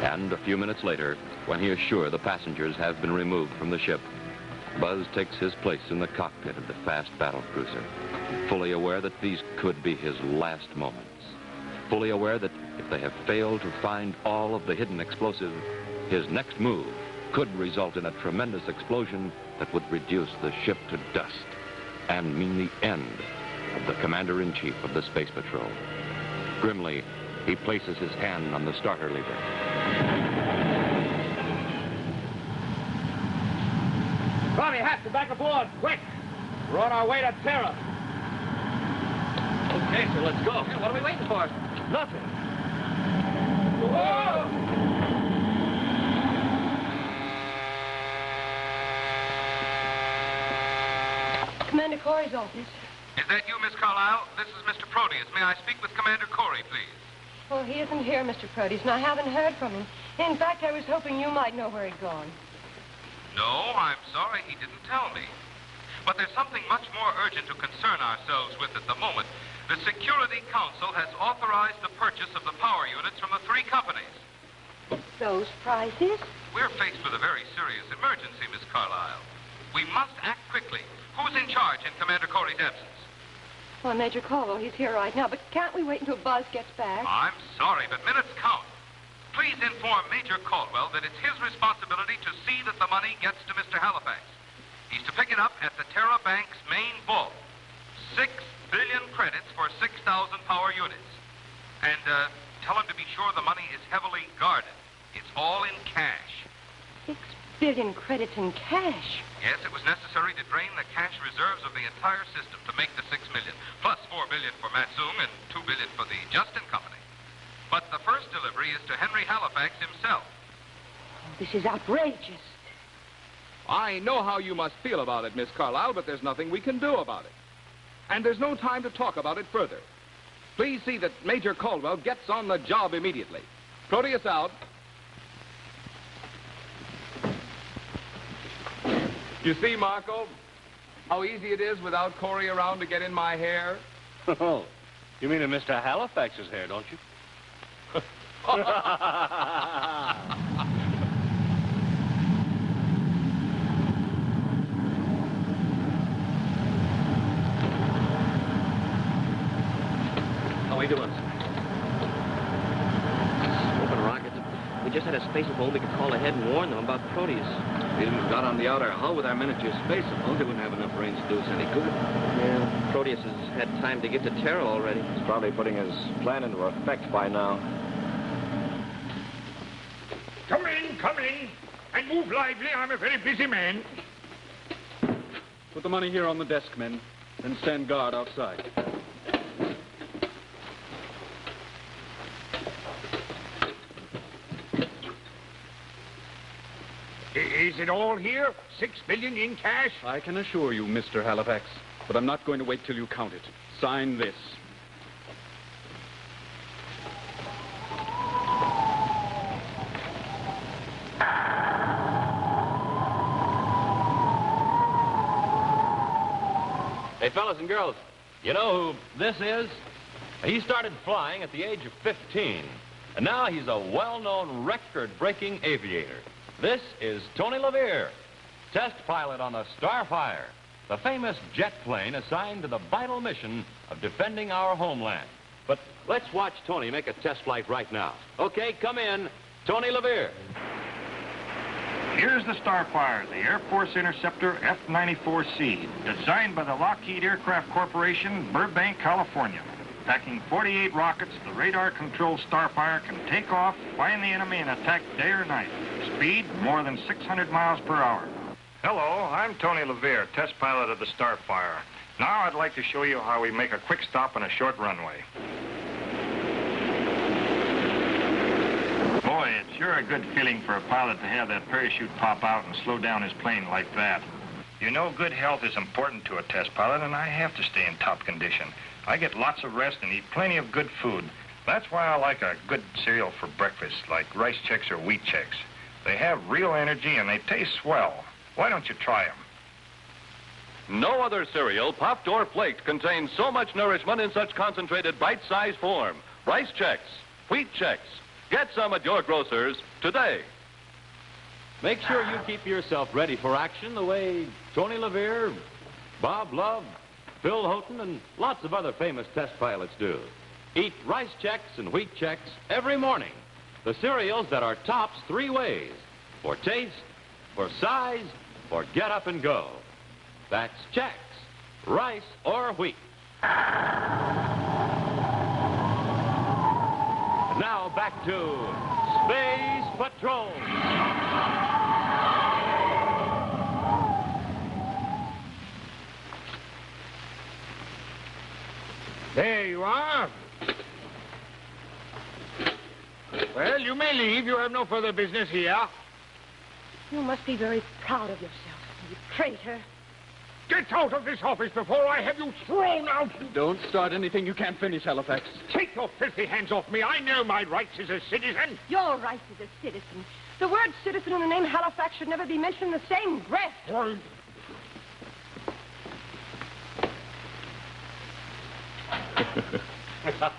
And a few minutes later, when he is sure the passengers have been removed from the ship, Buzz takes his place in the cockpit of the fast battle cruiser, fully aware that these could be his last moments. Fully aware that if they have failed to find all of the hidden explosive, his next move could result in a tremendous explosion that would reduce the ship to dust and mean the end of the Commander-in-Chief of the Space Patrol. Grimly, he places his hand on the starter lever. Robbie, Happy, back aboard, quick! We're on our way to Terra. Okay, so let's go. What are we waiting for? Nothing. Whoa! Commander Corry's office. Is that you, Miss Carlisle? This is Mr. Proteus. May I speak with Commander Corry, please? Well, he isn't here, Mr. Proteus, and I haven't heard from him. In fact, I was hoping you might know where he'd gone. No, I'm sorry he didn't tell me. But there's something much more urgent to concern ourselves with at the moment. The Security Council has authorized the purchase of the power units from the three companies. Those prices? We're faced with a very serious emergency, Miss Carlisle. We must act quickly. Who's in charge in Commander Corry's absence? Well, Major Caldwell, he's here right now, but can't we wait until Buzz gets back? I'm sorry, but minutes count. Please inform Major Caldwell that it's his responsibility to see that the money gets to Mr. Halifax. He's to pick it up at the Terra Bank's main vault. 6 billion credits for 6,000 power units. And tell him to be sure the money is heavily guarded. It's all in cash. 6 billion credits in cash? Yes, it was necessary to drain the cash reserves of the entire system to make the 6 million, plus 4 billion for Matsung and 2 billion for the Justin Company. But the first delivery is to Henry Halifax himself. Oh, this is outrageous. I know how you must feel about it, Miss Carlisle, but there's nothing we can do about it. And there's no time to talk about it further. Please see that Major Caldwell gets on the job immediately. Proteus out. You see, Marco, how easy it is without Corry around to get in my hair? Oh, you mean in Mr. Halifax's hair, don't you? How we doing? Open rockets. We just had a spaceable. We could call ahead and warn them about Proteus. If we hadn't got on the outer hull with our miniature spaceable, they wouldn't have enough range to do us any good. Yeah, Proteus has had time to get to Terra already. He's probably putting his plan into effect by now. Come in, and move lively. I'm a very busy man. Put the money here on the desk, men, and stand guard outside. Is it all here? 6 billion in cash? I can assure you, Mr. Halifax, but I'm not going to wait till you count it. Sign this. Hey, fellas and girls, you know who this is? He started flying at the age of 15, and now he's a well-known record-breaking aviator. This is Tony LaVere, test pilot on the Starfire. the famous jet plane assigned to the vital mission of defending our homeland. But let's watch Tony make a test flight right now. Okay, come in. Tony LeVere. Here's the Starfire, the Air Force Interceptor F-94C, designed by the Lockheed Aircraft Corporation, Burbank, California. Packing 48 rockets, the radar-controlled Starfire can take off, find the enemy, and attack day or night. Speed, more than 600 miles per hour. Hello, I'm Tony LeVere, test pilot of the Starfire. Now I'd like to show you how we make a quick stop on a short runway. Boy, it's sure a good feeling for a pilot to have that parachute pop out and slow down his plane like that. You know, good health is important to a test pilot, and I have to stay in top condition. I get lots of rest and eat plenty of good food. That's why I like a good cereal for breakfast, like Rice Chex or Wheat Chex. They have real energy and they taste swell. Why don't you try them? No other cereal, popped or flaked, contains so much nourishment in such concentrated bite-sized form. Rice Chex, Wheat Chex. Get some at your grocer's today. Make sure you keep yourself ready for action the way Tony LeVere, Bob Love, Phil Houghton, and lots of other famous test pilots do. Eat Rice Chex and Wheat Chex every morning. The cereals that are tops 3 ways. For taste, for size, for get up and go. That's Chex, rice or wheat. And now back to Space Patrol. There you are. Well, you may leave. You have no further business here. You must be very proud of yourself, you traitor. Get out of this office before I have you thrown out. Don't start anything you can't finish, Halifax. Take your filthy hands off me. I know my rights as a citizen. Your rights as a citizen. The word citizen and the name Halifax should never be mentioned in the same breath. Well,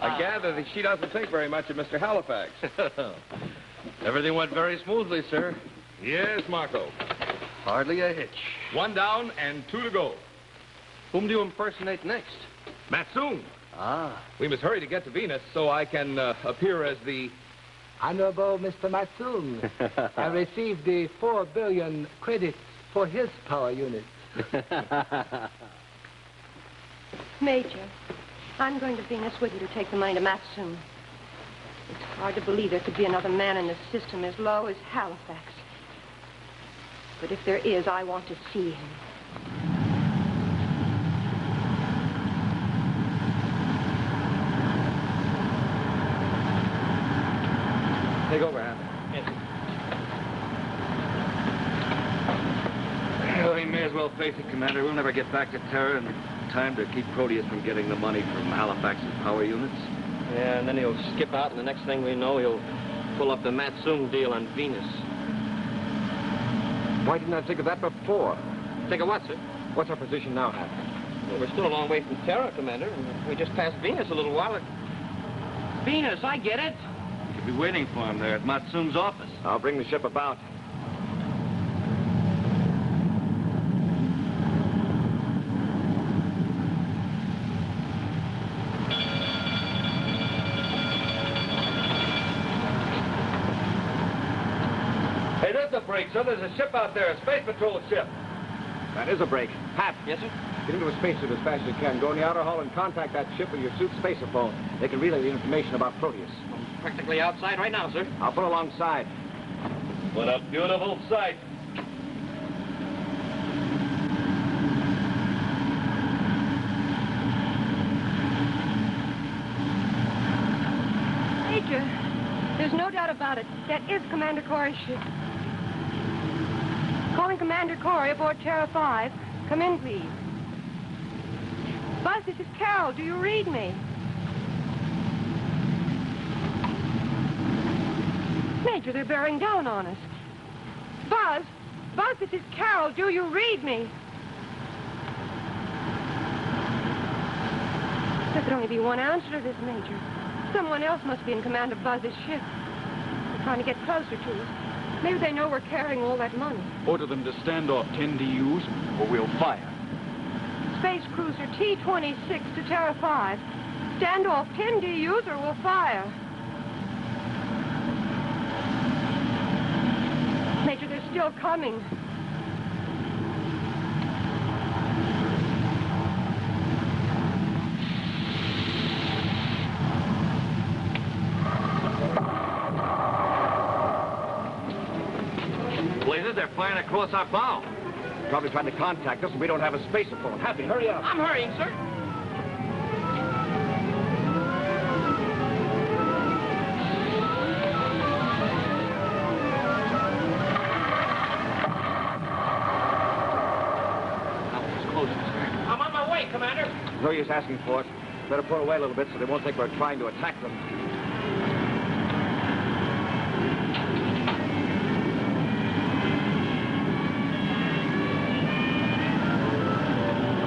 I gather that she doesn't think very much of Mr. Halifax. Everything went very smoothly, sir. Yes, Marco. Hardly a hitch. 1 down and 2 to go. Whom do you impersonate next? Matsoon. Ah. We must hurry to get to Venus so I can appear as the... Honorable Mr. Matsoon, I received the 4 billion credits for his power unit. Major, I'm going to Venus with you to take the money to Matsoon. It's hard to believe there could be another man in the system as low as Halifax. But if there is, I want to see him. Take over, Hal. Yes. Well, we may as well face it, Commander. We'll never get back to Terra in time to keep Proteus from getting the money from Halifax's power units. Yeah, and then he'll skip out, and the next thing we know, he'll pull up the Matsoon deal on Venus. Why didn't I think of that before? Think of what, sir? What's our position now, Hal? Well, we're still a long way from Terra, Commander. We just passed Venus a little while ago. Venus, I get it. You'll be waiting for him there at Matsoon's office. I'll bring the ship about. Hey, there's a break, sir. There's a ship out there, a Space Patrol ship. That is a break. Hap. Yes, sir? Get into a spacesuit as fast as you can. Go in the outer hull and contact that ship with your suit's spacerphone. They can relay the information about Proteus. I'm practically outside right now, sir. I'll put alongside. What a beautiful sight. Major, there's no doubt about it. That is Commander Corry's ship. Calling Commander Corry aboard Terra 5. Come in, please. Buzz, this is Carol. Do you read me? Major, they're bearing down on us. Buzz, this is Carol. Do you read me? There could only be one answer to this, Major. Someone else must be in command of Buzz's ship. They're trying to get closer to us. Maybe they know we're carrying all that money. Order them to stand off 10 DUs, or we'll fire. space cruiser T-26 to Terra 5. Standoff, 10D user will fire. Major, they're still coming. Blazes, they're flying across our bow. Probably trying to contact us, and we don't have a spacer phone. Happy, hurry up. I'm hurrying, sir. I'm on my way, Commander. No use asking for it. Better pull away a little bit so they won't think we're trying to attack them.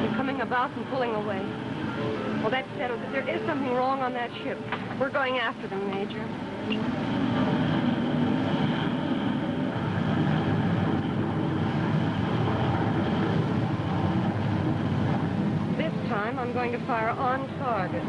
They're coming about and pulling away. Well, that settles it. There is something wrong on that ship. We're going after them, Major. I'm going to fire on target.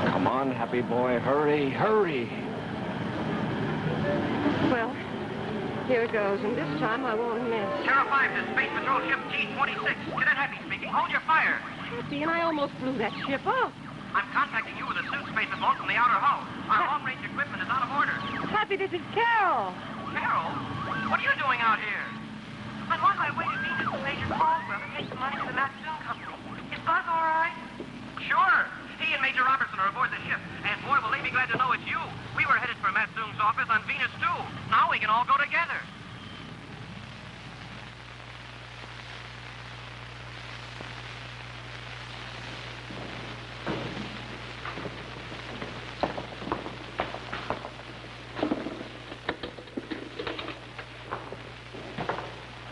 Come on, Happy boy, hurry, hurry. Well, here goes, and this time I won't miss. Terra 5 to Space Patrol Ship T-26. Cadet Happy speaking. Hold your fire. Happy, and I almost blew that ship up. I'm contacting you with a suit spacer phone from the outer hull. Our long-range equipment is out of order. Happy, this is Carol. Carol? What are you doing out here? I'm on my way to Venus with Major Caldwell to take the money to the Matsoon Company. Is Buzz all right? Sure. He and Major Robertson are aboard the ship. And boy, will they be glad to know it's you. We were headed for Matsoon's office on Venus, too. Now we can all go together.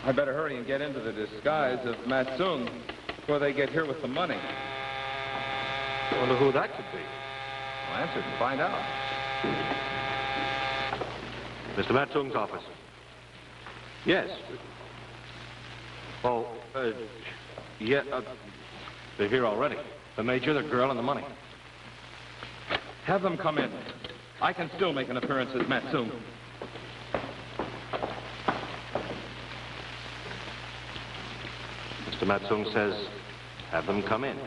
I better hurry and get into the disguise of Matsoon before they get here with the money. I wonder who that could be. I'll answer and find out. Mr. Matsoon's office. Yes. Oh, yeah, they're here already. The major, the girl, and the money. Have them come in. I can still make an appearance as Matsoon. Mr. Matsoon says, have them come in.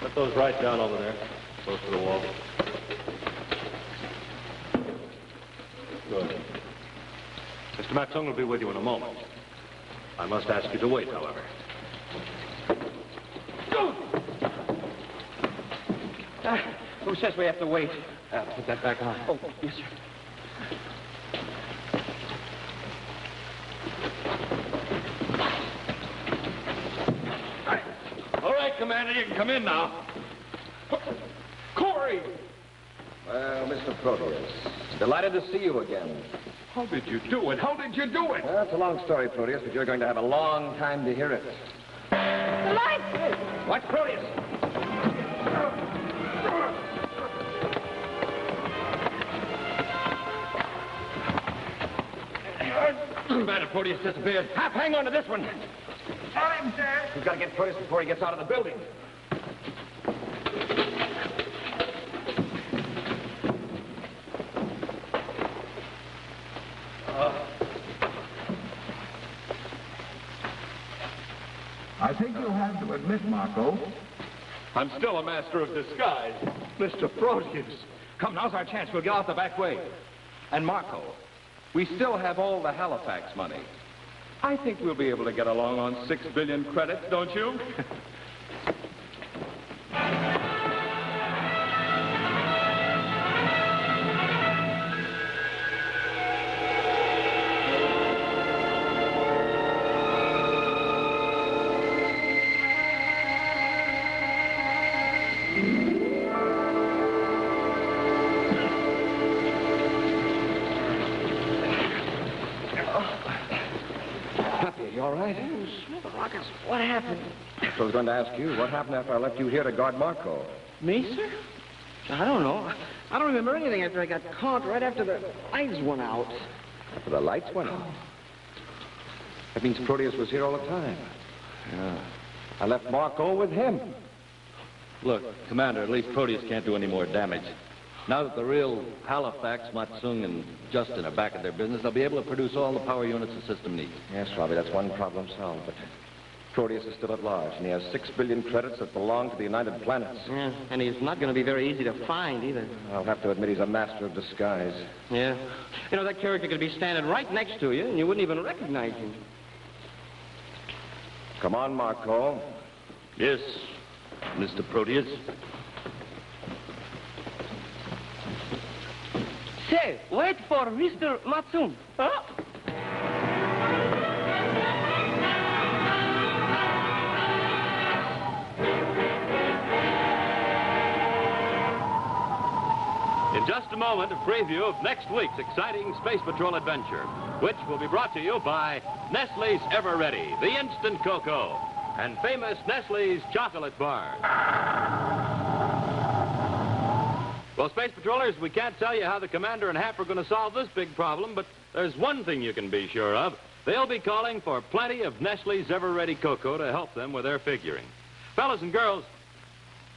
Put those right down over there, close to the wall. Good. Mr. Matsoon will be with you in a moment. I must ask you to wait, however. Who says we have to wait? Put that back on. Oh, yes, sir. All right, Commander, you can come in now. Corry! Well, Mr. Proteus, delighted to see you again. How did you do it? How did you do it? Well, it's a long story, Proteus, but you're going to have a long time to hear it. The lights! Watch Proteus! Commander, Proteus disappeared. Hap, hang on to this one. Got him, sir. We've got to get Proteus before he gets out of the building. I think you'll have to admit, Marco, I'm still a master of disguise. Mr. Proteus. Come, now's our chance. We'll get out the back way. And Marco, we still have all the Halifax money. I think we'll be able to get along on 6 billion credits, don't you? right? The rockets, what happened? I was going to ask you, what happened after I left you here to guard Marco? Me, sir? I don't know. I don't remember anything after I got caught, right after the lights went out. After the lights went out? That means Proteus was here all the time. Yeah. I left Marco with him. Look, Commander, at least Proteus can't do any more damage. Now that the real Halifax, Matsung, and Justin are back at their business, they'll be able to produce all the power units the system needs. Yes, Robbie, that's one problem solved, but Proteus is still at large, and he has 6 billion credits that belong to the United Planets. Yeah, and he's not going to be very easy to find, either. I'll have to admit he's a master of disguise. Yeah. You know, that character could be standing right next to you, and you wouldn't even recognize him. Come on, Marco. Yes, Mr. Proteus. Say, wait for Mr. Matsung. Huh? In just a moment, a preview of next week's exciting Space Patrol adventure, which will be brought to you by Nestle's Ever Ready, the instant cocoa, and famous Nestle's chocolate bar. Well, Space Patrollers, we can't tell you how the Commander and Hap are going to solve this big problem, but there's one thing you can be sure of. They'll be calling for plenty of Nestle's Ever Ready cocoa to help them with their figuring. Fellas and girls,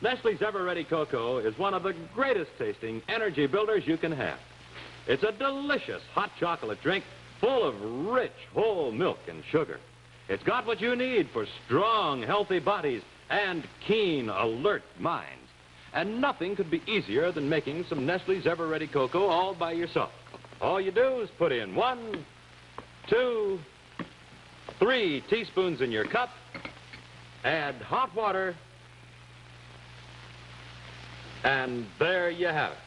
Nestle's Ever Ready cocoa is one of the greatest tasting energy builders you can have. It's a delicious hot chocolate drink full of rich whole milk and sugar. It's got what you need for strong, healthy bodies and keen, alert minds. And nothing could be easier than making some Nestle's Ever Ready cocoa all by yourself. All you do is put in 1, 2, 3 teaspoons in your cup, add hot water, and there you have it.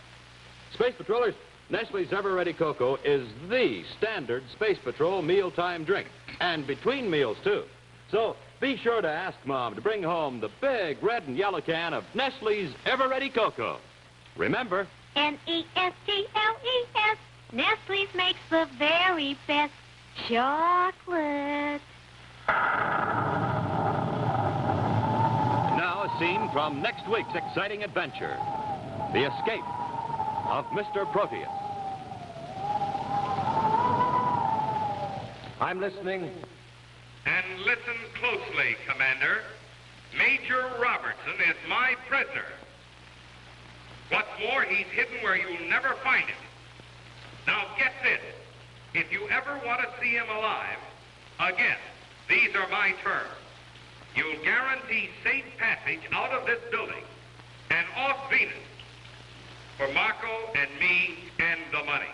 Space Patrollers, Nestle's Ever Ready cocoa is the standard Space Patrol mealtime drink, and between meals, too. So be sure to ask Mom to bring home the big red and yellow can of Nestle's Ever Ready cocoa. Remember, Nestles. Nestle's makes the very best chocolate. now a scene from next week's exciting adventure, the escape of Mr. Proteus. I'm listening. And listen closely, Commander. Major Robertson is my prisoner. What's more, he's hidden where you'll never find him. Now, get this. If you ever want to see him alive, again, these are my terms. You'll guarantee safe passage out of this building and off Venus for Marco and me and the money.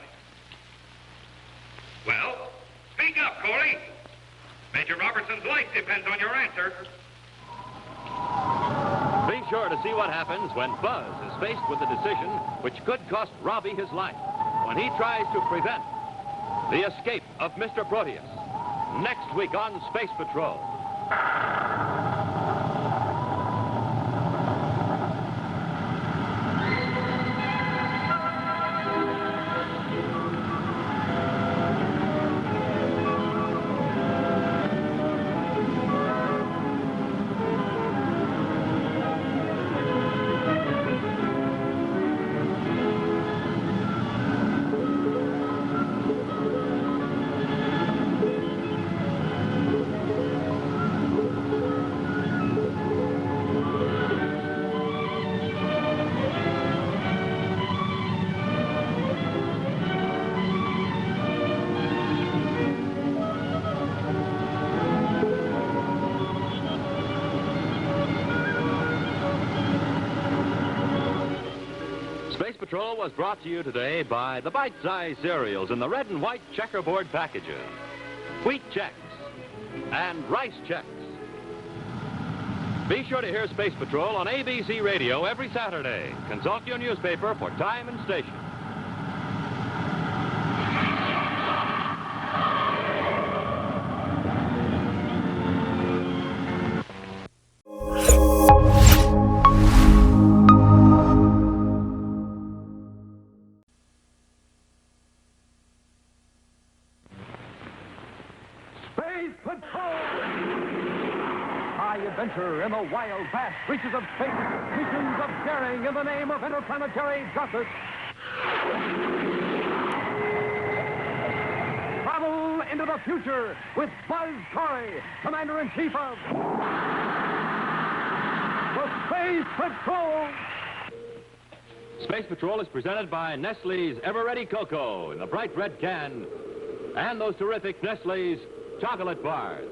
Well, speak up, Corry. Major Robertson's life depends on your answer. Be sure to see what happens when Buzz is faced with a decision which could cost Robbie his life when he tries to prevent the escape of Mr. Proteus. Next week on Space Patrol. Patrol was brought to you today by the bite-sized cereals in the red and white checkerboard packages, Wheat Chex, and Rice Chex. Be sure to hear Space Patrol on ABC Radio every Saturday. Consult your newspaper for time and station. Space Patrol! reaches of space, missions of daring in the name of interplanetary justice. Travel into the future with Buzz Corry, Commander-in-Chief of the Space Patrol. Space Patrol is presented by Nestle's Ever-Ready Cocoa in the bright red can and those terrific Nestle's chocolate bars.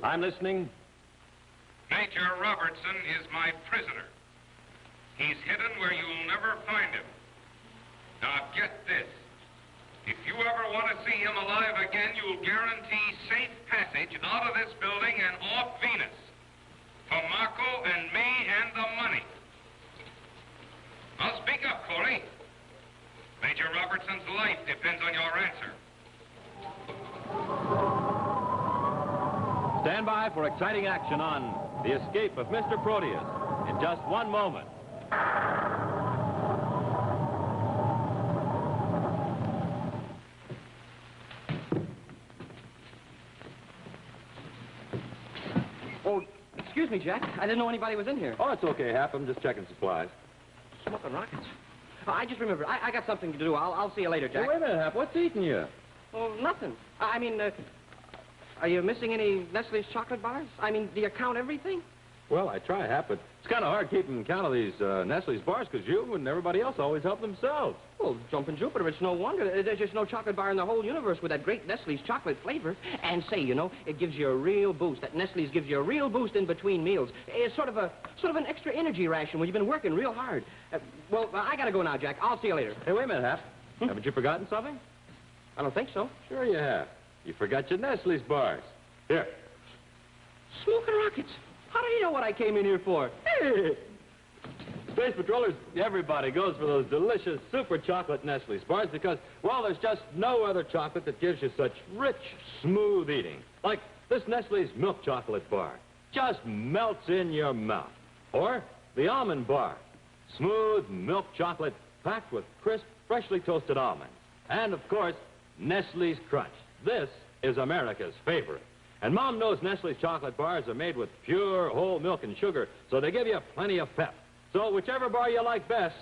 I'm listening. Major Robertson is my prisoner. He's hidden where you'll never find him. Now get this. If you ever want to see him alive again, you'll guarantee safe passage out of this building and off Venus. For Marco and me and the money. Now speak up, Corry. Major Robertson's life depends on your answer. Stand by for exciting action on the escape of Mr. Proteus in just one moment. Oh, excuse me, Jack. I didn't know anybody was in here. Oh, it's okay, Hap. I'm just checking supplies. Smoking rockets. Oh, I just remembered. I got something to do. I'll see you later, Jack. Hey, wait a minute, Hap. What's eating you? Oh, nothing. I mean, are you missing any Nestle's chocolate bars? I mean, do you count everything? Well, I try, Hap, but it's kind of hard keeping count of these Nestle's bars because you and everybody else always help themselves. Well, jumping Jupiter, it's no wonder. There's just no chocolate bar in the whole universe with that great Nestle's chocolate flavor. And say, you know, it gives you a real boost. That Nestle's gives you a real boost in between meals. It's sort of an extra energy ration when you've been working real hard. Well, I gotta go now, Jack. I'll see you later. Hey, wait a minute, Hap. Haven't you forgotten something? I don't think so. Sure you have. You forgot your Nestle's bars. Here. Smoking rockets. How do you know what I came in here for? Hey! Space Patrollers, everybody goes for those delicious super chocolate Nestle's bars because, well, there's just no other chocolate that gives you such rich, smooth eating. Like this Nestle's milk chocolate bar. Just melts in your mouth. Or the almond bar. Smooth milk chocolate packed with crisp, freshly toasted almonds. And, of course, Nestle's Crunch. This is America's favorite. And Mom knows Nestle's chocolate bars are made with pure whole milk and sugar, so they give you plenty of pep. So whichever bar you like best,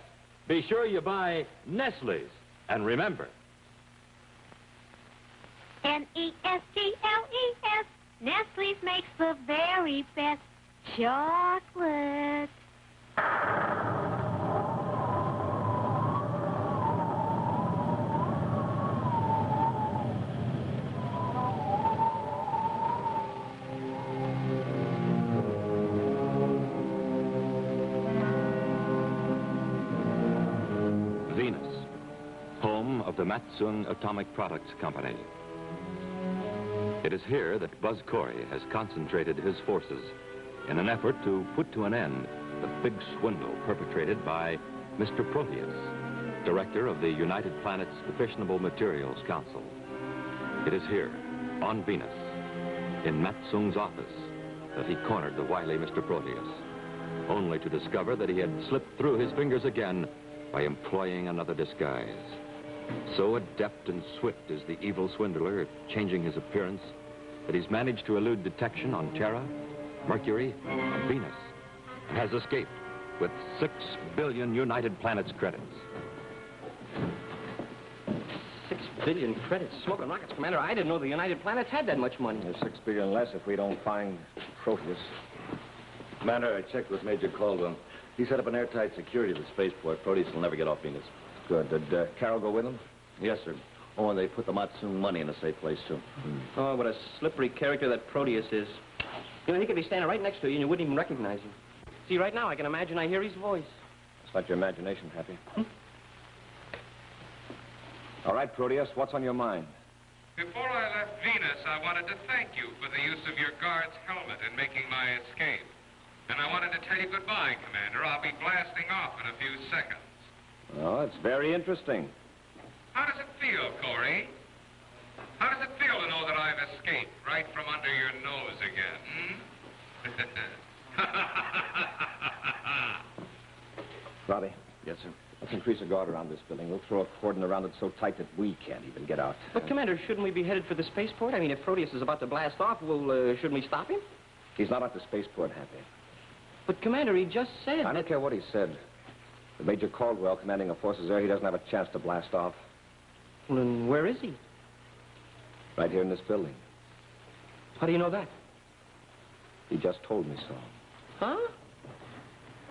be sure you buy Nestle's. And remember... N-E-S-T-L-E-S. Nestle's makes the very best chocolate. Of the Matsung Atomic Products Company. It is here that Buzz Corry has concentrated his forces in an effort to put to an end the big swindle perpetrated by Mr. Proteus, director of the United Planets Fissionable Materials Council. It is here, on Venus, in Matsung's office, that he cornered the wily Mr. Proteus, only to discover that he had slipped through his fingers again by employing another disguise. So adept and swift is the evil swindler at changing his appearance that he's managed to elude detection on Terra, Mercury, and Venus, and has escaped with 6 billion United Planets credits. 6 billion credits. Smoking rockets, Commander. I didn't know the United Planets had that much money. There's 6 billion less if we don't find Proteus. Commander, I checked with Major Caldwell. He set up an airtight security at the spaceport. Proteus will never get off Venus. Good. Did Carol go with him? Yes, sir. Oh, and they put the Matsung money in a safe place, too. Oh, what a slippery character that Proteus is. You know, he could be standing right next to you and you wouldn't even recognize him. See, right now, I can imagine I hear his voice. It's not your imagination, Happy. All right, Proteus, what's on your mind? Before I left Venus, I wanted to thank you for the use of your guard's helmet in making my escape. And I wanted to tell you goodbye, Commander. I'll be blasting off in a few seconds. Oh, it's very interesting. How does it feel, Corry? How does it feel to know that I've escaped right from under your nose again, Robbie? Yes, sir. Let's increase the guard around this building. We'll throw a cordon around it so tight that we can't even get out. But, Commander, shouldn't we be headed for the spaceport? I mean, if Proteus is about to blast off, well, shouldn't we stop him? He's not at the spaceport, Happy. But, Commander, he just said I don't care what he said. With Major Caldwell commanding the forces there, he doesn't have a chance to blast off. Well, then where is he? Right here in this building. How do you know that? He just told me so. Huh?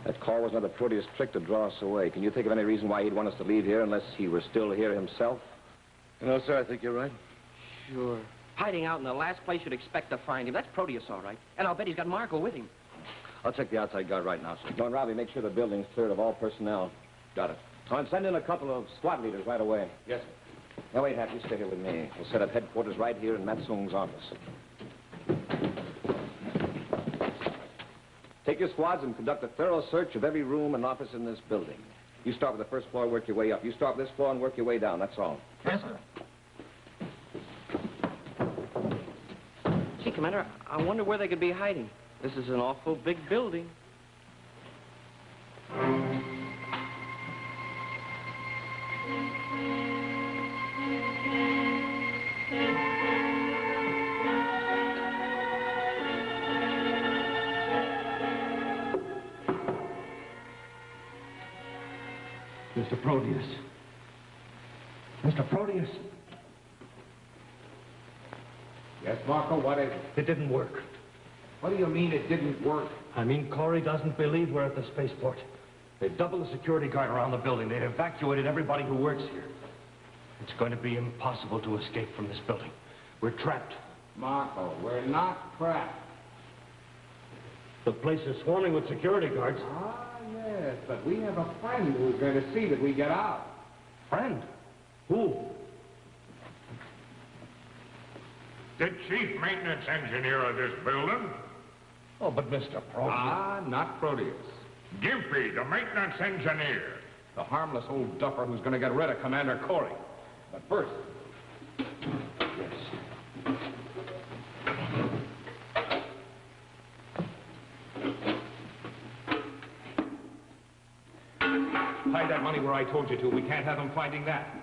That call was another Proteus trick to draw us away. Can you think of any reason why he'd want us to leave here unless he were still here himself? No, sir, I think you're right. Sure. Hiding out in the last place you'd expect to find him. That's Proteus, all right. And I'll bet he's got Marco with him. I'll check the outside guard right now, sir. Go on, Robbie, make sure the building's cleared of all personnel. Got it. Oh, and send in a couple of squad leaders right away. Yes, sir. Now, wait, Happy, you stay here with me. We'll set up headquarters right here in Matsung's office. Take your squads and conduct a thorough search of every room and office in this building. You start with the first floor, work your way up. You start with this floor and work your way down, that's all. Yes, sir. Gee, Commander, I wonder where they could be hiding. This is an awful big building. Mr. Proteus. Mr. Proteus. Yes, Marco, what is it? It didn't work. What do you mean it didn't work? I mean, Corry doesn't believe we're at the spaceport. They've doubled the security guard around the building. They've evacuated everybody who works here. It's going to be impossible to escape from this building. We're trapped. Marco, we're not trapped. The place is swarming with security guards. Ah, yes, but we have a friend who's going to see that we get out. Friend? Who? The chief maintenance engineer of this building. Oh, but Mr. Proteus. Ah, not Proteus. Gimpy, the maintenance engineer. The harmless old duffer who's going to get rid of Commander Corry. But first... Yes. Hide that money where I told you to. We can't have them finding that.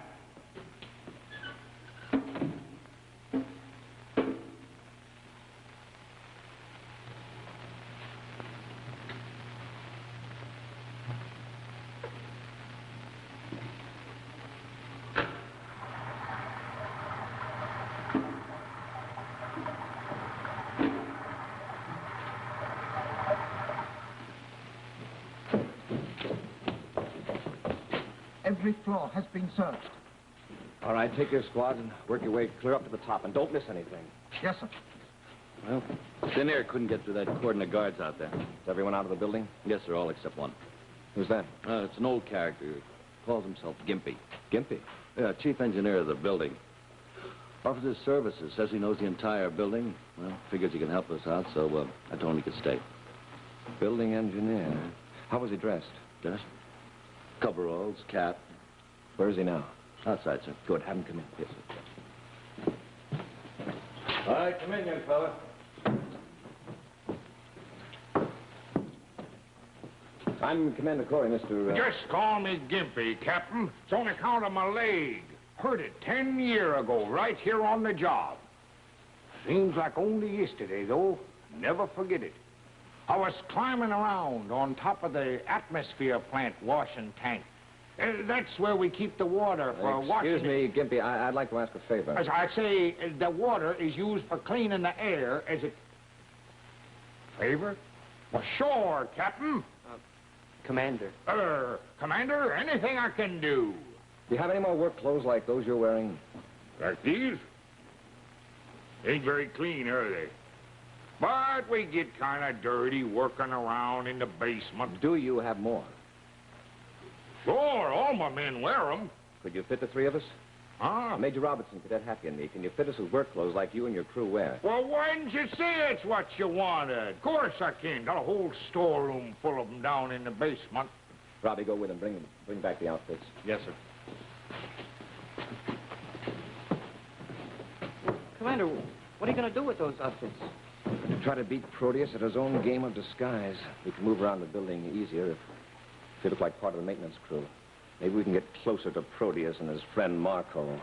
Every floor has been searched. All right, take your squad and work your way clear up to the top, and don't miss anything. Yes, sir. Well, thin air couldn't get through that cordon of guards out there. Is everyone out of the building? Yes, sir, all except one. Who's that? It's an old character. Calls himself Gimpy. Gimpy? Yeah, chief engineer of the building. Offers his services, says he knows the entire building. Well, figures he can help us out, so I told him he could stay. Building engineer. How was he dressed? Dressed? Coveralls, cap. Where is he now? Outside, sir. Good, have him come in. Yes, sir. All right, come in, young fella. I'm Commander Corry, Mr. Just call me Gimpy, Captain. It's on account of my leg. Hurt it 10 years ago, right here on the job. Seems like only yesterday, though. Never forget it. I was climbing around on top of the atmosphere plant washing tank. That's where we keep the water for washing. Excuse me, Gimpy, I'd like to ask a favor. As I say, the water is used for cleaning the air as it... Favor? Well, sure, Captain. Commander. Commander, anything I can do. Do you have any more work clothes like those you're wearing? Like these? Ain't very clean, are they? But we get kind of dirty working around in the basement. Do you have more? Sure, all my men wear them. Could you fit the three of us? Huh? Major Robertson, Cadet Happy, and me. Can you fit us with work clothes like you and your crew wear? Well, why didn't you say it's what you wanted? Of course I can. Got a whole storeroom full of them down in the basement. Robbie, go with him. Bring back the outfits. Yes, sir. Commander, what are you going to do with those outfits? To try to beat Proteus at his own game of disguise. We can move around the building easier if you look like part of the maintenance crew. Maybe we can get closer to Proteus and his friend Marco.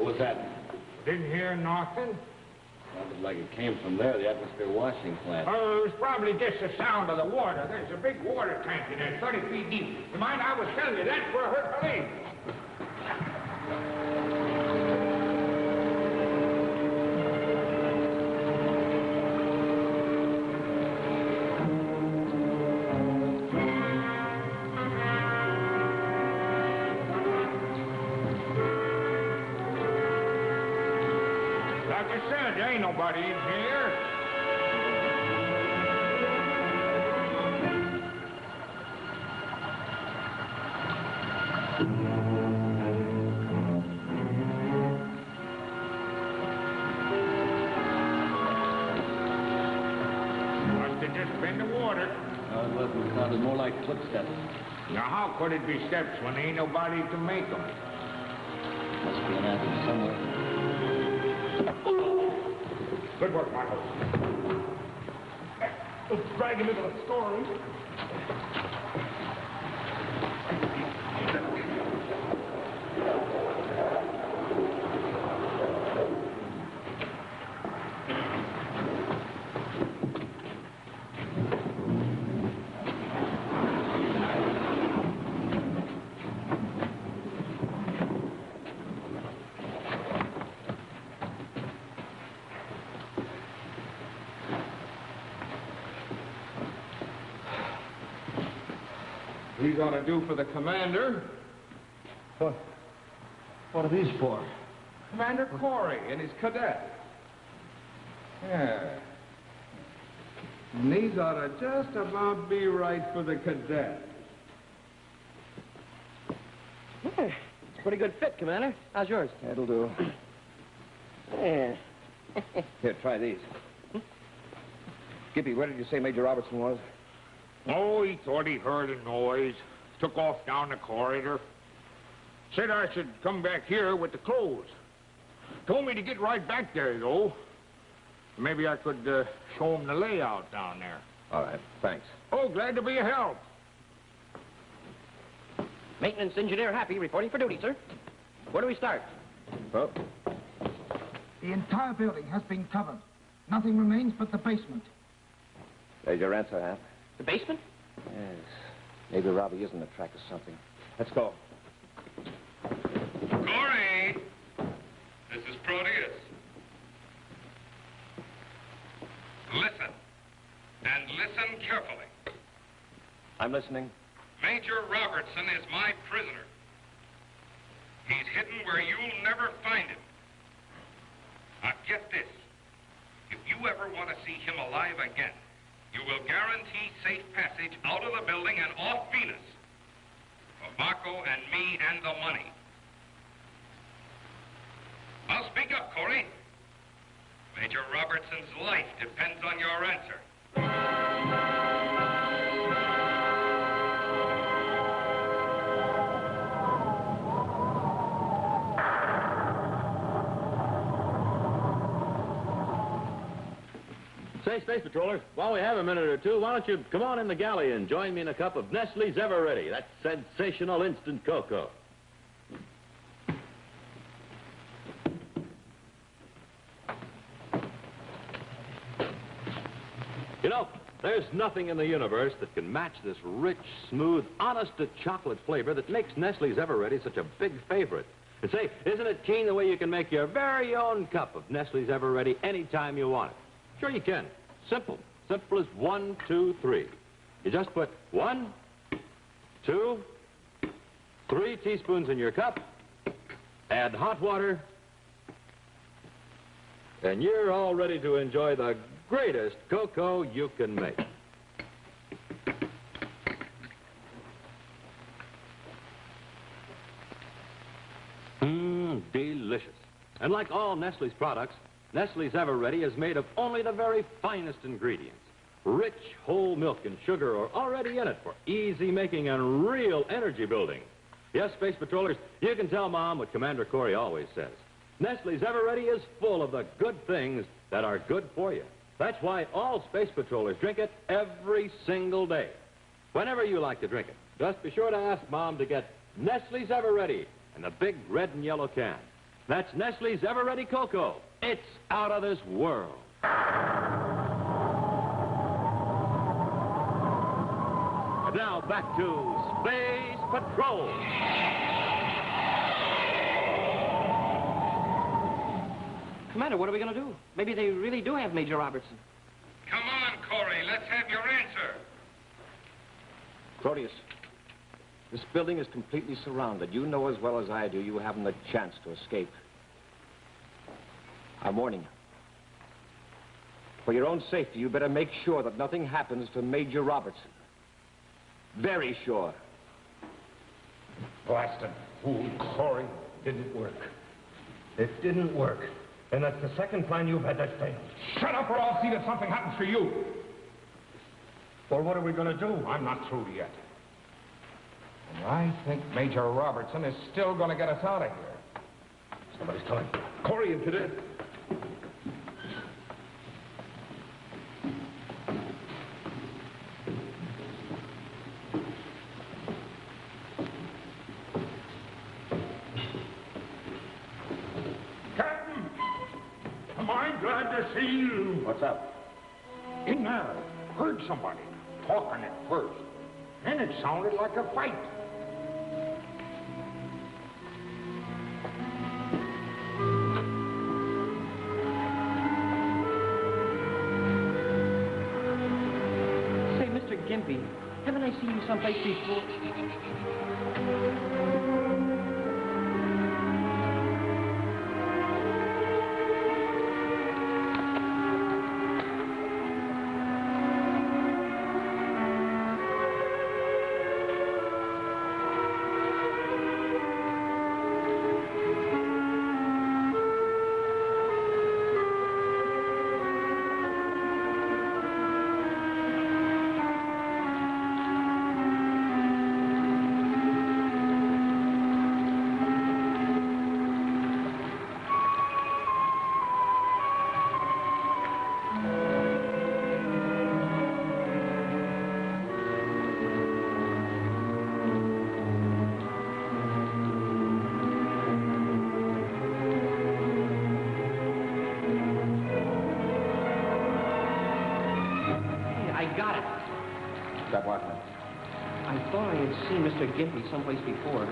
What was that? Didn't hear nothing? Sounded like it came from there, the atmosphere washing plant. Oh, it was probably just the sound of the water. There's a big water tank in there, 30 feet deep. You mind, I was telling you, that's where I hurt my leg. Like I said, there ain't nobody in here. Must have just been the water. It sounded more like footsteps. Now, how could it be steps when there ain't nobody to make them? Must be an answer somewhere. Good work, Michael. Let's drag him into the storeroom. These ought to do for the commander. What are these for? Commander Corry and his cadet. Yeah. And these ought to just about be right for the cadet. Yeah, it's a pretty good fit, Commander. How's yours? That'll do. Yeah. Here, try these. Skippy, where did you say Major Robertson was? Oh, he thought he heard a noise. Took off down the corridor. Said I should come back here with the clothes. Told me to get right back there, though. Maybe I could show him the layout down there. All right, thanks. Oh, glad to be a help. Maintenance Engineer Happy reporting for duty, sir. Where do we start? Well, The entire building has been covered. Nothing remains but the basement. there's your answer, Hap. The basement? Yes. Maybe Robbie is on the track of something. Let's go. Corry! This is Proteus. Listen. And listen carefully. I'm listening. Major Robertson is my prisoner. He's hidden where you'll never find him. Now get this. If you ever want to see him alive again, you will guarantee safe passage out of the building and off Venus. For Marco and me and the money. Now speak up, Corry. Major Robertson's life depends on your answer. Say, Space Patrollers, while we have a minute or two, why don't you come on in the galley and join me in a cup of Nestle's Ever Ready, that sensational instant cocoa. You know, there's nothing in the universe that can match this rich, smooth, honest-to-chocolate flavor that makes Nestle's Ever Ready such a big favorite. And say, isn't it keen the way you can make your very own cup of Nestle's Ever Ready anytime you want it? Sure you can. Simple. Simple as 1, 2, 3. You just put 1, 2, 3 teaspoons in your cup, add hot water, and you're all ready to enjoy the greatest cocoa you can make. Delicious. And like all Nestle's products, Nestle's Ever Ready is made of only the very finest ingredients. Rich whole milk and sugar are already in it for easy making and real energy building. Yes, Space Patrollers, you can tell Mom what Commander Corry always says. Nestle's Ever Ready is full of the good things that are good for you. That's why all Space Patrollers drink it every single day. Whenever you like to drink it, just be sure to ask Mom to get Nestle's Ever Ready in the big red and yellow can. That's Nestle's Ever-Ready Cocoa. It's out of this world. And now back to Space Patrol. Commander, what are we going to do? Maybe they really do have Major Robertson. Come on, Corry. Let's have your answer. Proteus, this building is completely surrounded. You know as well as I do you haven't a chance to escape. I'm warning you. For your own safety, you better make sure that nothing happens to Major Robertson. Very sure. Blasted fool, Corry. Didn't work. It didn't work. And that's the second plan you've had that failed. Shut up or I'll see that something happens to you. Well, what are we going to do? I'm not through yet. And I think Major Robertson is still going to get us out of here. Somebody's coming. Corry and Cadet. Glad to see you. What's up? In there. Heard somebody talking at first. Then it sounded like a fight. Say, Mr. Gimpy, haven't I seen you someplace before? Mr. Gimpy someplace before,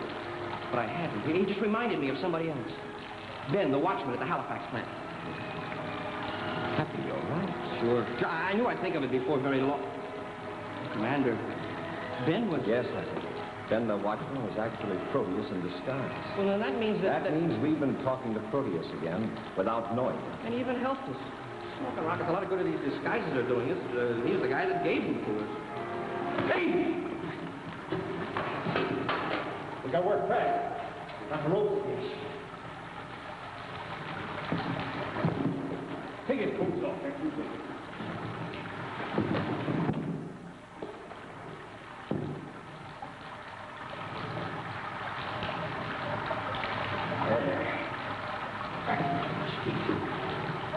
but I hadn't. He just reminded me of somebody else. Ben, the watchman at the Halifax plant. Happy, all right? Sure. I knew I'd think of it before very long. Commander, Ben was... Yes, I think. Ben, the watchman, was actually Proteus in disguise. Well, then that means that... That means we've been talking to Proteus again without knowing it. And he even helped us. Smoking rockets, a lot of good of these disguises are doing us. He was the guy that gave them to us. Hey! We got work fast. Got the rope. Take his coats off.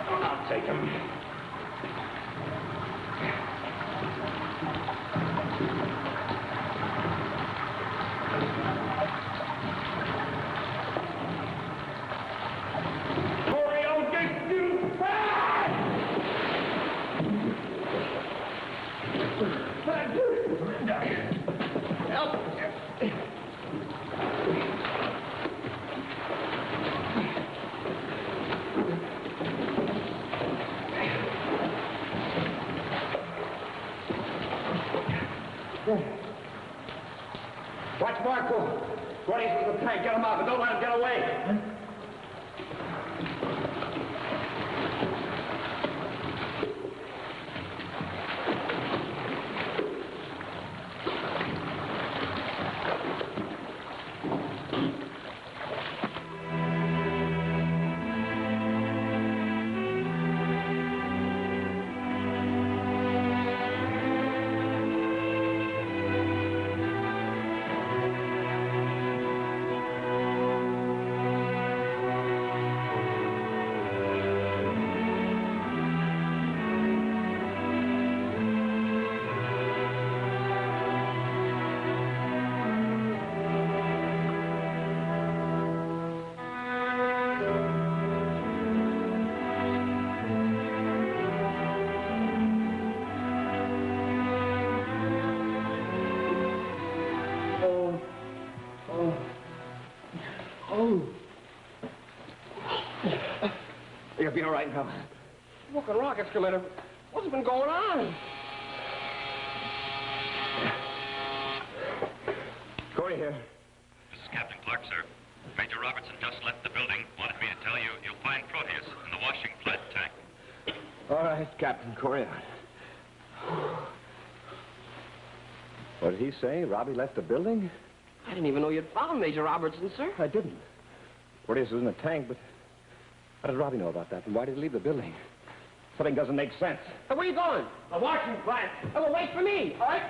I'll take him. Watch Marco. Corry's with the tank. Get him out, but don't let him get away. You'll be all right now. Walking rockets, Commander. What's been going on? Corey here. This is Captain Clark, sir. Major Robertson just left the building. Wanted me to tell you you'll find Proteus in the washing flat tank. All right, Captain Corry. What did he say? Robbie left the building? I didn't even know you'd found Major Robertson, sir. I didn't. Proteus was in the tank, but how did Robbie know about that? And why did he leave the building? Something doesn't make sense. Where are you going? The washing plant. Oh, well, wait for me, all right?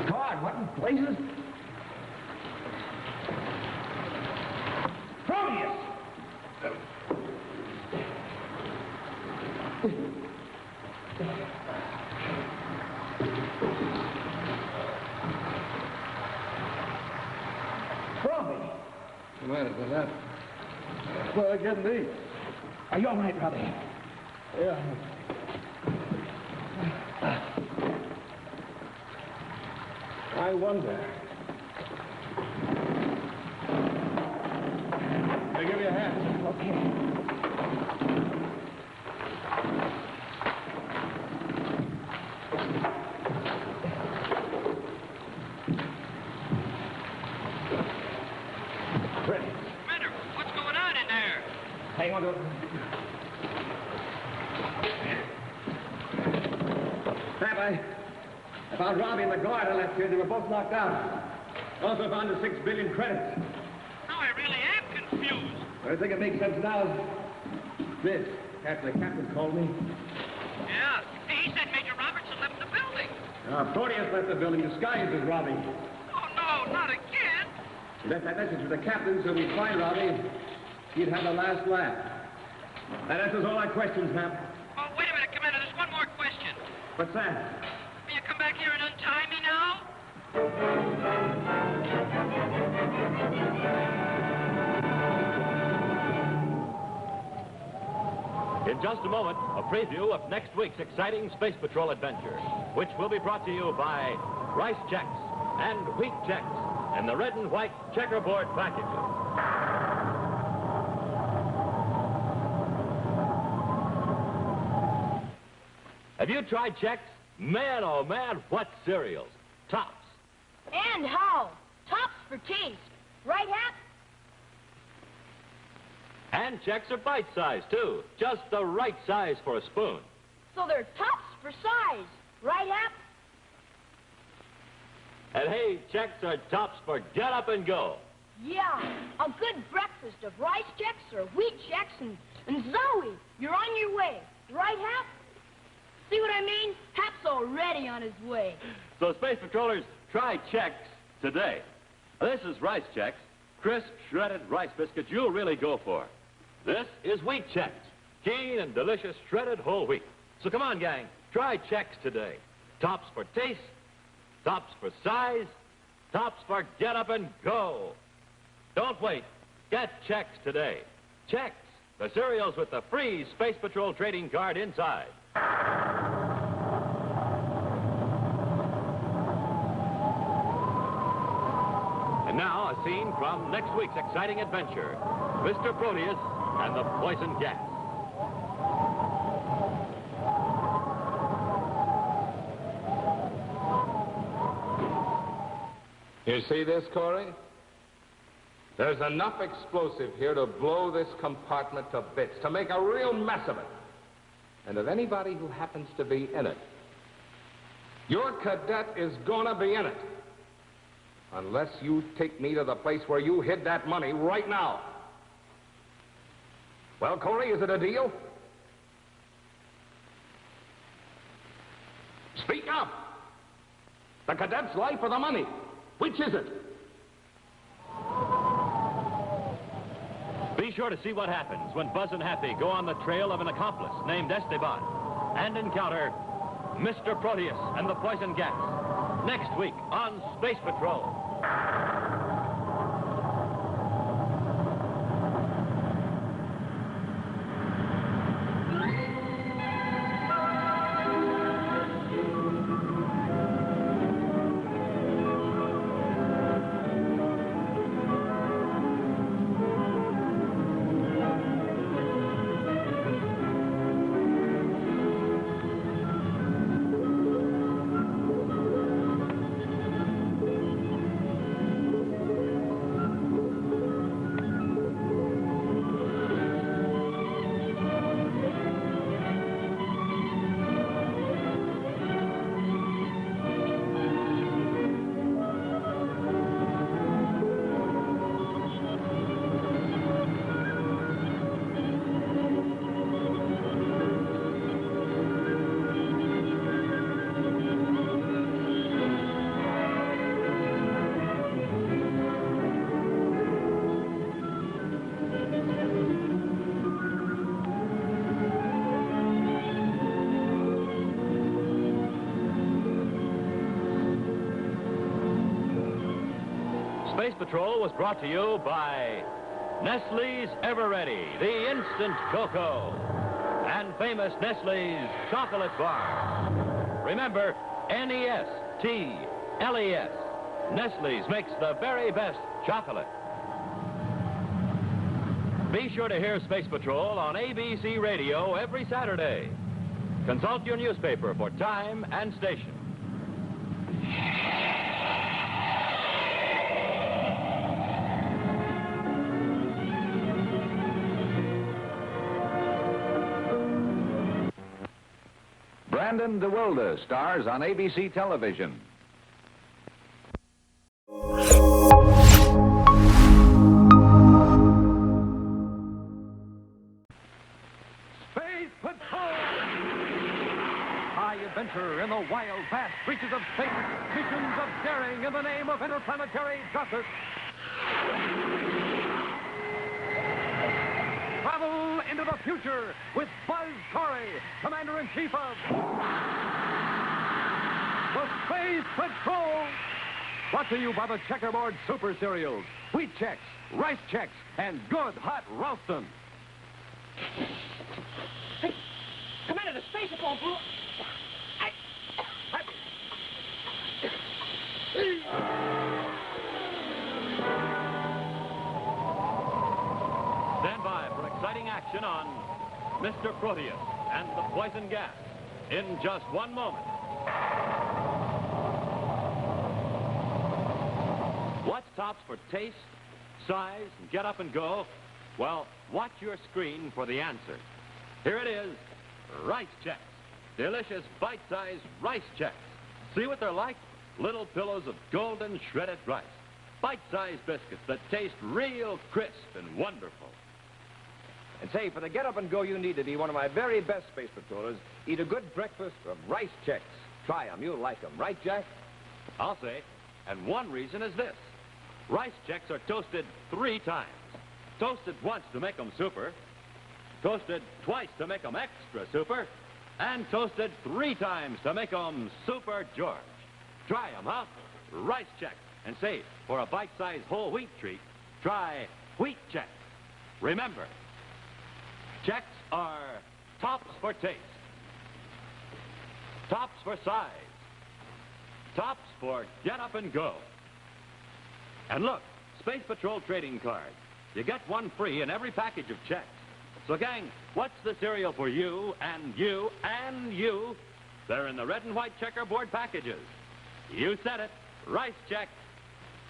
God, what in blazes? Proteus! Robbie! What's the matter with that? Well, again, me. Are you all right, Robbie? Yeah. I wonder. I'll give you a hand. Okay. Commander, what's going on in there? Hang on to it. Snap, I found Robbie and the guard I left here. They were both knocked out. Also found the 6 billion credits. Now I really am confused. I think it makes sense now. This, after the captain called me. Yeah, he said Major Robertson left the building. Proteus left the building disguised as Robbie. Oh, no, not again. He left that message with the captain so we'd find Robbie. He'd have the last laugh. That answers all our questions, ma'am. Oh, wait a minute, Commander. There's one more question. What's that? Will you come back here and untie me now? In just a moment, a preview of next week's exciting Space Patrol adventure, which will be brought to you by Rice Checks and Wheat Checks and the red and white checkerboard packages. Have you tried Chex? Man, oh man, what cereals. Tops. And how? Tops for taste. Right, Hap? And Chex are bite-sized, too. Just the right size for a spoon. So they're tops for size. Right, Hap? And hey, Chex are tops for get up and go. Yeah, a good breakfast of rice checks or wheat checks and Zoe, you're on your way. Right, Hap? See what I mean? Hap's already on his way. So, Space Patrollers, try Chex today. This is Rice Chex, crisp, shredded rice biscuits you'll really go for. This is Wheat Chex, keen and delicious shredded whole wheat. So come on, gang, try Chex today. Tops for taste, tops for size, tops for get up and go. Don't wait. Get Chex today. Chex, the cereals with the free Space Patrol trading card inside. And now, a scene from next week's exciting adventure, Mr. Proteus and the poison gas. You see this, Corey? There's enough explosive here to blow this compartment to bits, to make a real mess of it. And of anybody who happens to be in it, your cadet is gonna be in it. Unless you take me to the place where you hid that money right now. Well, Corey, is it a deal? Speak up. The cadet's life or the money? Which is it? Be sure to see what happens when Buzz and Happy go on the trail of an accomplice named Esteban and encounter Mr. Proteus and the poison gas next week on Space Patrol. Space Patrol was brought to you by Nestle's Ever Ready, the instant cocoa, and famous Nestle's chocolate bar. Remember, Nestles. Nestle's makes the very best chocolate. Be sure to hear Space Patrol on ABC Radio every Saturday. Consult your newspaper for time and station. Brandon DeWilde stars on ABC television. Space Patrol! High adventure in the wild, vast reaches of space. Missions of daring in the name of interplanetary justice. Travel into the future with Buzz Corry, Commander-in-Chief of the Space Patrol. Brought to you by the Checkerboard Super Cereals, Wheat Chex, Rice Chex, and Good Hot Ralston. Hey, Commander, the space phone blew. Stand by for exciting action on Mr. Proteus and the poison gas in just one moment. What's tops for taste, size, and get up and go? Well, watch your screen for the answer. Here it is, Rice Chex. Delicious bite-sized Rice Chex. See what they're like? Little pillows of golden shredded rice. Bite-sized biscuits that taste real crisp and wonderful. And say, for the get-up-and-go you need to be one of my very best Space Patrollers, eat a good breakfast of Rice Chex. Try them. You'll like them. Right, Jack? I'll say. And one reason is this. Rice Chex are toasted 3 times. Toasted once to make them super. Toasted twice to make them extra super. And toasted 3 times to make them Super George. Try them, huh? Rice Chex. And say, for a bite-sized whole wheat treat, try Wheat Chex. Remember, Chex are tops for taste, tops for size, tops for get up and go. And look, Space Patrol trading cards. You get one free in every package of Chex. So, gang, what's the cereal for you and you and you? They're in the red and white checkerboard packages. You said it. Rice Chex,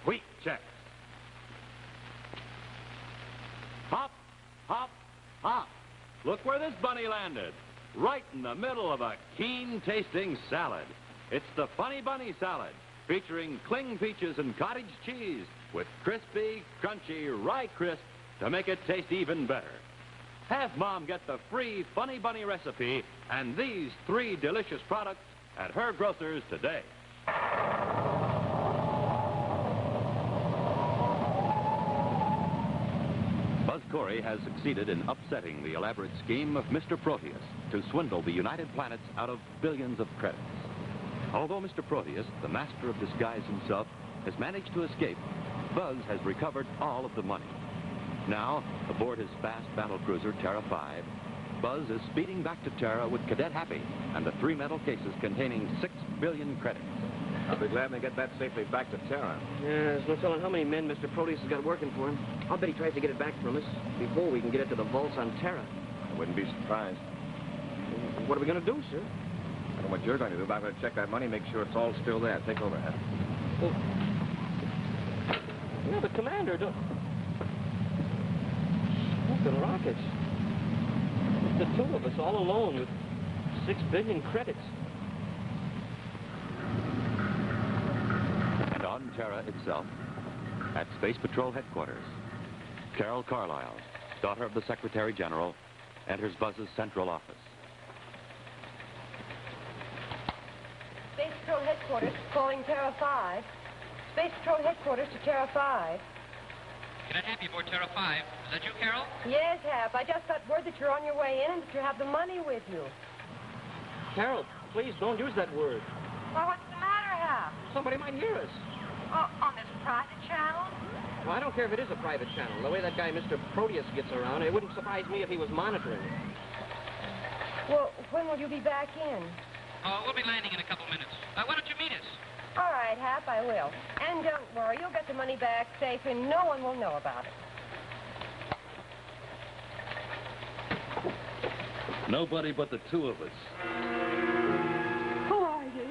Wheat Chex. Hop, hop, hop. Look where this bunny landed. Right in the middle of a keen-tasting salad. It's the Funny Bunny Salad, featuring cling peaches and cottage cheese with crispy, crunchy rye crisp to make it taste even better. Have Mom get the free Funny Bunny recipe and these 3 delicious products at her grocer's today. Buzz Corry has succeeded in upsetting the elaborate scheme of Mr. Proteus to swindle the United Planets out of billions of credits. Although Mr. Proteus, the master of disguise himself, has managed to escape, Buzz has recovered all of the money. Now, aboard his fast battlecruiser Terra 5, Buzz is speeding back to Terra with Cadet Happy and the 3 metal cases containing 6 billion credits. I'll be glad to get that safely back to Terra. Yeah, there's no telling how many men Mr. Proteus has got working for him. I'll bet he tries to get it back from us before we can get it to the vaults on Terra. I wouldn't be surprised. What are we going to do, sir? I don't know what you're going to do, but I'm going to check that money, make sure it's all still there. Take over, Hap. Well, yeah, but Commander, don't... Look, the rockets. It's the 2 of us all alone with 6 billion credits. And on Terra itself, at Space Patrol headquarters, Carol Carlisle, daughter of the Secretary General, enters Buzz's central office. Space Patrol headquarters calling Terra 5. Space Patrol headquarters to Terra 5. Cadet Happy aboard Terra 5. Is that you, Carol? Yes, Hap. I just got word that you're on your way in and that you have the money with you. Carol, please don't use that word. Well, what's the matter, Hap? Somebody might hear us. Oh, on this private channel? Well, I don't care if it is a private channel. The way that guy, Mr. Proteus, gets around, it wouldn't surprise me if he was monitoring it. Well, when will you be back in? We'll be landing in a couple minutes. Why don't you meet us? All right, Hap, I will. And don't worry, you'll get the money back safe and no one will know about it. Nobody but the two of us. Who are you?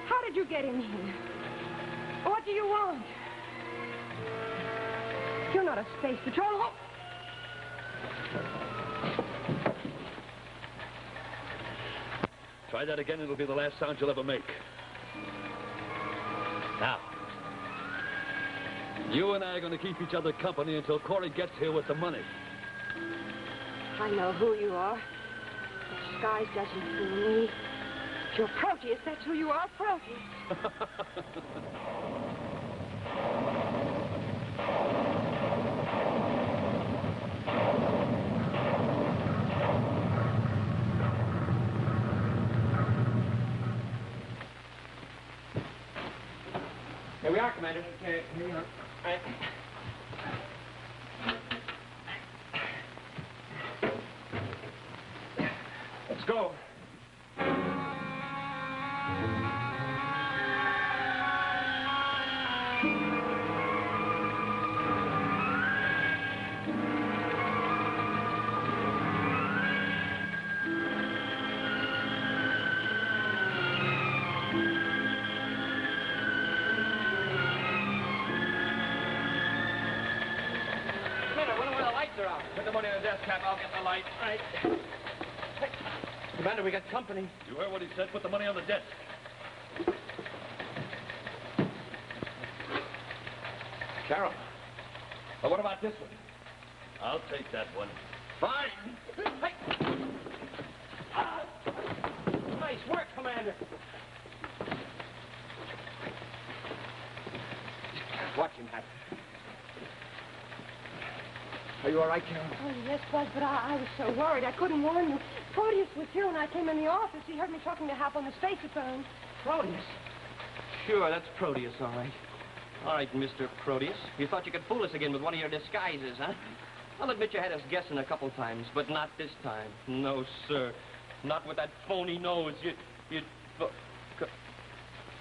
How did you get in here? What do you want? You're not a space patrol. Oh. Try that again, it'll be the last sound you'll ever make. Now, you and I are going to keep each other company until Corry gets here with the money. I know who you are. Disguise doesn't fool me. If you're Proteus, that's who you are, Proteus. Here we are, Commander. Here we are. All right. Let's go. Put the money on the desk, Cap. I'll get the light. Right. Hey, Commander, we got company. You heard what he said? Put the money on the desk. Carol. Well, what about this one? I'll take that one. Fine. Hey. Nice work, Commander. Watch him, Hat. Are you all right, Carol? Oh, yes, Buzz, but I was so worried. I couldn't warn you. Proteus was here when I came in the office. He heard me talking to Hap on the spaceophone. Proteus? Sure, that's Proteus, all right. All right, Mr. Proteus. You thought you could fool us again with one of your disguises, huh? I'll admit you had us guessing a couple times, but not this time. No, sir. Not with that phony nose.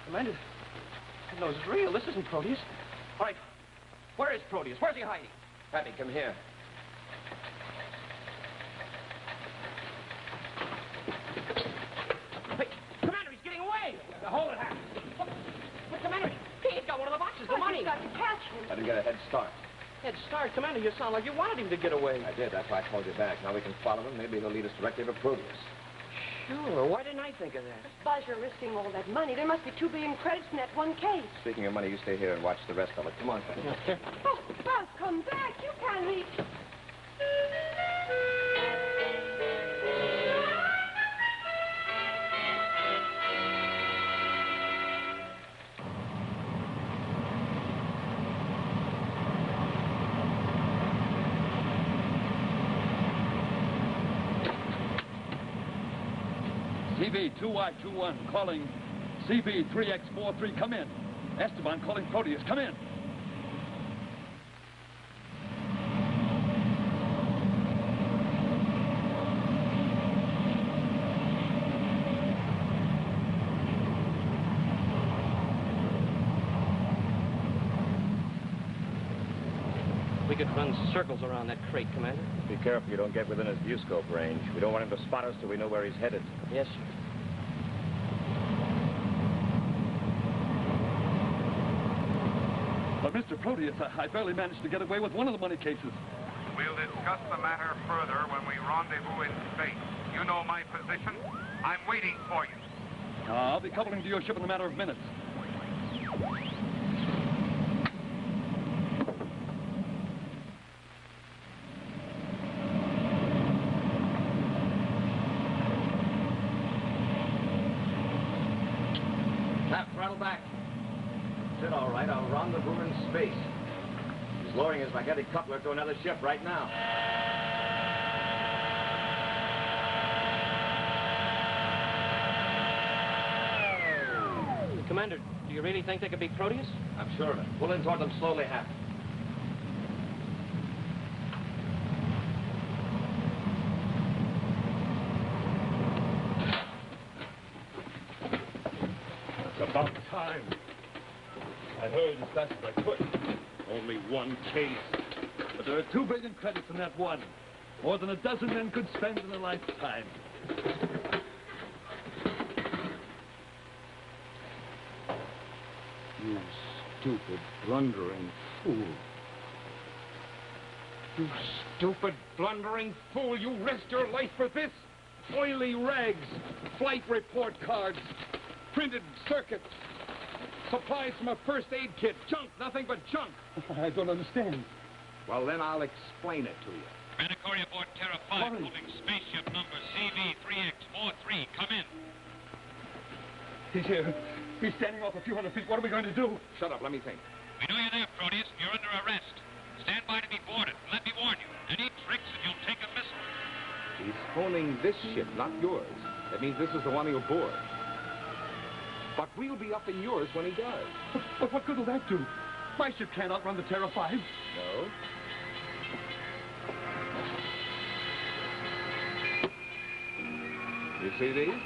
Commander, that nose is real. This isn't Proteus. All right, where is Proteus? Where's he hiding? Happy, come here. Hey, Commander, he's getting away! Hold it, Happy. But, Commander, he's got one of the boxes, the money. You've got to catch him. Let him get a head start. Head start? Commander, you sound like you wanted him to get away. I did. That's why I called you back. Now we can follow him. Maybe he'll lead us directly to Proteus. Sure. Why didn't I think of that? Buzz, you're risking all that money. There must be 2 billion credits in that one case. Speaking of money, you stay here and watch the rest of it. Come on, Happy. Oh, Buzz, come back. You can't reach. CB2Y21 calling CB3X43, come in. Esteban calling Proteus, come in. We could run circles around that crate, Commander. Be careful you don't get within his view scope range. We don't want him to spot us till we know where he's headed. Yes, sir. But Mr. Proteus, I barely managed to get away with one of the money cases. We'll discuss the matter further when we rendezvous in space. You know my position. I'm waiting for you. I'll be coupling to your ship in a matter of minutes. Throttle back. That's it, all right. I'll rendezvous in space. He's lowering his magnetic coupler to another ship right now. Commander, do you really think they could be Proteus? I'm sure of it. Pull in toward them slowly, Hap. It's about time. I hurried as fast as I could. Only one case. But there are 2 billion credits in that one. More than a dozen men could spend in a lifetime. You stupid, blundering fool. You stupid, blundering fool. You risked your life for this? Oily rags, flight report cards, printed circuits, supplies from a first aid kit. Junk, nothing but junk. I don't understand. Well, then I'll explain it to you. Commander Corry aboard Terra 5, moving spaceship number CV3X43. Come in. He's here. He's standing off a few hundred feet. What are we going to do? Shut up, let me think. We know you're there, Proteus. You're under arrest. Stand by to be boarded. Let me warn you. Any tricks and you'll take a missile. He's phoning this ship, not yours. That means this is the one he'll board. But we'll be up in yours when he does. But what good will that do? My ship can't outrun the Terra 5. No? You see these?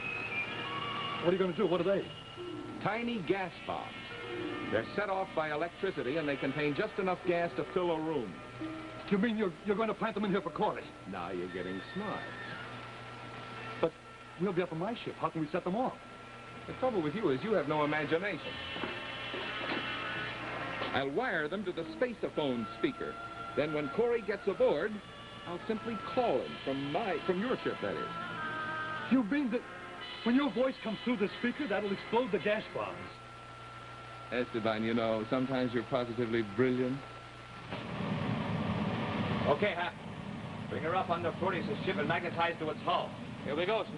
What are you going to do? What are they? Tiny gas bombs. They're set off by electricity, and they contain just enough gas to fill a room. You mean you're going to plant them in here for Corry? Now you're getting smart. But we'll be up on my ship. How can we set them off? The trouble with you is you have no imagination. I'll wire them to the spaceophone speaker. Then when Corry gets aboard, I'll simply call him from your ship, that is. You mean that when your voice comes through the speaker, that'll explode the gas bombs? Esteban, you know, sometimes you're positively brilliant. Okay, Hap. Bring her up under Proteus' ship and magnetize to its hull. Here we go, sir.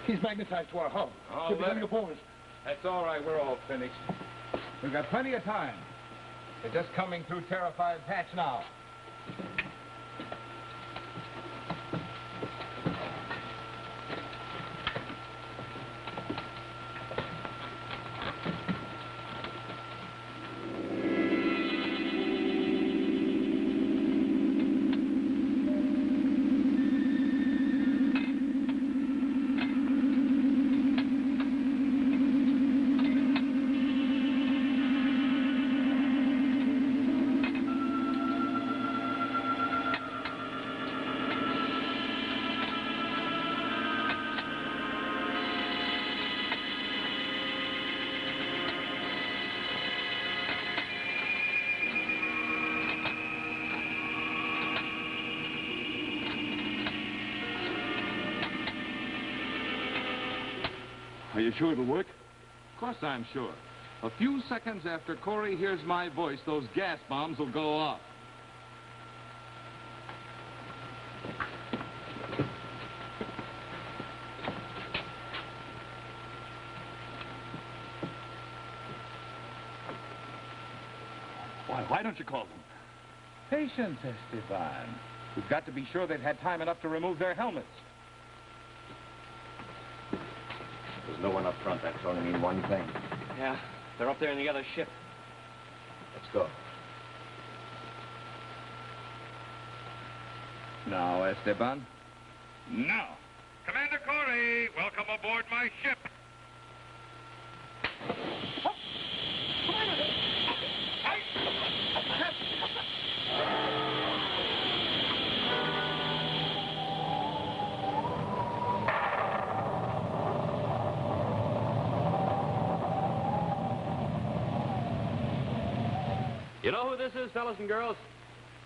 He's magnetized to our hull. Oh, He'll be coming aboard. That's all right. We're all finished. We've got plenty of time. They're just coming through Terra 5's hatch now. Are you sure it'll work? Of course I'm sure. A few seconds after Corry hears my voice, those gas bombs will go off. Why don't you call them? Patience, Esteban. We've got to be sure they've had time enough to remove their helmets. There's no one up front. That's only mean one thing. Yeah, they're up there in the other ship. Let's go. Now, Esteban. Now, Commander Corry, welcome aboard my ship. You know who this is, fellas and girls?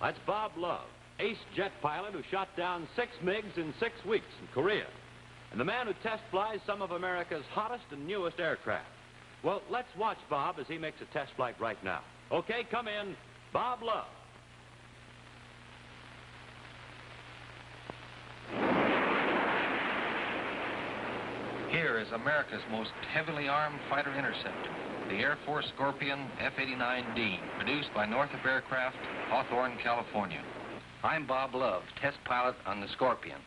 That's Bob Love, ace jet pilot who shot down 6 MiGs in 6 weeks in Korea, and the man who test flies some of America's hottest and newest aircraft. Well, let's watch Bob as he makes a test flight right now. Okay, come in, Bob Love. Here is America's most heavily armed fighter interceptor, the Air Force Scorpion F-89D, produced by Northrop Aircraft, Hawthorne, California. I'm Bob Love, test pilot on the Scorpion.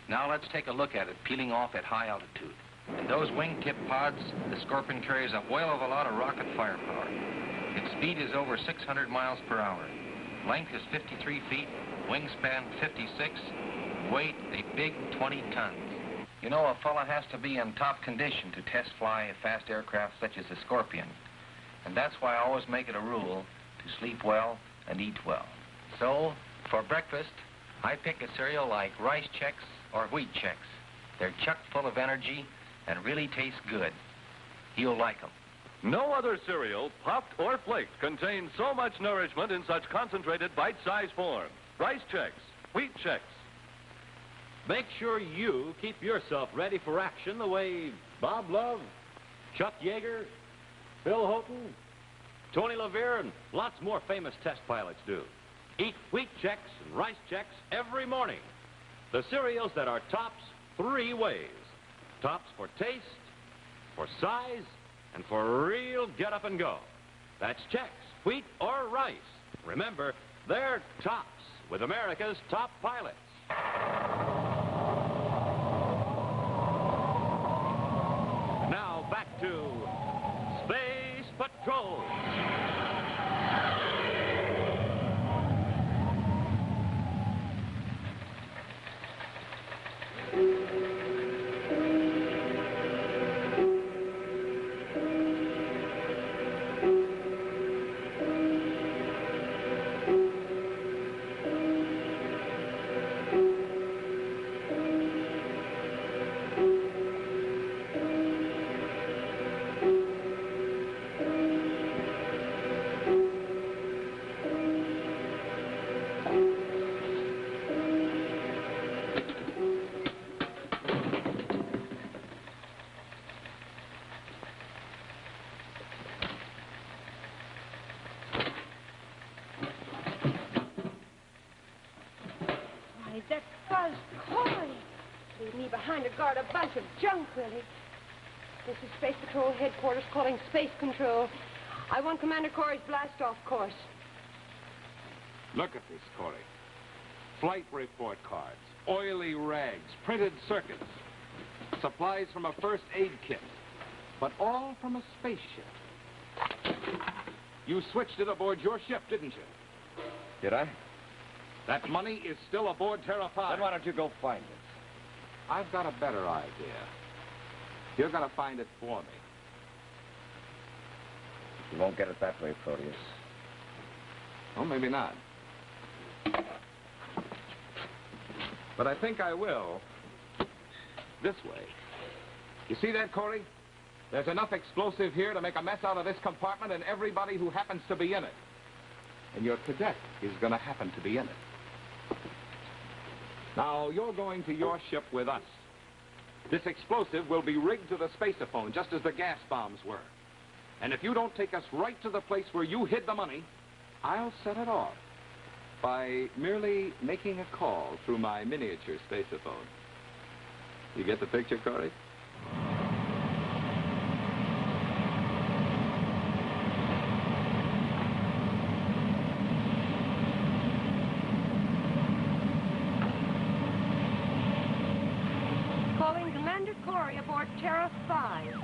Now let's take a look at it peeling off at high altitude. In those wingtip pods, the Scorpion carries a whale of a lot of rocket firepower. Its speed is over 600 miles per hour. Length is 53 feet, wingspan 56, weight a big 20 tons. You know, a fella has to be in top condition to test fly a fast aircraft such as the Scorpion. And that's why I always make it a rule to sleep well and eat well. So, for breakfast, I pick a cereal like Rice Chex or Wheat Chex. They're chock full of energy and really taste good. You'll like them. No other cereal, puffed or flaked, contains so much nourishment in such concentrated bite-sized form. Rice Chex, Wheat Chex. Make sure you keep yourself ready for action the way Bob Love, Chuck Yeager, Bill Houghton, Tony LaVere, and lots more famous test pilots do. Eat Wheat Chex and Rice Chex every morning. The cereals that are tops 3 ways. Tops for taste, for size, and for real get up and go. That's Chex, wheat, or rice. Remember, they're tops with America's top pilots. Now back to Space Patrol. That's Buzz Corry. Leave me behind to guard a bunch of junk, really. This is Space Patrol headquarters calling Space Control. I want Commander Corry's blast-off course. Look at this, Corry. Flight report cards, oily rags, printed circuits, supplies from a first aid kit, but all from a spaceship. You switched it aboard your ship, didn't you? Did I? That money is still aboard Terra 5. Then why don't you go find it? I've got a better idea. You're going to find it for me. You won't get it that way, Proteus. Oh, maybe not. But I think I will. This way. You see that, Corry? There's enough explosive here to make a mess out of this compartment and everybody who happens to be in it. And your cadet is going to happen to be in it. Now, you're going to your ship with us. This explosive will be rigged to the spaceophone, just as the gas bombs were. And if you don't take us right to the place where you hid the money, I'll set it off by merely making a call through my miniature spaceophone. You get the picture, Corry? Calling Commander Corry aboard Terra 5.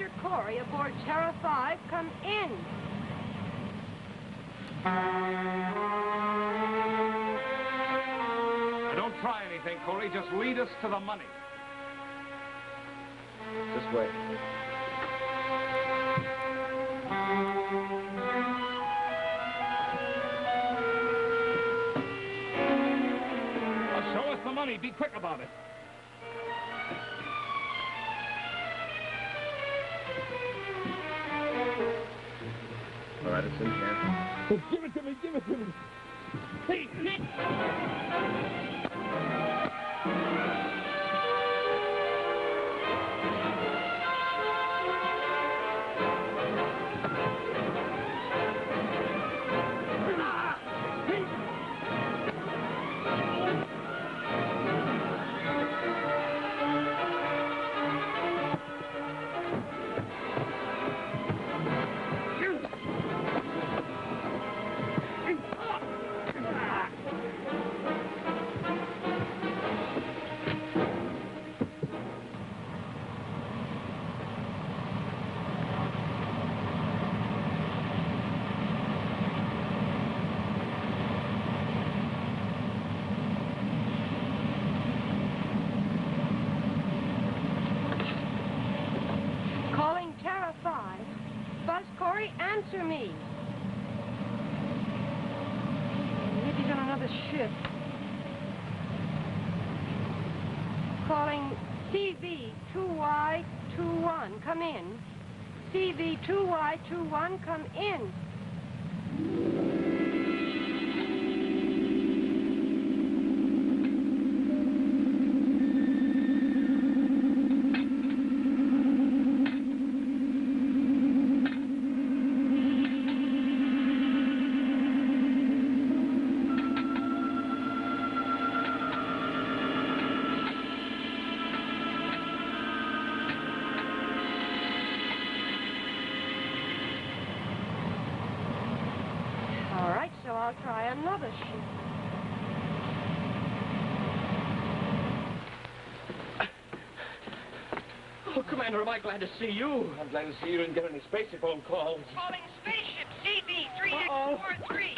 Commander Corry aboard Terra 5 come in. Don't try anything, Corry. Just lead us to the money. This way. Well, show us the money. Be quick about it. All right, it's in here. Give it to me. Give it to me. Hey, Nick! Calling Terra 5. Buzz Corry, answer me. Maybe he's on another ship. Calling CV2Y21, come in. CV2Y21, come in. So I'll try another ship. Oh, Commander, am I glad to see you. I'm glad to see you didn't get any spaceship phone calls. Calling spaceship CB3X43.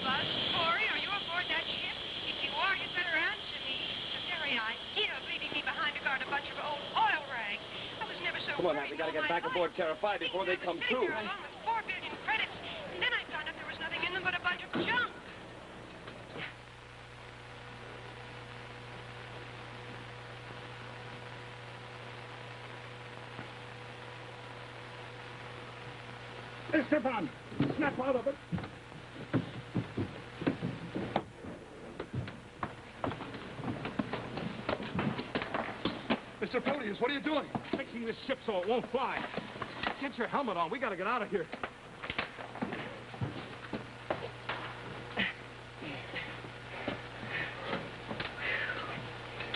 Buzz Corry, are you aboard that ship? If you are, you'd better answer me. The very idea of leaving me behind to guard a bunch of old oil rags. I was never so Come on, now, we gotta get back aboard Terra 5 before they come through. Along with 4 billion credits, and then I found out there was nothing in them but a bunch of junk. Esteban, snap out of it. Mr. Proteus, what are you doing? Fixing this ship so it won't fly. Get your helmet on. We gotta get out of here.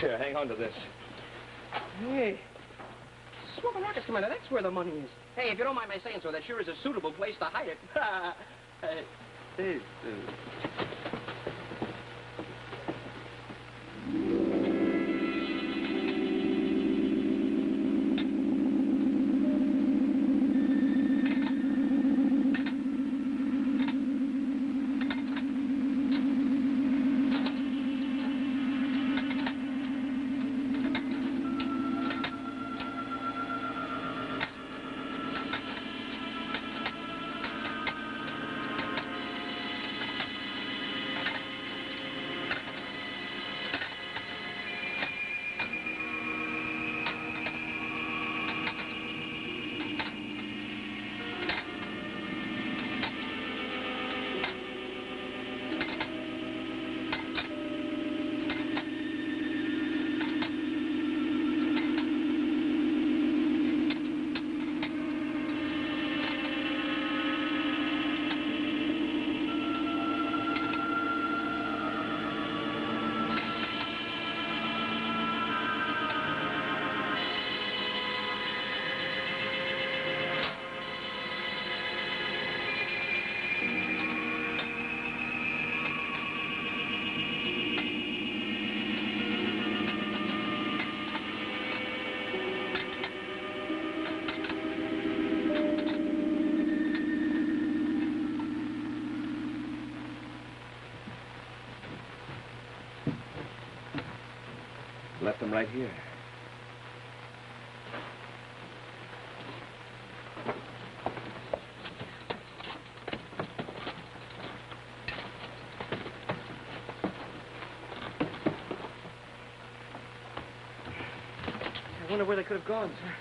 Here, hang on to this. Hey. Smoking rockets, Commander. That's where the money is. Hey, if you don't mind my saying so, that sure is a suitable place to hide it. left them right here. I wonder where they could have gone, sir.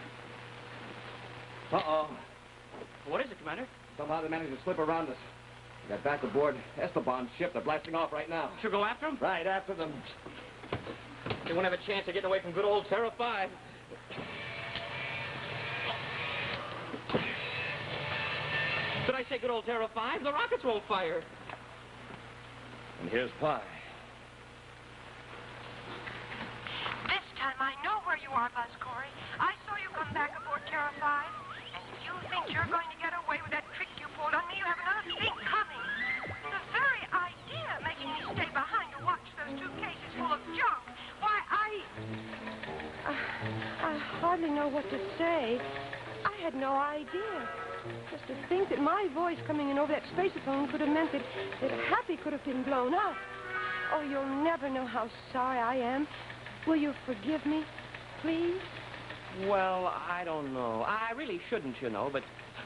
Uh-oh. What is it, Commander? Somehow they managed to slip around us. We got back aboard Esteban's ship. They're blasting off right now. Should go after them? Right, after them. They won't have a chance of getting away from good old Terra 5. Did I say good old Terra 5? The rockets won't fire. And here's Pi. This time I know where you are, Buzz Corry. I saw you come back aboard Terra 5. And if you think you're going to get away with that trick you pulled on me, you have another thing coming. The very idea of making me stay behind to watch those two cases full of junk. Why, I hardly know what to say. I had no idea. Just to think that my voice coming in over that spaceophone could have meant that Happy could have been blown up. Oh, you'll never know how sorry I am. Will you forgive me, please? Well, I don't know. I really shouldn't, you know, but,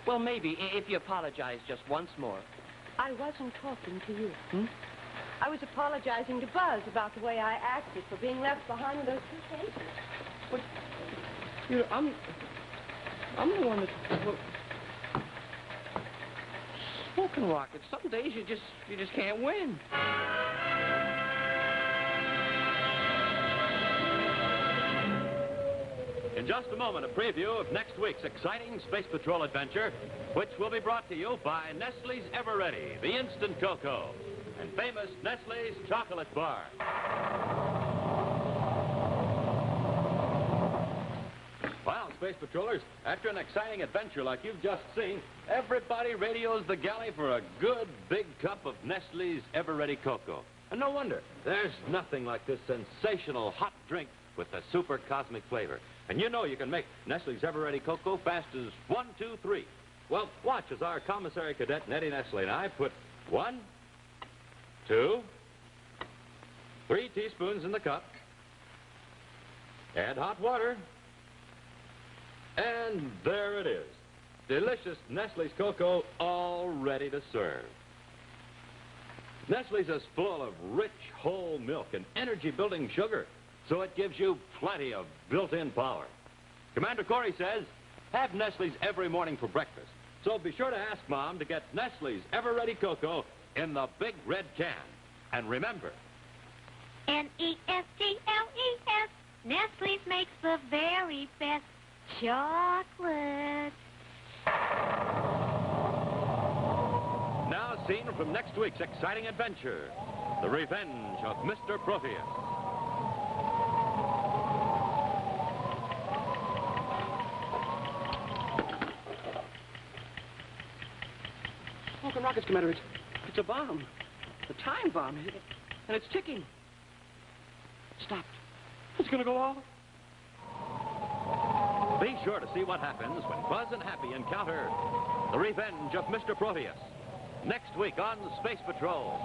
well, maybe if you apologize just once more. I wasn't talking to you. I was apologizing to Buzz about the way I acted for being left behind with those two cases. But, you know, I'm the one that... Well, smoking rockets. Some days you just can't win. In just a moment, a preview of next week's exciting Space Patrol adventure, which will be brought to you by Nestle's Ever-Ready, the instant cocoa, and famous Nestle's chocolate bar. Well, Space Patrollers, after an exciting adventure like you've just seen, everybody radios the galley for a good big cup of Nestle's Ever-Ready cocoa. And no wonder. There's nothing like this sensational hot drink with the super cosmic flavor. And you know you can make Nestle's Ever-Ready cocoa fast as 1, 2, 3. Well, watch as our commissary cadet Nettie Nestle and I put 1, 2, 3 teaspoons in the cup. Add hot water. And there it is. Delicious Nestle's cocoa all ready to serve. Nestle's is full of rich whole milk and energy-building sugar, so it gives you plenty of built-in power. Commander Corry says, have Nestle's every morning for breakfast. So be sure to ask Mom to get Nestle's Ever-Ready cocoa in the big red can. And remember... Nestles. Nestle's makes the very best chocolate. Now seen from next week's exciting adventure, The Revenge of Mr. Proteus. Smoking rockets, Commander. It's a bomb. A time bomb. And it's ticking. Stop. It's going to go off. Be sure to see what happens when Buzz and Happy encounter The Revenge of Mr. Proteus. Next week on Space Patrol.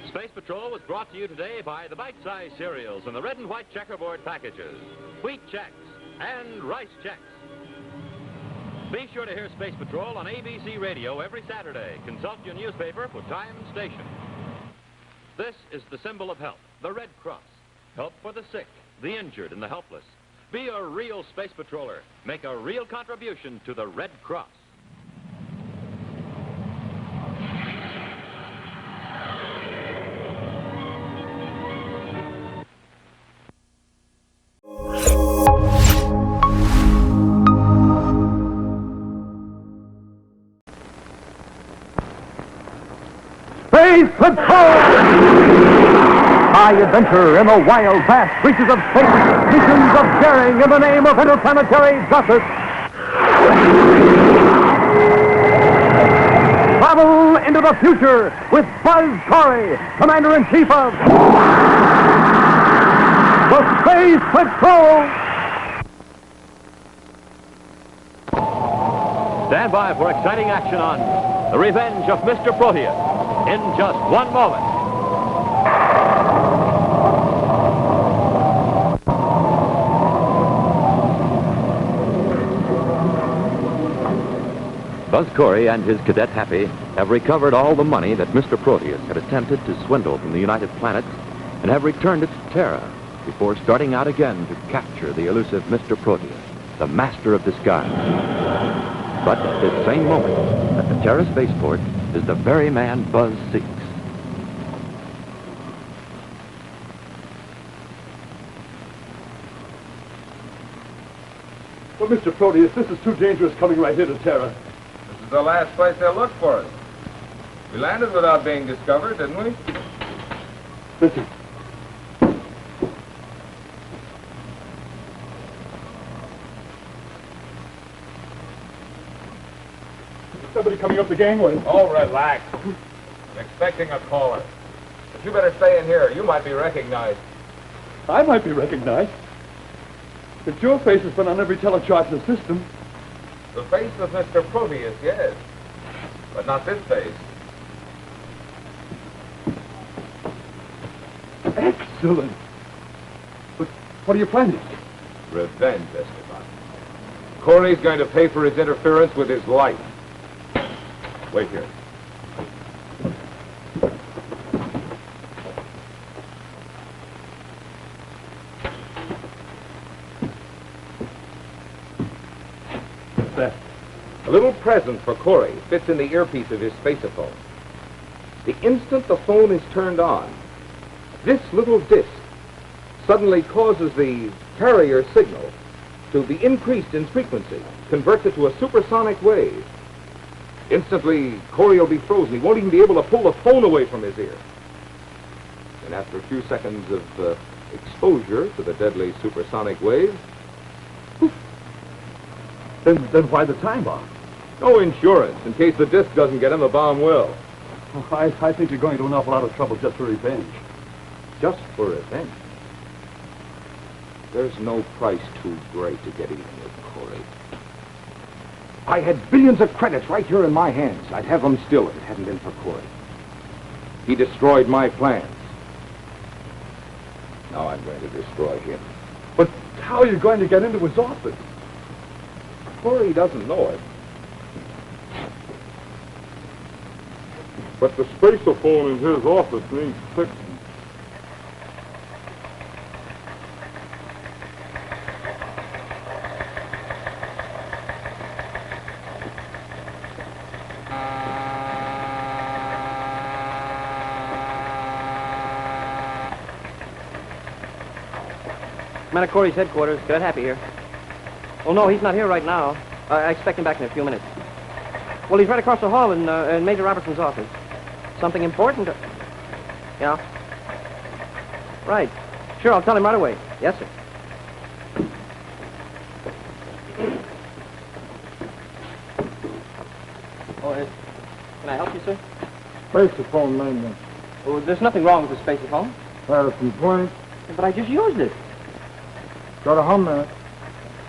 Space Patrol was brought to you today by the bite-sized cereals in the red and white checkerboard packages, Wheat Chex, and Rice Chex. Be sure to hear Space Patrol on ABC Radio every Saturday. Consult your newspaper for time and station. This is the symbol of help, the Red Cross. Help for the sick, the injured, and the helpless. Be a real Space Patroller. Make a real contribution to the Red Cross. Space Patrol! High adventure in the wild, vast reaches of space. Missions of daring in the name of interplanetary justice. Travel into the future with Buzz Corry, Commander-in-Chief of the Space Patrol. Stand by for exciting action on The Revenge of Mr. Proteus in just one moment. Buzz Corry and his Cadet Happy have recovered all the money that Mr. Proteus had attempted to swindle from the United Planets and have returned it to Terra before starting out again to capture the elusive Mr. Proteus, the master of disguise. But at this same moment, at the Terra spaceport, is the very man Buzz seeks. Well, Mr. Proteus, this is too dangerous coming right here to Terra. This is the last place they'll look for us. We landed without being discovered, didn't we? Listen. Somebody coming up the gangway. Oh, relax. I'm expecting a caller. But you better stay in here. You might be recognized. I might be recognized. But your face has been on every telechart in the system. The face of Mr. Proteus, yes. But not this face. Excellent. But what are you planning? Revenge, Esteban. Corry's going to pay for his interference with his life. Wait here. What's that? A little present for Corry fits in the earpiece of his spaceophone. The instant the phone is turned on, this little disc suddenly causes the carrier signal to be increased in frequency, converts it to a supersonic wave. Instantly, Corry will be frozen. He won't even be able to pull the phone away from his ear. And after a few seconds of exposure to the deadly supersonic wave... Then why the time bomb? No insurance. In case the disc doesn't get him, the bomb will. Oh, I think you're going to an awful lot of trouble just for revenge. Just for revenge? There's no price too great to get even with Corry. I had billions of credits right here in my hands. I'd have them still if it hadn't been for Corry. He destroyed my plans. Now I'm going to destroy him. But how are you going to get into his office? Corry doesn't know it. But the spaceophone in his office needs fixing. Commander Corry's headquarters. Cadet Happy here. Oh, no, he's not here right now. I expect him back in a few minutes. Well, he's right across the hall in Major Robertson's office. Something important? Yeah. Right. Sure, I'll tell him right away. Yes, sir. Oh, can I help you, sir? Spaceophone maintenance. Oh, there's nothing wrong with the spaceophone. Had a complaint. But I just used it. Got a hum in it.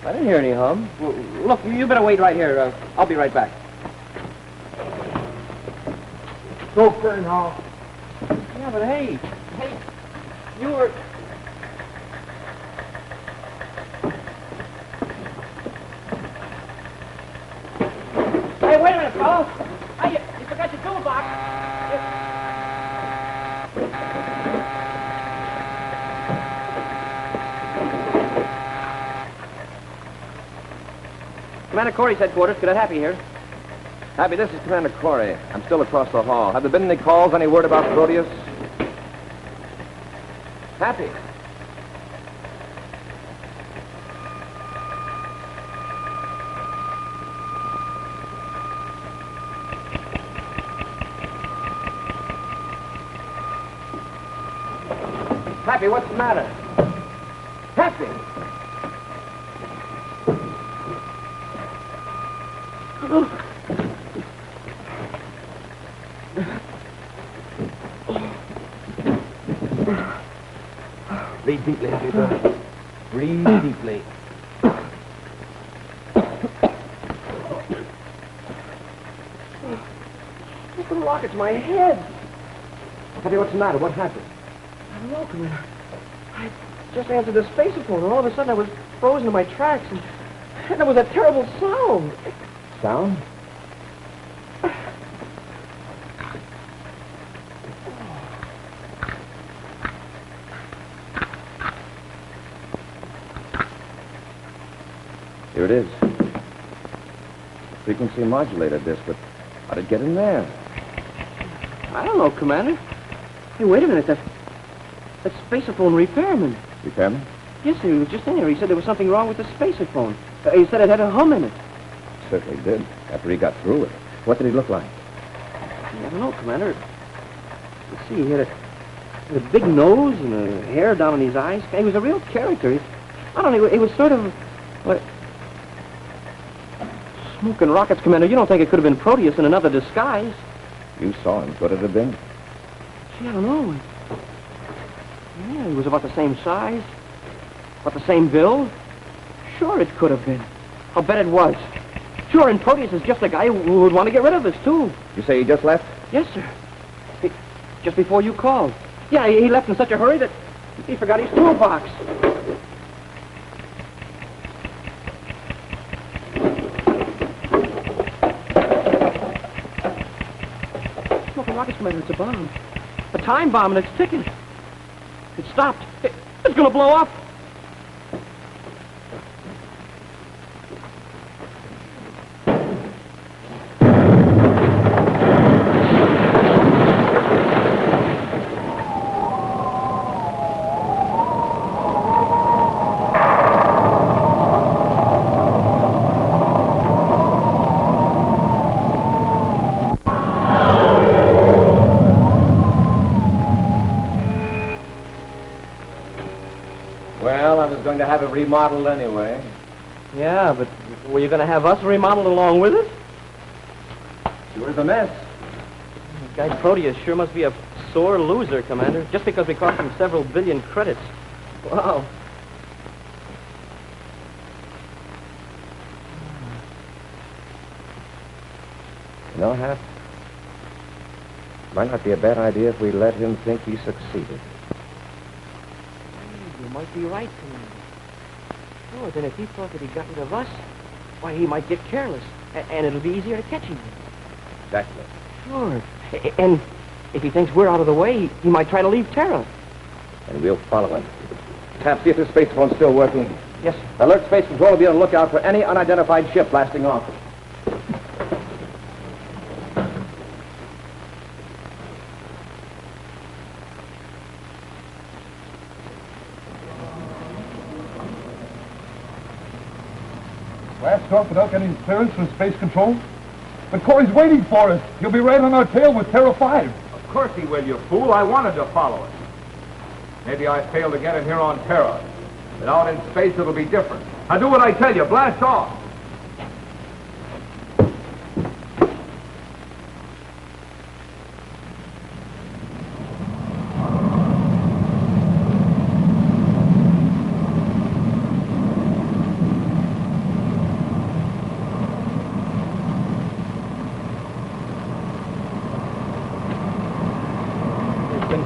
I didn't hear any hum. Well, look, you better wait right here. I'll be right back. Okay now. Yeah, but hey, you were... Hey, wait a minute, fellas. Hey, you forgot your toolbox. Commander Corry's headquarters. Cadet Happy here. Happy, this is Commander Corry. I'm still across the hall. Have there been any calls, any word about Proteus? Happy. Happy, what's the matter? Happy! Breathe deeply, Happy, brother. Breathe deeply. Look at the rocket to my head. Happy, what's the matter? What happened? I don't know, Commander. I just answered the spacephone, and all of a sudden I was frozen in my tracks, and there was a terrible sound. Sound? Here it is. Frequency modulator disc, but how did it get in there? I don't know, Commander. Hey, wait a minute. That spacephone repairman. Repairman? Yes, sir. He was just in here. He said there was something wrong with the spacephone. He said it had a hum in it. Certainly did, after he got through it. What did he look like? I don't know, Commander. Let's see. He had a big nose and a hair down on his eyes. He was a real character. I don't know. He was sort of... What? Smoking rockets, Commander. You don't think it could have been Proteus in another disguise? You saw him. Could it have been? Gee, I don't know. Yeah, he was about the same size. About the same build. Sure, it could have been. I'll bet it was. Sure, and Proteus is just a guy who would want to get rid of us, too. You say he just left? Yes, sir. Just before you called. Yeah, he left in such a hurry that he forgot his toolbox. Smoking rockets, Commander, it's a bomb. A time bomb, and it's ticking. It stopped. It's going to blow up. Going to have it remodeled anyway. Yeah, but were you going to have us remodeled along with it? Sure is a mess. Guy Proteus sure must be a sore loser, Commander, just because we cost him several billion credits. Wow. You know, Hap, might not be a bad idea if we let him think he succeeded. You might be right, Commander. Oh, then if he thought that he got rid of us, why, he might get careless, and it'll be easier to catch him. Exactly. Sure. And if he thinks we're out of the way, he might try to leave Terra. And we'll follow him. Hap, see if this space phone's still working. Yes, sir. Alert Space Control will be on the lookout for any unidentified ship blasting off. Blast off without getting clearance from Space Control? But Corry's waiting for us. He'll be right on our tail with Terra 5. Of course he will, you fool. I wanted to follow it. Maybe I failed to get him here on Terra. But out in space, it'll be different. Now do what I tell you. Blast off.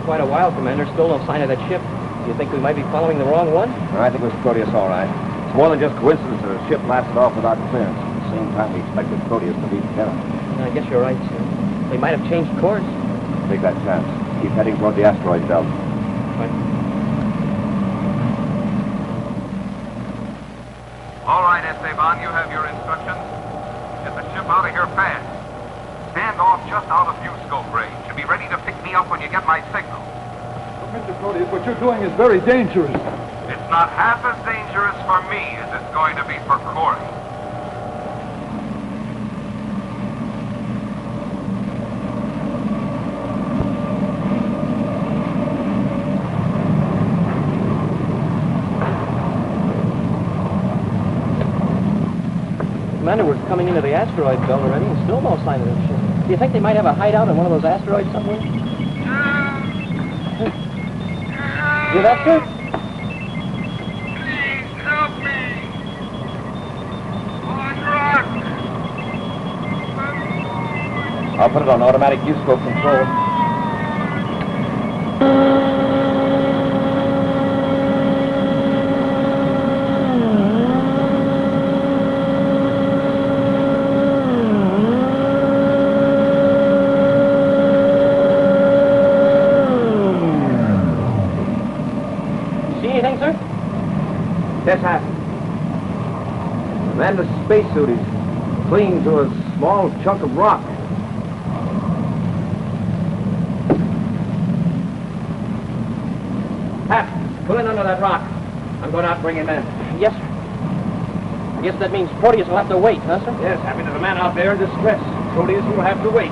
Quite a while, Commander. Still no sign of that ship. Do you think we might be following the wrong one? I think it was Proteus, all right. It's more than just coincidence that a ship blasted off without clearance. At the same time, we expected Proteus to leave Terra. I guess you're right, sir. We might have changed course. Take that chance. Keep heading toward the asteroid belt. Right. All right, Esteban, you have your instructions. Get the ship out of here fast. Stand off just out of view scope range and be ready to pick me up when you get my signal. Mr. Proteus, what you're doing is very dangerous. It's not half as dangerous for me as it's going to be for Corry. Commander, we're coming into the asteroid belt already and still no sign of that ship. Do you think they might have a hideout on one of those asteroids somewhere? You that, sir? Please help me. One rock. I'll put it on automatic U-scope control. Yes, Happy. Commander's spacesuit is clinging to a small chunk of rock. Hap, pull in under that rock. I'm going out and bring him in. Yes, sir. I guess that means Proteus will have to wait, huh, sir? Yes, Happy, there's a man out there in distress. Proteus will have to wait.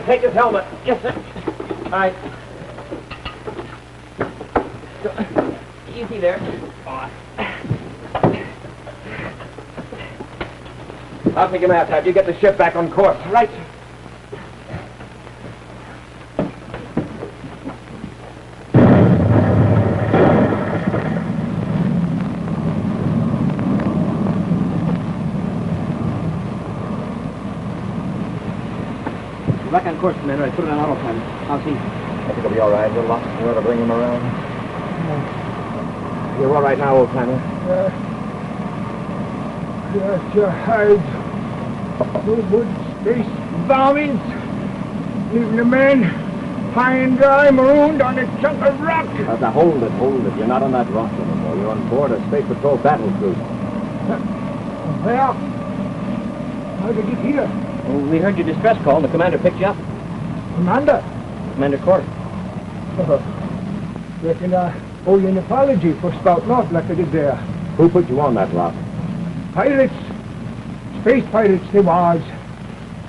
Take his helmet. Yes, sir. All right. Easy there. I'll take him out, Hap. You get the ship back on course. Right. Back on course, Commander. I put it on autopilot. How's he? I think he'll be all right. We'll lock the to bring him around. You're all right now, old timer. Just your hides. No good space bombings. Leaving a man high and dry, marooned on a chunk of rock. Now, hold it. You're not on that rock anymore. You're on board a Space Patrol battle cruiser. Well, how'd you get here? Well, we heard your distress call, and the commander picked you up. Commander? Commander Corry. Reckon I owe you an apology for spouting off like I did there. Who put you on that rock? Pirates. Space pirates they was.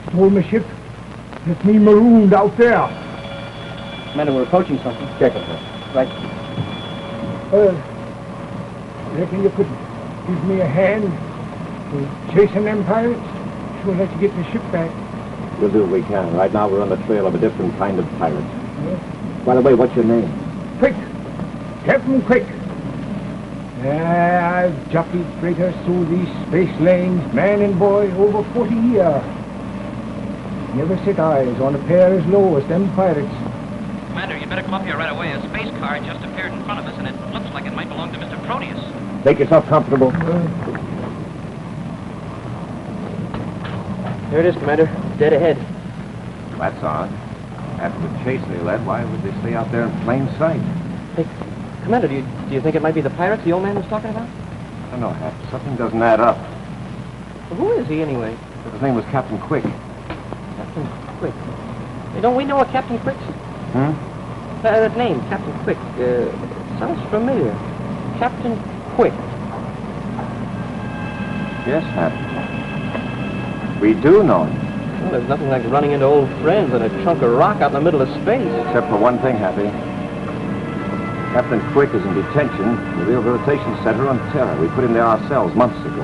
Stole my ship. Left me marooned out there. Commander, we're approaching something. Check it, sir. Right. Reckon you could give me a hand in chasing them pirates? Sure let you get the ship back. We'll do what we can. Right now we're on the trail of a different kind of pirate. By the way, what's your name? Quick. Captain Quick. I've jockeyed freighters through these space lanes, man and boy, over 40 years. Never set eyes on a pair as low as them pirates. Commander, you better come up here right away. A space car just appeared in front of us, and it looks like it might belong to Mr. Proteus. Make yourself comfortable. There it is, Commander. Dead ahead. That's odd. After the chase they led, why would they stay out there in plain sight? Hey, Commander, do you think it might be the pirates the old man was talking about? I don't know, Hap. Something doesn't add up. Well, who is he, anyway? His name was Captain Quick. Captain Quick. Hey, don't we know a Captain Quick? Hmm? That name, Captain Quick, sounds familiar. Captain Quick. Yes, Hap. We do know him. Well, there's nothing like running into old friends and a chunk of rock out in the middle of space. Except for one thing, Happy. Captain Quick is in detention in the rehabilitation center on Terra. We put him there ourselves months ago.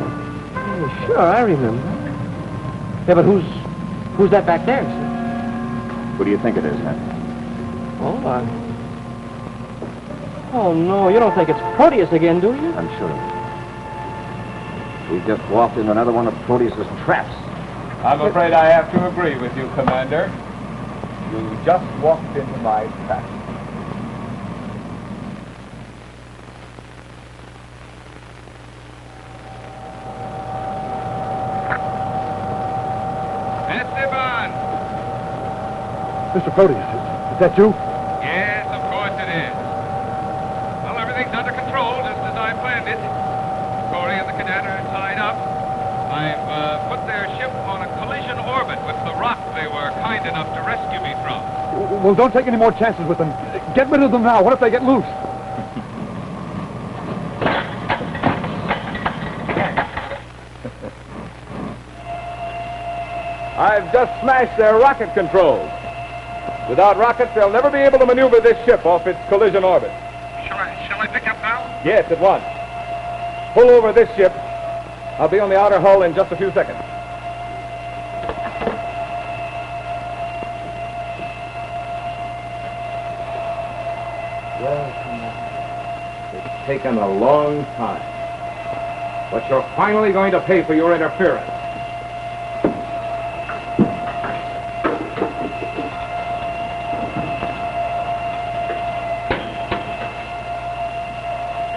Oh, sure, I remember. Yeah, but who's that back there, sir? Who do you think it is, Happy? Oh, Oh, no, you don't think it's Proteus again, do you? I'm sure. We've just walked into another one of Proteus's traps. I'm afraid I have to agree with you, Commander. You just walked into my trap. Esteban! Mr. Proteus, is that you? Yes, of course it is. Well, everything's under control, just as I planned it. Corry and the Cadet are tied up. I've put their ship on a collision orbit with the rock they were kind enough to rescue me from. Well, don't take any more chances with them. Get rid of them now. What if they get loose? I've just smashed their rocket controls. Without rockets, they'll never be able to maneuver this ship off its collision orbit. Shall I pick up now? Yes, at once. Pull over this ship. I'll be on the outer hull in just a few seconds. Well, it's taken a long time. But you're finally going to pay for your interference.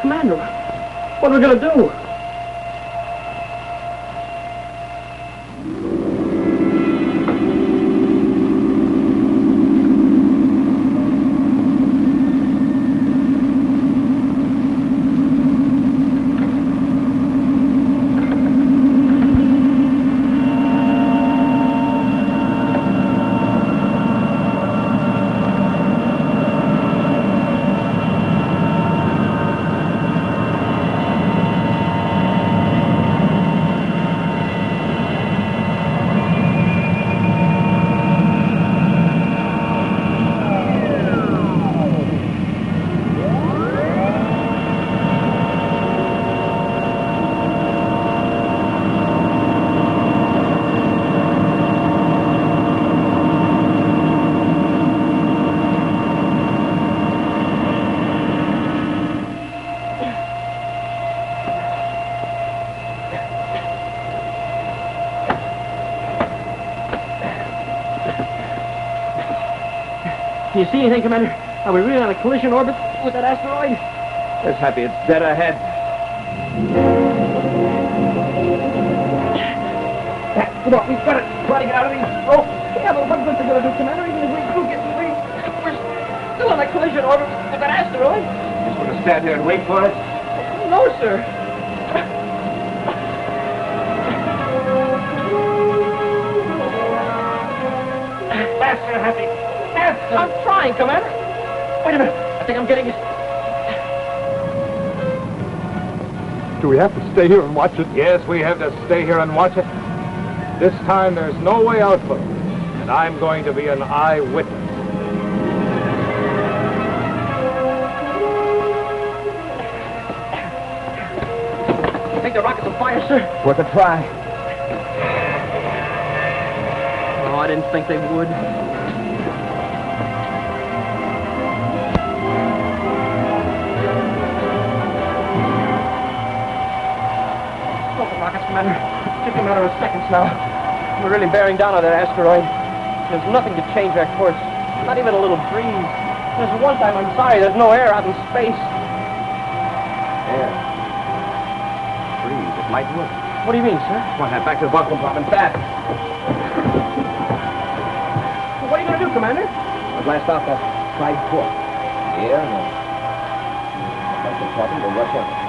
Commander, what are we going to do? Can you see anything, Commander? Are we really on a collision orbit with that asteroid? Yes, Happy, it's dead ahead. Come on, we've got to try to get out of these ropes. Yeah, but what good's it going to do, Commander? Even if we do get free, we're still on a collision orbit with that asteroid. Just going to stand here and wait for it? No, sir. Faster, Happy. Faster. I'm trying, Commander. Wait a minute. I think I'm getting it. Do we have to stay here and watch it? Yes, we have to stay here and watch it. This time there's no way out for us, and I'm going to be an eyewitness. You think the rocket's on fire, sir? Worth a try. Oh, I didn't think they would. Commander. It's just a matter of seconds now. We're really bearing down on that asteroid. There's nothing to change our course. Not even a little breeze. There's one time, I'm sorry, there's no air out in space. Air. Breeze. It might work. What do you mean, sir? Come on, head back to the bunk compartment fast. Well, what are you going to do, Commander? I'll blast off that side port. Here and then. Bunk compartment will rush out.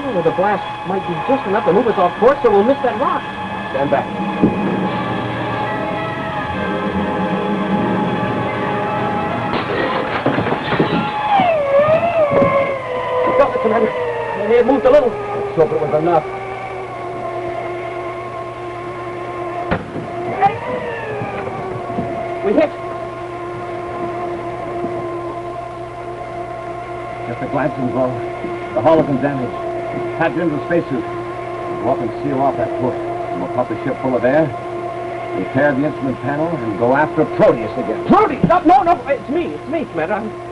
Oh, the blast might be just enough to move us off course, so we'll miss that rock. Stand back. Got it, Commander. He had moved a little. Let's hope it was enough. We hit. Just a glancing blow. The hull isn't damaged. Packed into the spacesuit. Go up and seal off that port. And we'll pump the ship full of air, repair the instrument panel, and go after Proteus again. Proteus? No, it's me, Commander.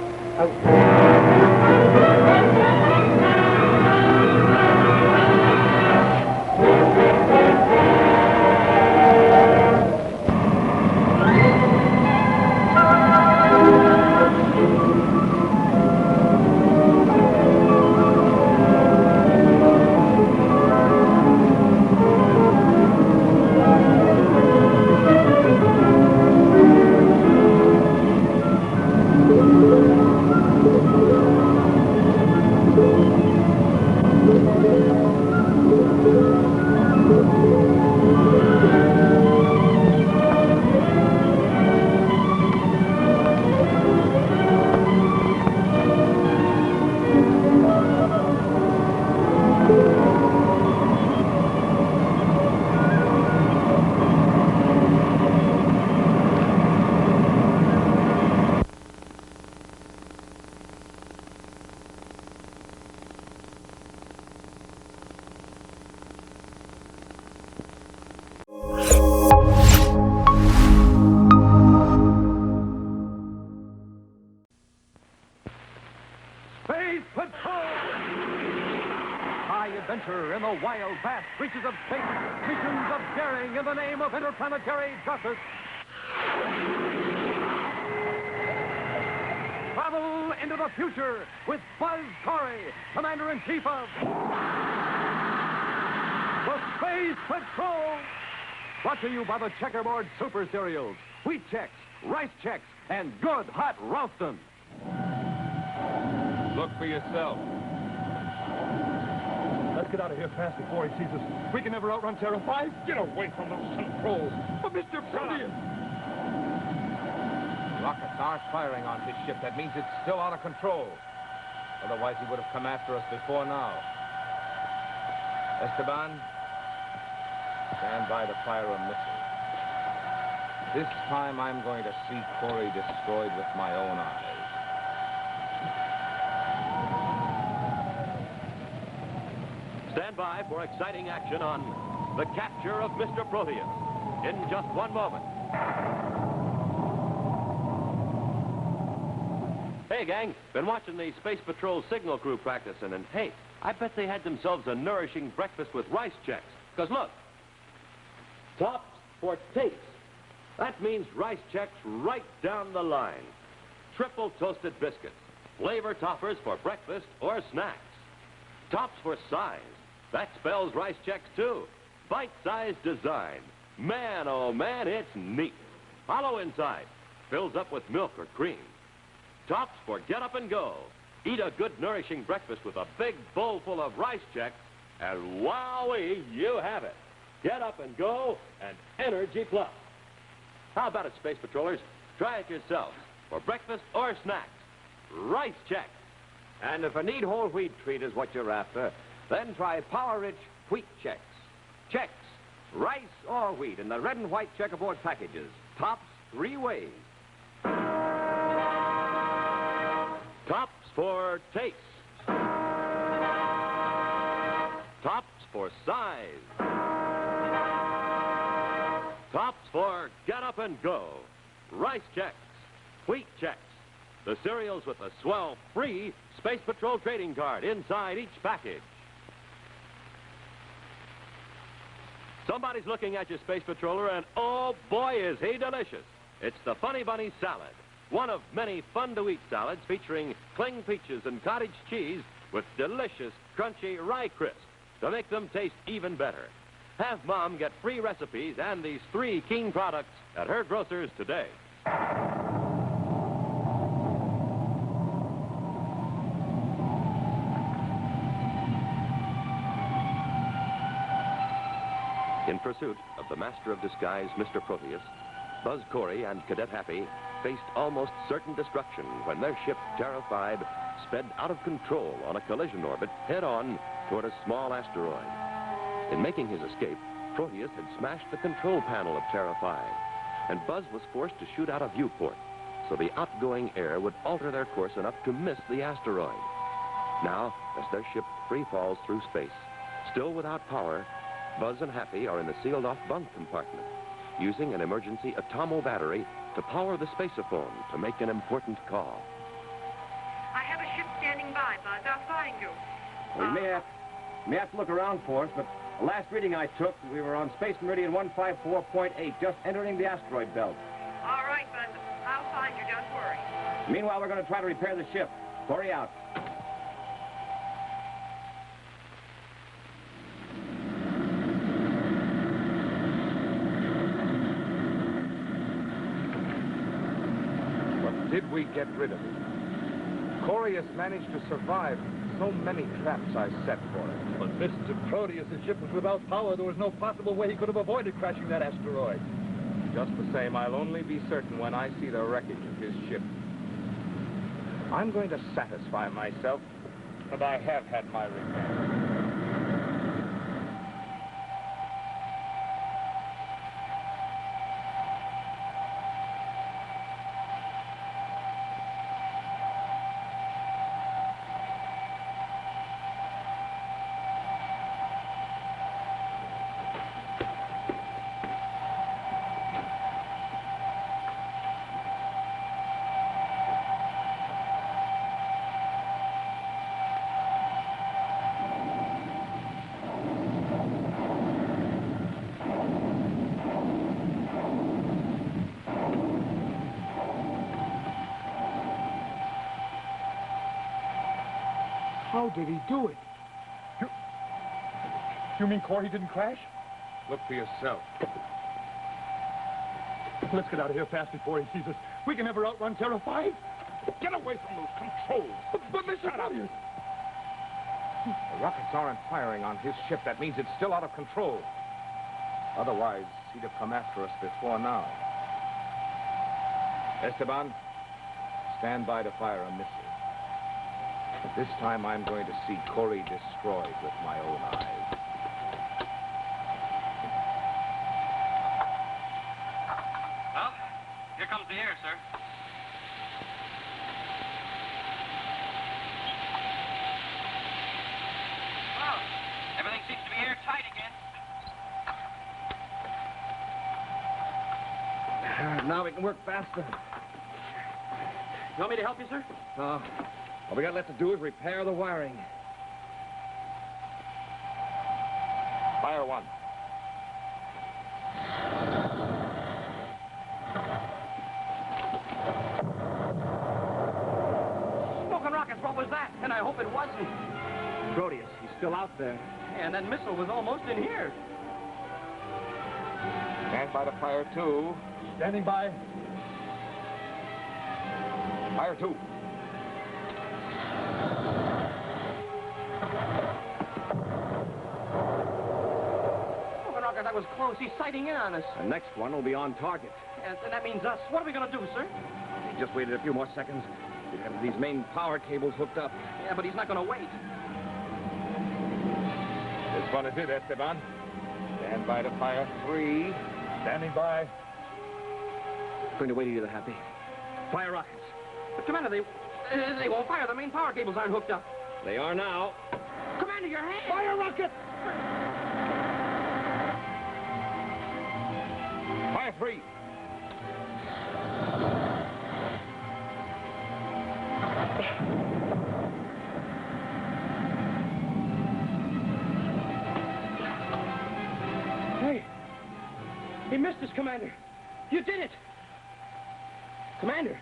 Adventure in the wild, vast reaches of space, missions of daring in the name of interplanetary justice. Travel into the future with Buzz Corry, Commander-in-Chief of the Space Patrol. Brought to you by the Checkerboard Super Cereals, Wheat Chex, Rice Chex, and Good Hot Ralston. Look for yourself. Let's get out of here fast before he sees us. We can never outrun Terra 5. Get away from those controls. But Mr. Proteus! Rockets are firing on his ship. That means it's still out of control. Otherwise, he would have come after us before now. Esteban, stand by to fire a missile. This time, I'm going to see Corry destroyed with my own eyes. Stand by for exciting action on the capture of Mr. Proteus in just one moment. Hey, gang, been watching the Space Patrol signal crew practicing, and hey, I bet they had themselves a nourishing breakfast with rice checks. Because look, tops for taste. That means rice checks right down the line. Triple toasted biscuits, flavor toppers for breakfast or snacks. Tops for size. That spells rice checks, too. Bite-sized design. Man, oh man, it's neat. Hollow inside. Fills up with milk or cream. Tops for get up and go. Eat a good, nourishing breakfast with a big bowl full of rice checks, and wowee, you have it. Get up and go, and Energy Plus. How about it, Space Patrollers? Try it yourselves for breakfast or snacks. Rice checks. And if a neat whole wheat treat is what you're after, then try power-rich wheat checks. Checks, rice or wheat in the red and white checkerboard packages. Tops 3 ways. Tops for taste. Tops for size. Tops for get up and go. Rice checks, wheat checks. The cereals with a swell free Space Patrol trading card inside each package. Somebody's looking at you, Space Patroller, and oh boy, is he delicious. It's the Funny Bunny Salad, one of many fun-to-eat salads featuring cling peaches and cottage cheese with delicious, crunchy rye crisp to make them taste even better. Have Mom get free recipes and these 3 keen products at her grocers today. In pursuit of the master of disguise, Mr. Proteus, Buzz Corry and Cadet Happy faced almost certain destruction when their ship, Terra 5, sped out of control on a collision orbit head-on toward a small asteroid. In making his escape, Proteus had smashed the control panel of Terra 5. and Buzz was forced to shoot out a viewport, so the outgoing air would alter their course enough to miss the asteroid. Now, as their ship free falls through space, still without power, Buzz and Happy are in the sealed-off bunk compartment, using an emergency atomo battery to power the spaceophone to make an important call. I have a ship standing by, Buzz. I'll find you. Well, you may have to look around for us, but the last reading I took, we were on Space Meridian 154.8, just entering the asteroid belt. All right, Buzz. I'll find you. Don't worry. Meanwhile, we're going to try to repair the ship. Corry out. But did we get rid of it? Corry has managed to survive so many traps I set for him. But Mr. Proteus' ship was without power. There was no possible way he could have avoided crashing that asteroid. Just the same, I'll only be certain when I see the wreckage of his ship. I'm going to satisfy myself that I have had my revenge. How did he do it? You mean Corry didn't crash? Look for yourself. Let's get out of here fast before he sees us. We can never outrun Terra 5. Get away from those controls. But Mr. Proteus... The rockets aren't firing on his ship. That means it's still out of control. Otherwise, he'd have come after us before now. Esteban, stand by to fire a missile. This time I'm going to see Corry destroyed with my own eyes. Well, here comes the air, sir. Well, everything seems to be airtight again. Now we can work faster. You want me to help you, sir? No. All we got left to do is repair the wiring. Fire one. Smoking rockets, what was that? And I hope it wasn't. Proteus, he's still out there. And that missile was almost in here. Stand by to fire two. Standing by. Fire two. That was close. He's sighting in on us. The next one will be on target. Yes, and that means us. What are we going to do, sir? He just waited a few more seconds. We have these main power cables hooked up. Yeah, but he's not going to wait. This one is it, Esteban. Stand by to fire three. Standing by. Going to wait either, Happy. Fire rockets. But, Commander, they won't fire. The main power cables aren't hooked up. They are now. Commander, your hand! Fire rocket! Fire three. Hey, he missed us, Commander. You did it. Commander.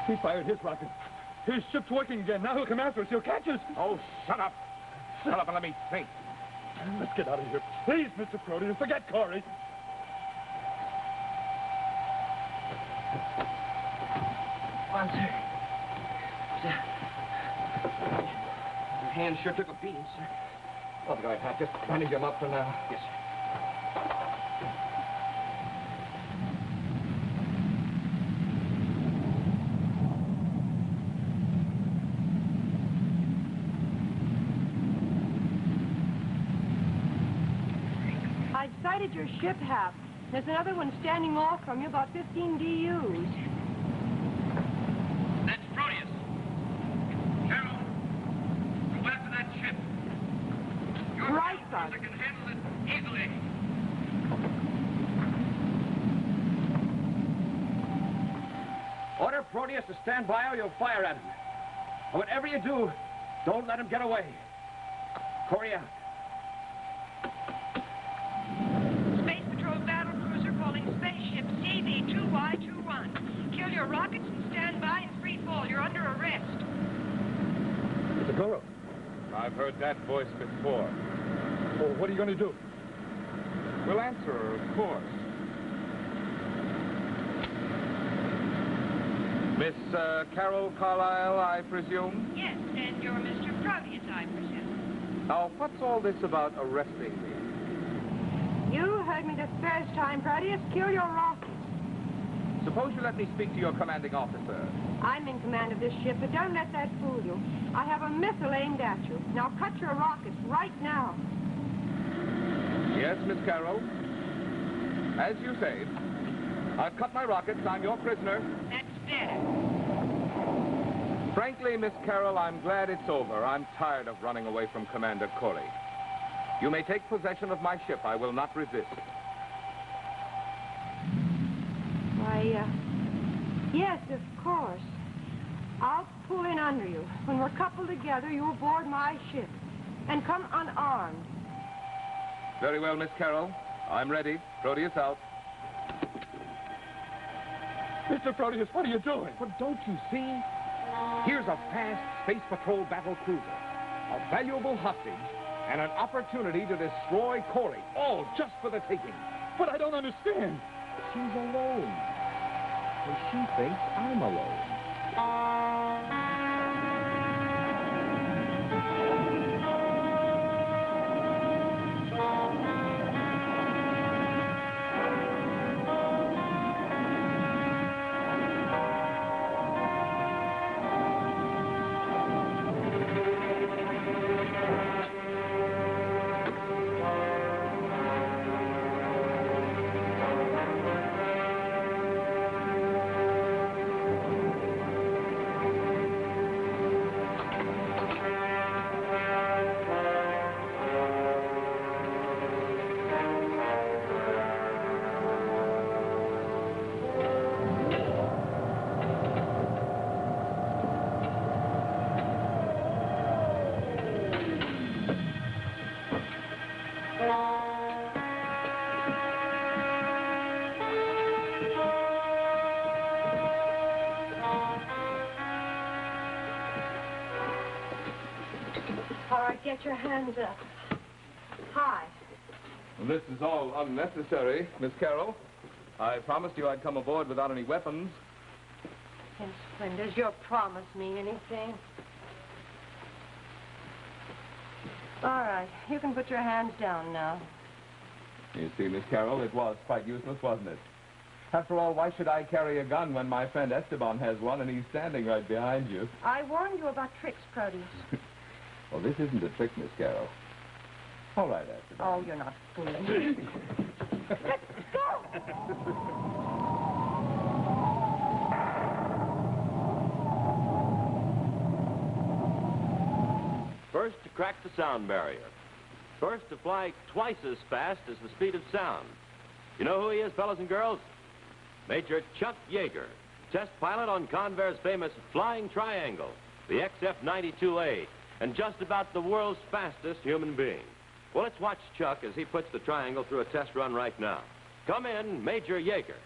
He fired his rocket. His ship's working again. Now he'll come after us. He'll catch us. Oh, shut up. Shut up and let me think. Let's get out of here. Please, Mr. Proteus, forget Corry. Come on, sir. Your hand sure took a beating, sir. Oh, go ahead, Pat. Just bandage him up for now. Yes, sir. sighted your ship, Hap. There's another one standing off from you, about 15 DUs. That's Proteus. Carol, go after that ship. Your Right, cruiser can handle it easily. Order Proteus to stand by or you'll fire at him. And whatever you do, don't let him get away. Corry out. Space Patrol battle cruiser calling spaceship CV2Y21. Kill your rockets and stand by in free fall. You're under arrest. Mr. Corry. I've heard that voice before. Oh, what are you going to do? We'll answer her, of course. Miss Carol Carlisle, I presume? Yes, and you're Mr. Proteus, I presume. Now, what's all this about arresting me? You heard me the first time, Proteus. Kill your rockets. Suppose you let me speak to your commanding officer. I'm in command of this ship, but don't let that fool you. I have a missile aimed at you. Now cut your rockets right now. Yes, Miss Carol. As you say, I've cut my rockets. I'm your prisoner. That's better. Frankly, Miss Carol, I'm glad it's over. I'm tired of running away from Commander Corry. You may take possession of my ship. I will not resist. Why, yes, of course. I'll pull in under you. When we're coupled together, you'll board my ship. And come unarmed. Very well, Miss Carol. I'm ready. Proteus out. Mr. Proteus, what are you doing? But don't you see? Here's a fast Space Patrol battle cruiser, a valuable hostage, and an opportunity to destroy Corry, all just for the taking. But I don't understand. She's alone. And she thinks I'm alone. All right, get your hands up. High. This is all unnecessary, Miss Carol. I promised you I'd come aboard without any weapons. And Flynn, does your promise mean anything? All right, you can put your hands down now. You see, Miss Carol, it was quite useless, wasn't it? After all, why should I carry a gun when my friend Esteban has one and he's standing right behind you? I warned you about tricks, Proteus. Well, this isn't a trick, Miss Carol. All right, Esteban. Oh, you're not fooling me. Let's go! First to crack the sound barrier. First to fly twice as fast as the speed of sound. You know who he is, fellas and girls? Major Chuck Yeager, test pilot on Convair's famous Flying Triangle, the XF-92A, and just about the world's fastest human being. Well, let's watch Chuck as he puts the triangle through a test run right now. Come in, Major Yeager.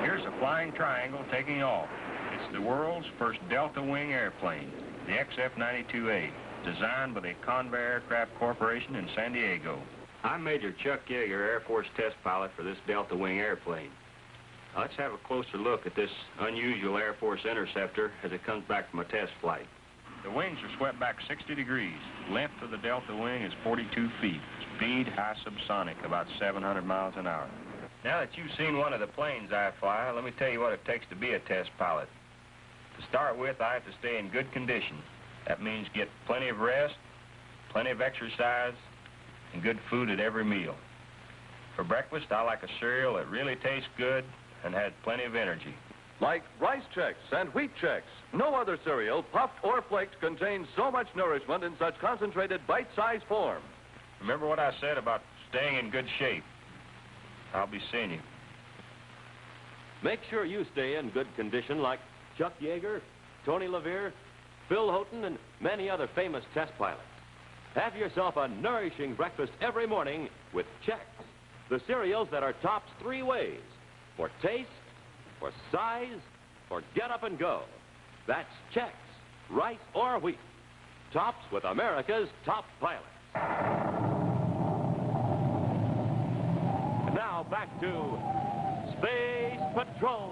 Here's a Flying Triangle taking off. It's the world's first Delta Wing airplane, the XF-92A, designed by the Convair Aircraft Corporation in San Diego. I'm Major Chuck Yeager, Air Force test pilot for this Delta Wing airplane. Let's have a closer look at this unusual Air Force interceptor as it comes back from a test flight. The wings are swept back 60 degrees. Length of the Delta Wing is 42 feet. Speed, high subsonic, about 700 miles an hour. Now that you've seen one of the planes I fly, let me tell you what it takes to be a test pilot. To start with, I have to stay in good condition. That means get plenty of rest, plenty of exercise, and good food at every meal. For breakfast, I like a cereal that really tastes good and has plenty of energy. Like Rice Chex and Wheat Chex. No other cereal, puffed or flaked, contains so much nourishment in such concentrated bite-sized form. Remember what I said about staying in good shape. I'll be seeing you. Make sure you stay in good condition like Chuck Yeager, Tony LaVere, Phil Houghton, and many other famous test pilots. Have yourself a nourishing breakfast every morning with Chex, the cereals that are tops 3 ways: for taste, for size, for get up and go. That's Chex, rice or wheat. Tops with America's top pilots. And now back to Space Patrol.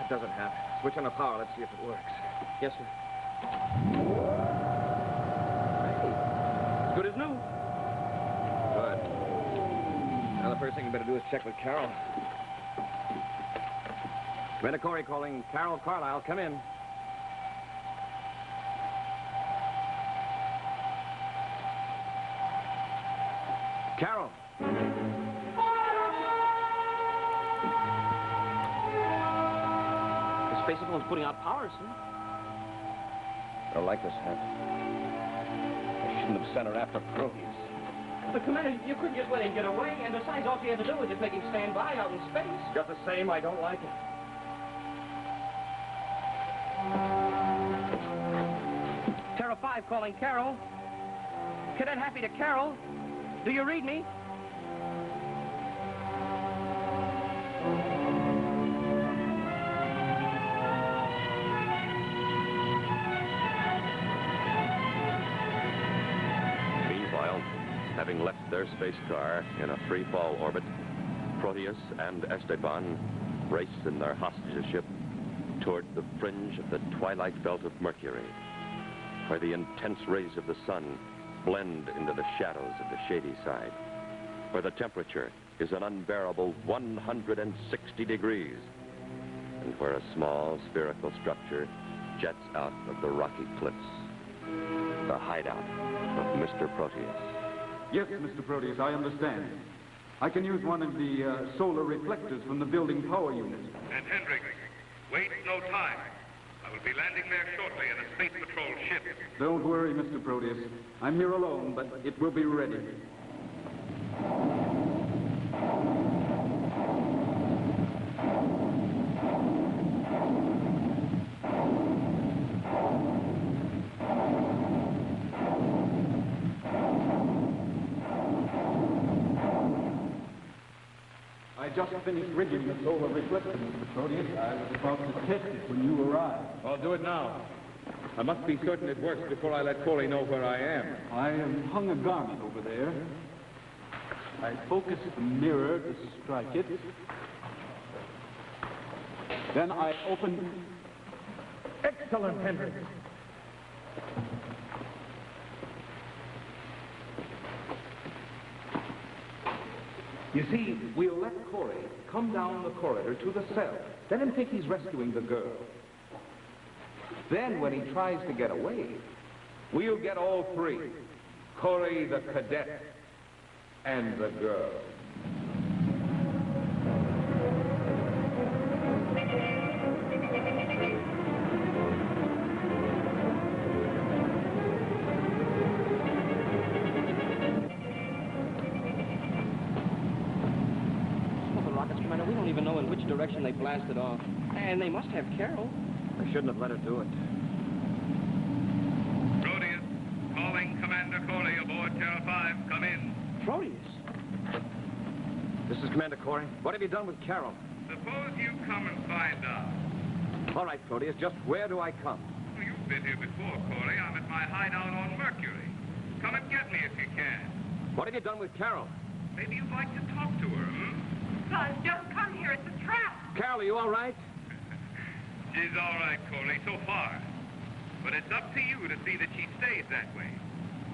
It doesn't have. Switch on the power. Let's see if it works. Yes, sir. Hey, as good as new. Good. Now, the first thing you better do is check with Carol. Commander Corry calling Carol Carlisle. Come in. Carol. Spacephone's putting out power, sir. I don't like this hat. I shouldn't have sent her after Proteus. But, Commander, you couldn't just let him get away, and besides, all you had to do was just make him stand by out in space. Just the same, I don't like it. Terra 5 calling Carol. Cadet Happy to Carol. Do you read me? Having left their space car in a free-fall orbit, Proteus and Esteban race in their hostage ship toward the fringe of the twilight belt of Mercury, where the intense rays of the sun blend into the shadows of the shady side, where the temperature is an unbearable 160 degrees, and where a small spherical structure jets out of the rocky cliffs, the hideout of Mr. Proteus. Yes, Mr. Proteus, I understand. I can use one of the solar reflectors from the building power unit. And Hendricks, waste no time. I will be landing there shortly in a Space Patrol ship. Don't worry, Mr. Proteus. I'm here alone, but it will be ready. I just finished rigging the solar reflector, Mr. Proteus. I was about to test it when you arrived. I'll do it now. I must be certain it works before I let Corry know where I am. I hung a garment over there. I focused the mirror to strike it. Then I opened... Excellent, Hendricks. You see, we'll let Corry come down the corridor to the cell. Let him think he's rescuing the girl. Then, when he tries to get away, we'll get all three. Corry, the cadet, and the girl. Direction they blasted off. And they must have Carol. I shouldn't have let her do it. Proteus, calling Commander Corry aboard Terra 5. Come in. Proteus? This is Commander Corry. What have you done with Carol? Suppose you come and find out. All right, Proteus, just where do I come? Well, you've been here before, Corry. I'm at my hideout on Mercury. Come and get me if you can. What have you done with Carol? Maybe you'd like to talk to her, Buzz, don't come here. It's a trap. Carol, are you all right? She's all right, Corry, so far. But it's up to you to see that she stays that way.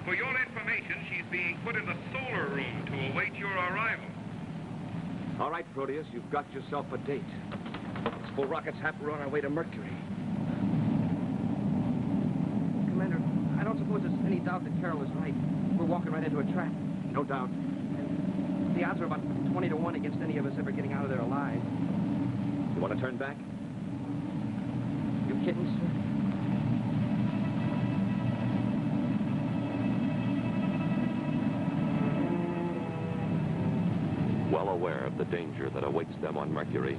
For your information, she's being put in the solar room to await your arrival. All right, Proteus, you've got yourself a date. Those full rockets have we're on our way to Mercury. Commander, I don't suppose there's any doubt that Carol is right. We're walking right into a trap. No doubt. And the odds are about 20 to 1 against any of us ever getting out of there alive. You want to turn back? You kidding, sir? Well aware of the danger that awaits them on Mercury,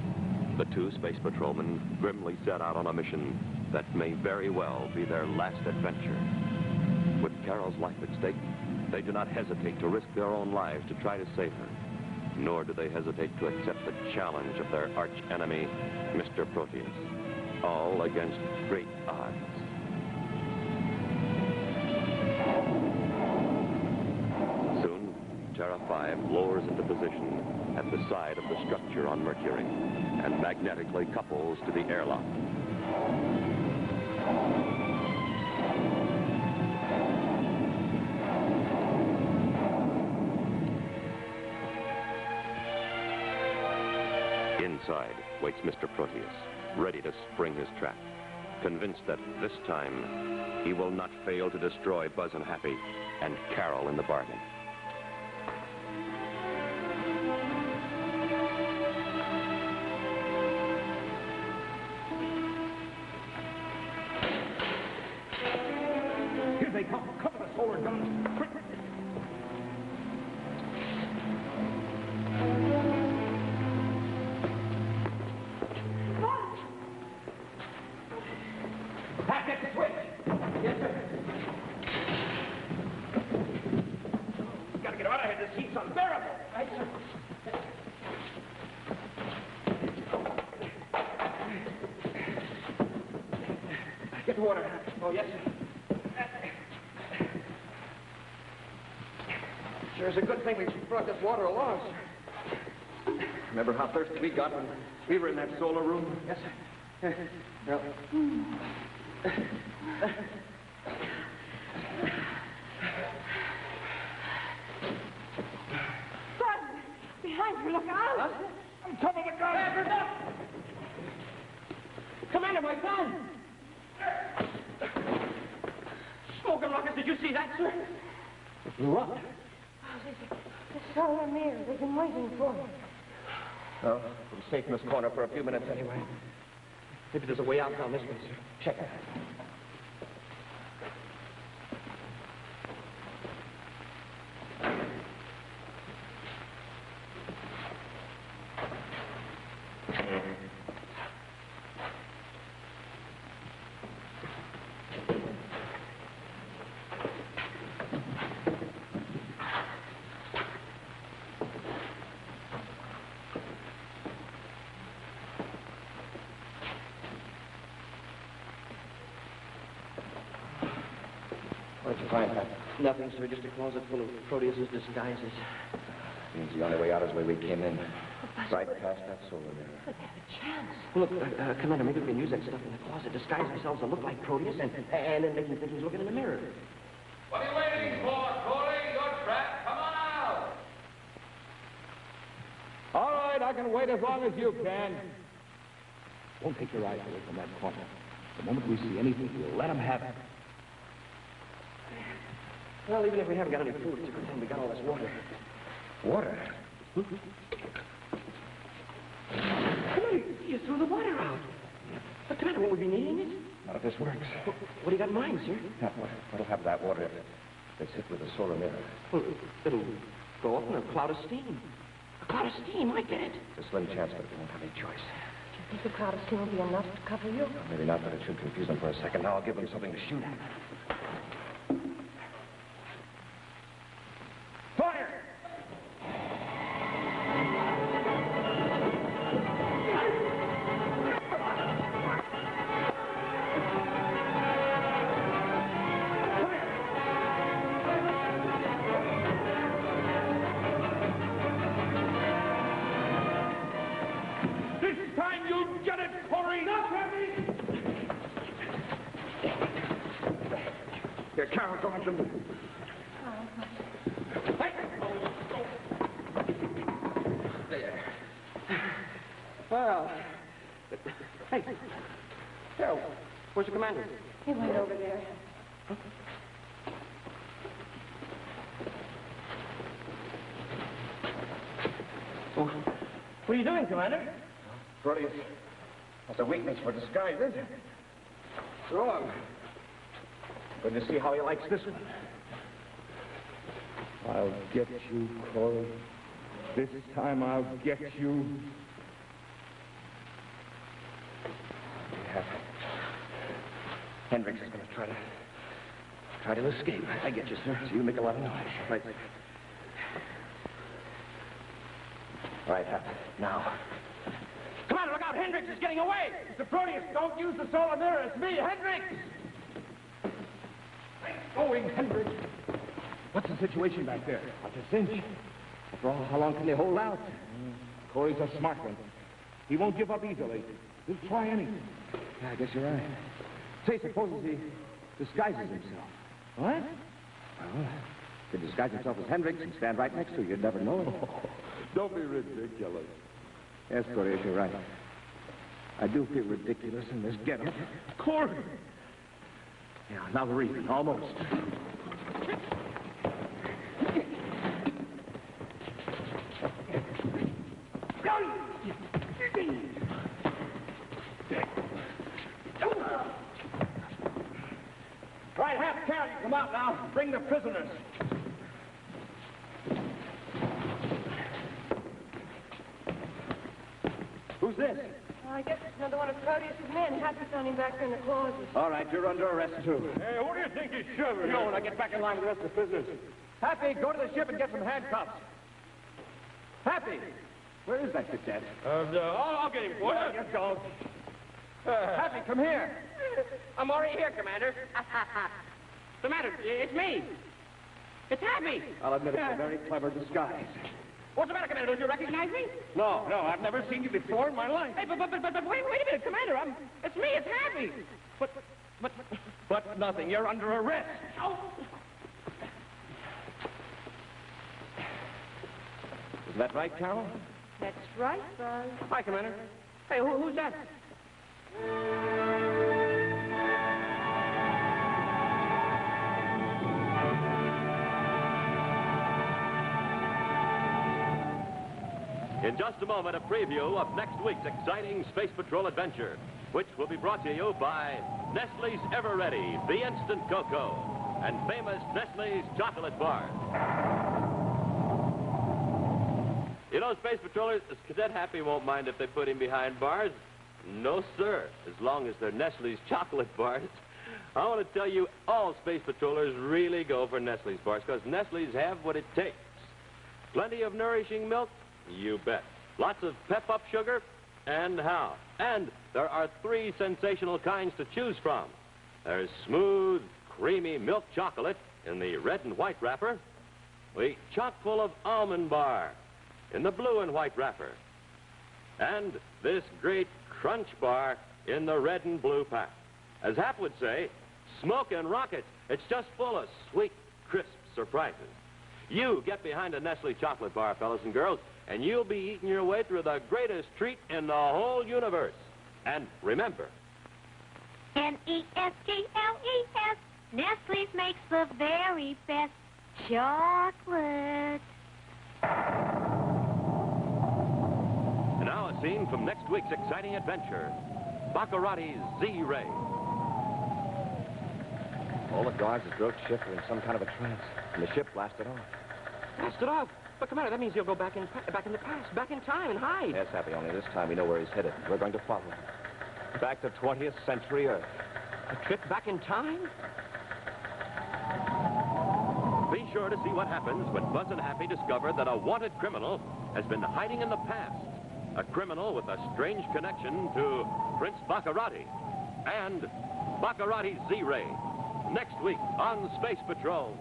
the two space patrolmen grimly set out on a mission that may very well be their last adventure. With Carol's life at stake, they do not hesitate to risk their own lives to try to save her, nor do they hesitate to accept the challenge of their arch-enemy, Mr. Proteus, all against great odds. Soon, Terra 5 lowers into position at the side of the structure on Mercury and magnetically couples to the airlock. Inside waits Mr. Proteus, ready to spring his trap, convinced that this time he will not fail to destroy Buzz and Happy and Carol in the bargain. Here they come. Cover the solar guns. Quick. Pass that switch. Yes, sir. We gotta get out of here. This heat's unbearable. Right, sir. Get the water. Oh, yes, sir. Sure, it's a good thing we brought this water along, sir. Remember how thirsty we got when we were in that solar room? Yes, sir. Well, Buzz! Behind you, look out! I'm coming to gun. Commander, my gun! Smoking rockets, did you see that, sir? It blew up. The solar mirror. They've been waiting for it. Oh, we're safe in this corner for a few minutes anyway. Maybe there's a way out down this way, sir. Check it. What'd you find, Pat? Nothing, sir. Just a closet full of Proteus's disguises. Means the only way out is the way we came in. Right past that solar mirror. But they have a chance. Look, Commander, maybe we can use that stuff in the closet, disguise ourselves to look like Proteus, and then make him think he's looking in the mirror. What are you waiting for, Corry? You're trapped. Come on out. All right, I can wait as long as you can. Don't take your eyes away from that corner. The moment we see anything, we'll let them have it. Well, even if we haven't got any food, it's a good thing we got all this water. Water? Commander, you threw the water out. But, Commander, won't we be needing it? Not if this works. What do you got in mind, sir? Now, what'll happen to that water if it's hit with a solar mirror? Well, it'll go up in a cloud of steam. A cloud of steam, I get it. It's a slim chance, but we won't have any choice. Do you think the cloud of steam will be enough to cover you? Well, maybe not, but it should confuse them for a second. Now I'll give them something to shoot at. Fire! This time you'll get it, Corry! Not Happy! Here, Carol, go after me. Well, hey, Carol, where's the commander? He went over there. Oh, what are you doing, Commander? Proteus, that's a weakness for disguises. Throw him. Going to see how he likes this one. I'll get you, Corry. This time I'll get you. Yeah. Hendricks is going to try to escape. I get you, sir. So you make a lot of noise. Right. All right, Hap. Now. Commander, look out! Hendricks is getting away! Mr. Proteus, don't use the solar mirror. It's me, Hendricks! Going, Hendricks. What's the situation back there? Not a cinch. After all, how long can they hold out? Corey's a smart one. He won't give up easily. He'll try anything. Yeah, I guess you're right. Say, suppose he disguises himself. What? Well, he could disguise himself as Hendricks and stand right next to you. You'd never know it. Don't be ridiculous. Yes, Proteus, you're right. I do feel ridiculous in this getup. Corey! Yeah, now the reason, almost. Right, half Carol, you come out now. Bring the prisoners. Who's this? I guess it's another one of Proteus's men. Happy's on him back there in the closet. All right, you're under arrest, too. Hey, who do you think is shoving? No, now get back in line with the rest of the prisoners. Happy, go to the ship and get some handcuffs. Happy! Where is that cadet? I'll get him for you. You don't. Happy, come here. I'm already here, Commander. Commander, it's me. It's Happy. I'll admit it's a very clever disguise. What's the matter, Commander? Don't you recognize me? No, I've never seen you before in my life. Hey, but wait a minute, Commander. It's me. It's Happy. But nothing. You're under arrest. Oh. Is that right, Carol? That's right, Buzz. Hi, Commander. Hey, who's that? In just a moment, a preview of next week's exciting Space Patrol adventure, which will be brought to you by Nestle's Ever Ready, the Instant Cocoa, and famous Nestle's Chocolate Bar. You know, Space Patrollers, Cadet Happy won't mind if they put him behind bars. No, sir, as long as they're Nestle's Chocolate Bars. I want to tell you, all Space Patrollers really go for Nestle's bars, because Nestle's have what it takes. Plenty of nourishing milk? You bet. Lots of pep-up sugar? And how? And there are 3 sensational kinds to choose from. There's smooth, creamy milk chocolate in the red and white wrapper, the chock full of almond bar in the blue and white wrapper, and this great crunch bar in the red and blue pack. As Hap would say, smokin' rockets. It's just full of sweet, crisp surprises. You get behind a Nestle chocolate bar, fellas and girls, and you'll be eating your way through the greatest treat in the whole universe. And remember, Nestles. Nestle's makes the very best chocolate. and now a scene from next week's exciting adventure, Baccarati's Z-Ray. All the guards at Broke Ship are in some kind of a trance, and the ship blasted off. Blasted off? But, Commander, that means he'll go back in the past, back in time and hide. Yes, Happy, only this time we know where he's headed. We're going to follow him. Back to 20th century Earth. A trip back in time? Be sure to see what happens when Buzz and Happy discover that a wanted criminal has been hiding in the past. A criminal with a strange connection to Prince Baccarati and Baccarati's Z-Ray. Next week on Space Patrol.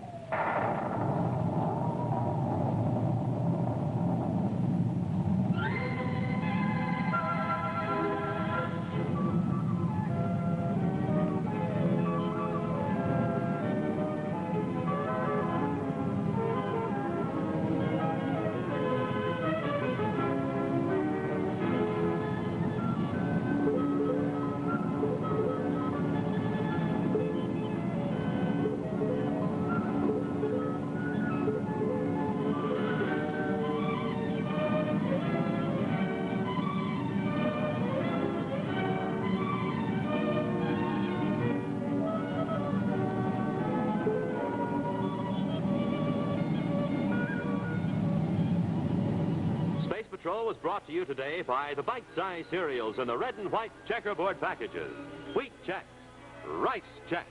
Patrol was brought to you today by the bite-sized cereals in the red and white checkerboard packages. Wheat Chex, Rice Chex.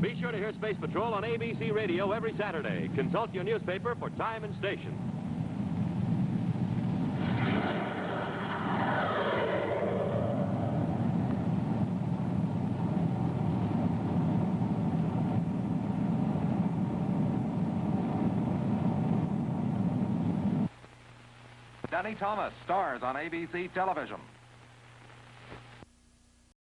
Be sure to hear Space Patrol on ABC Radio every Saturday. Consult your newspaper for time and station. Danny Thomas stars on ABC television.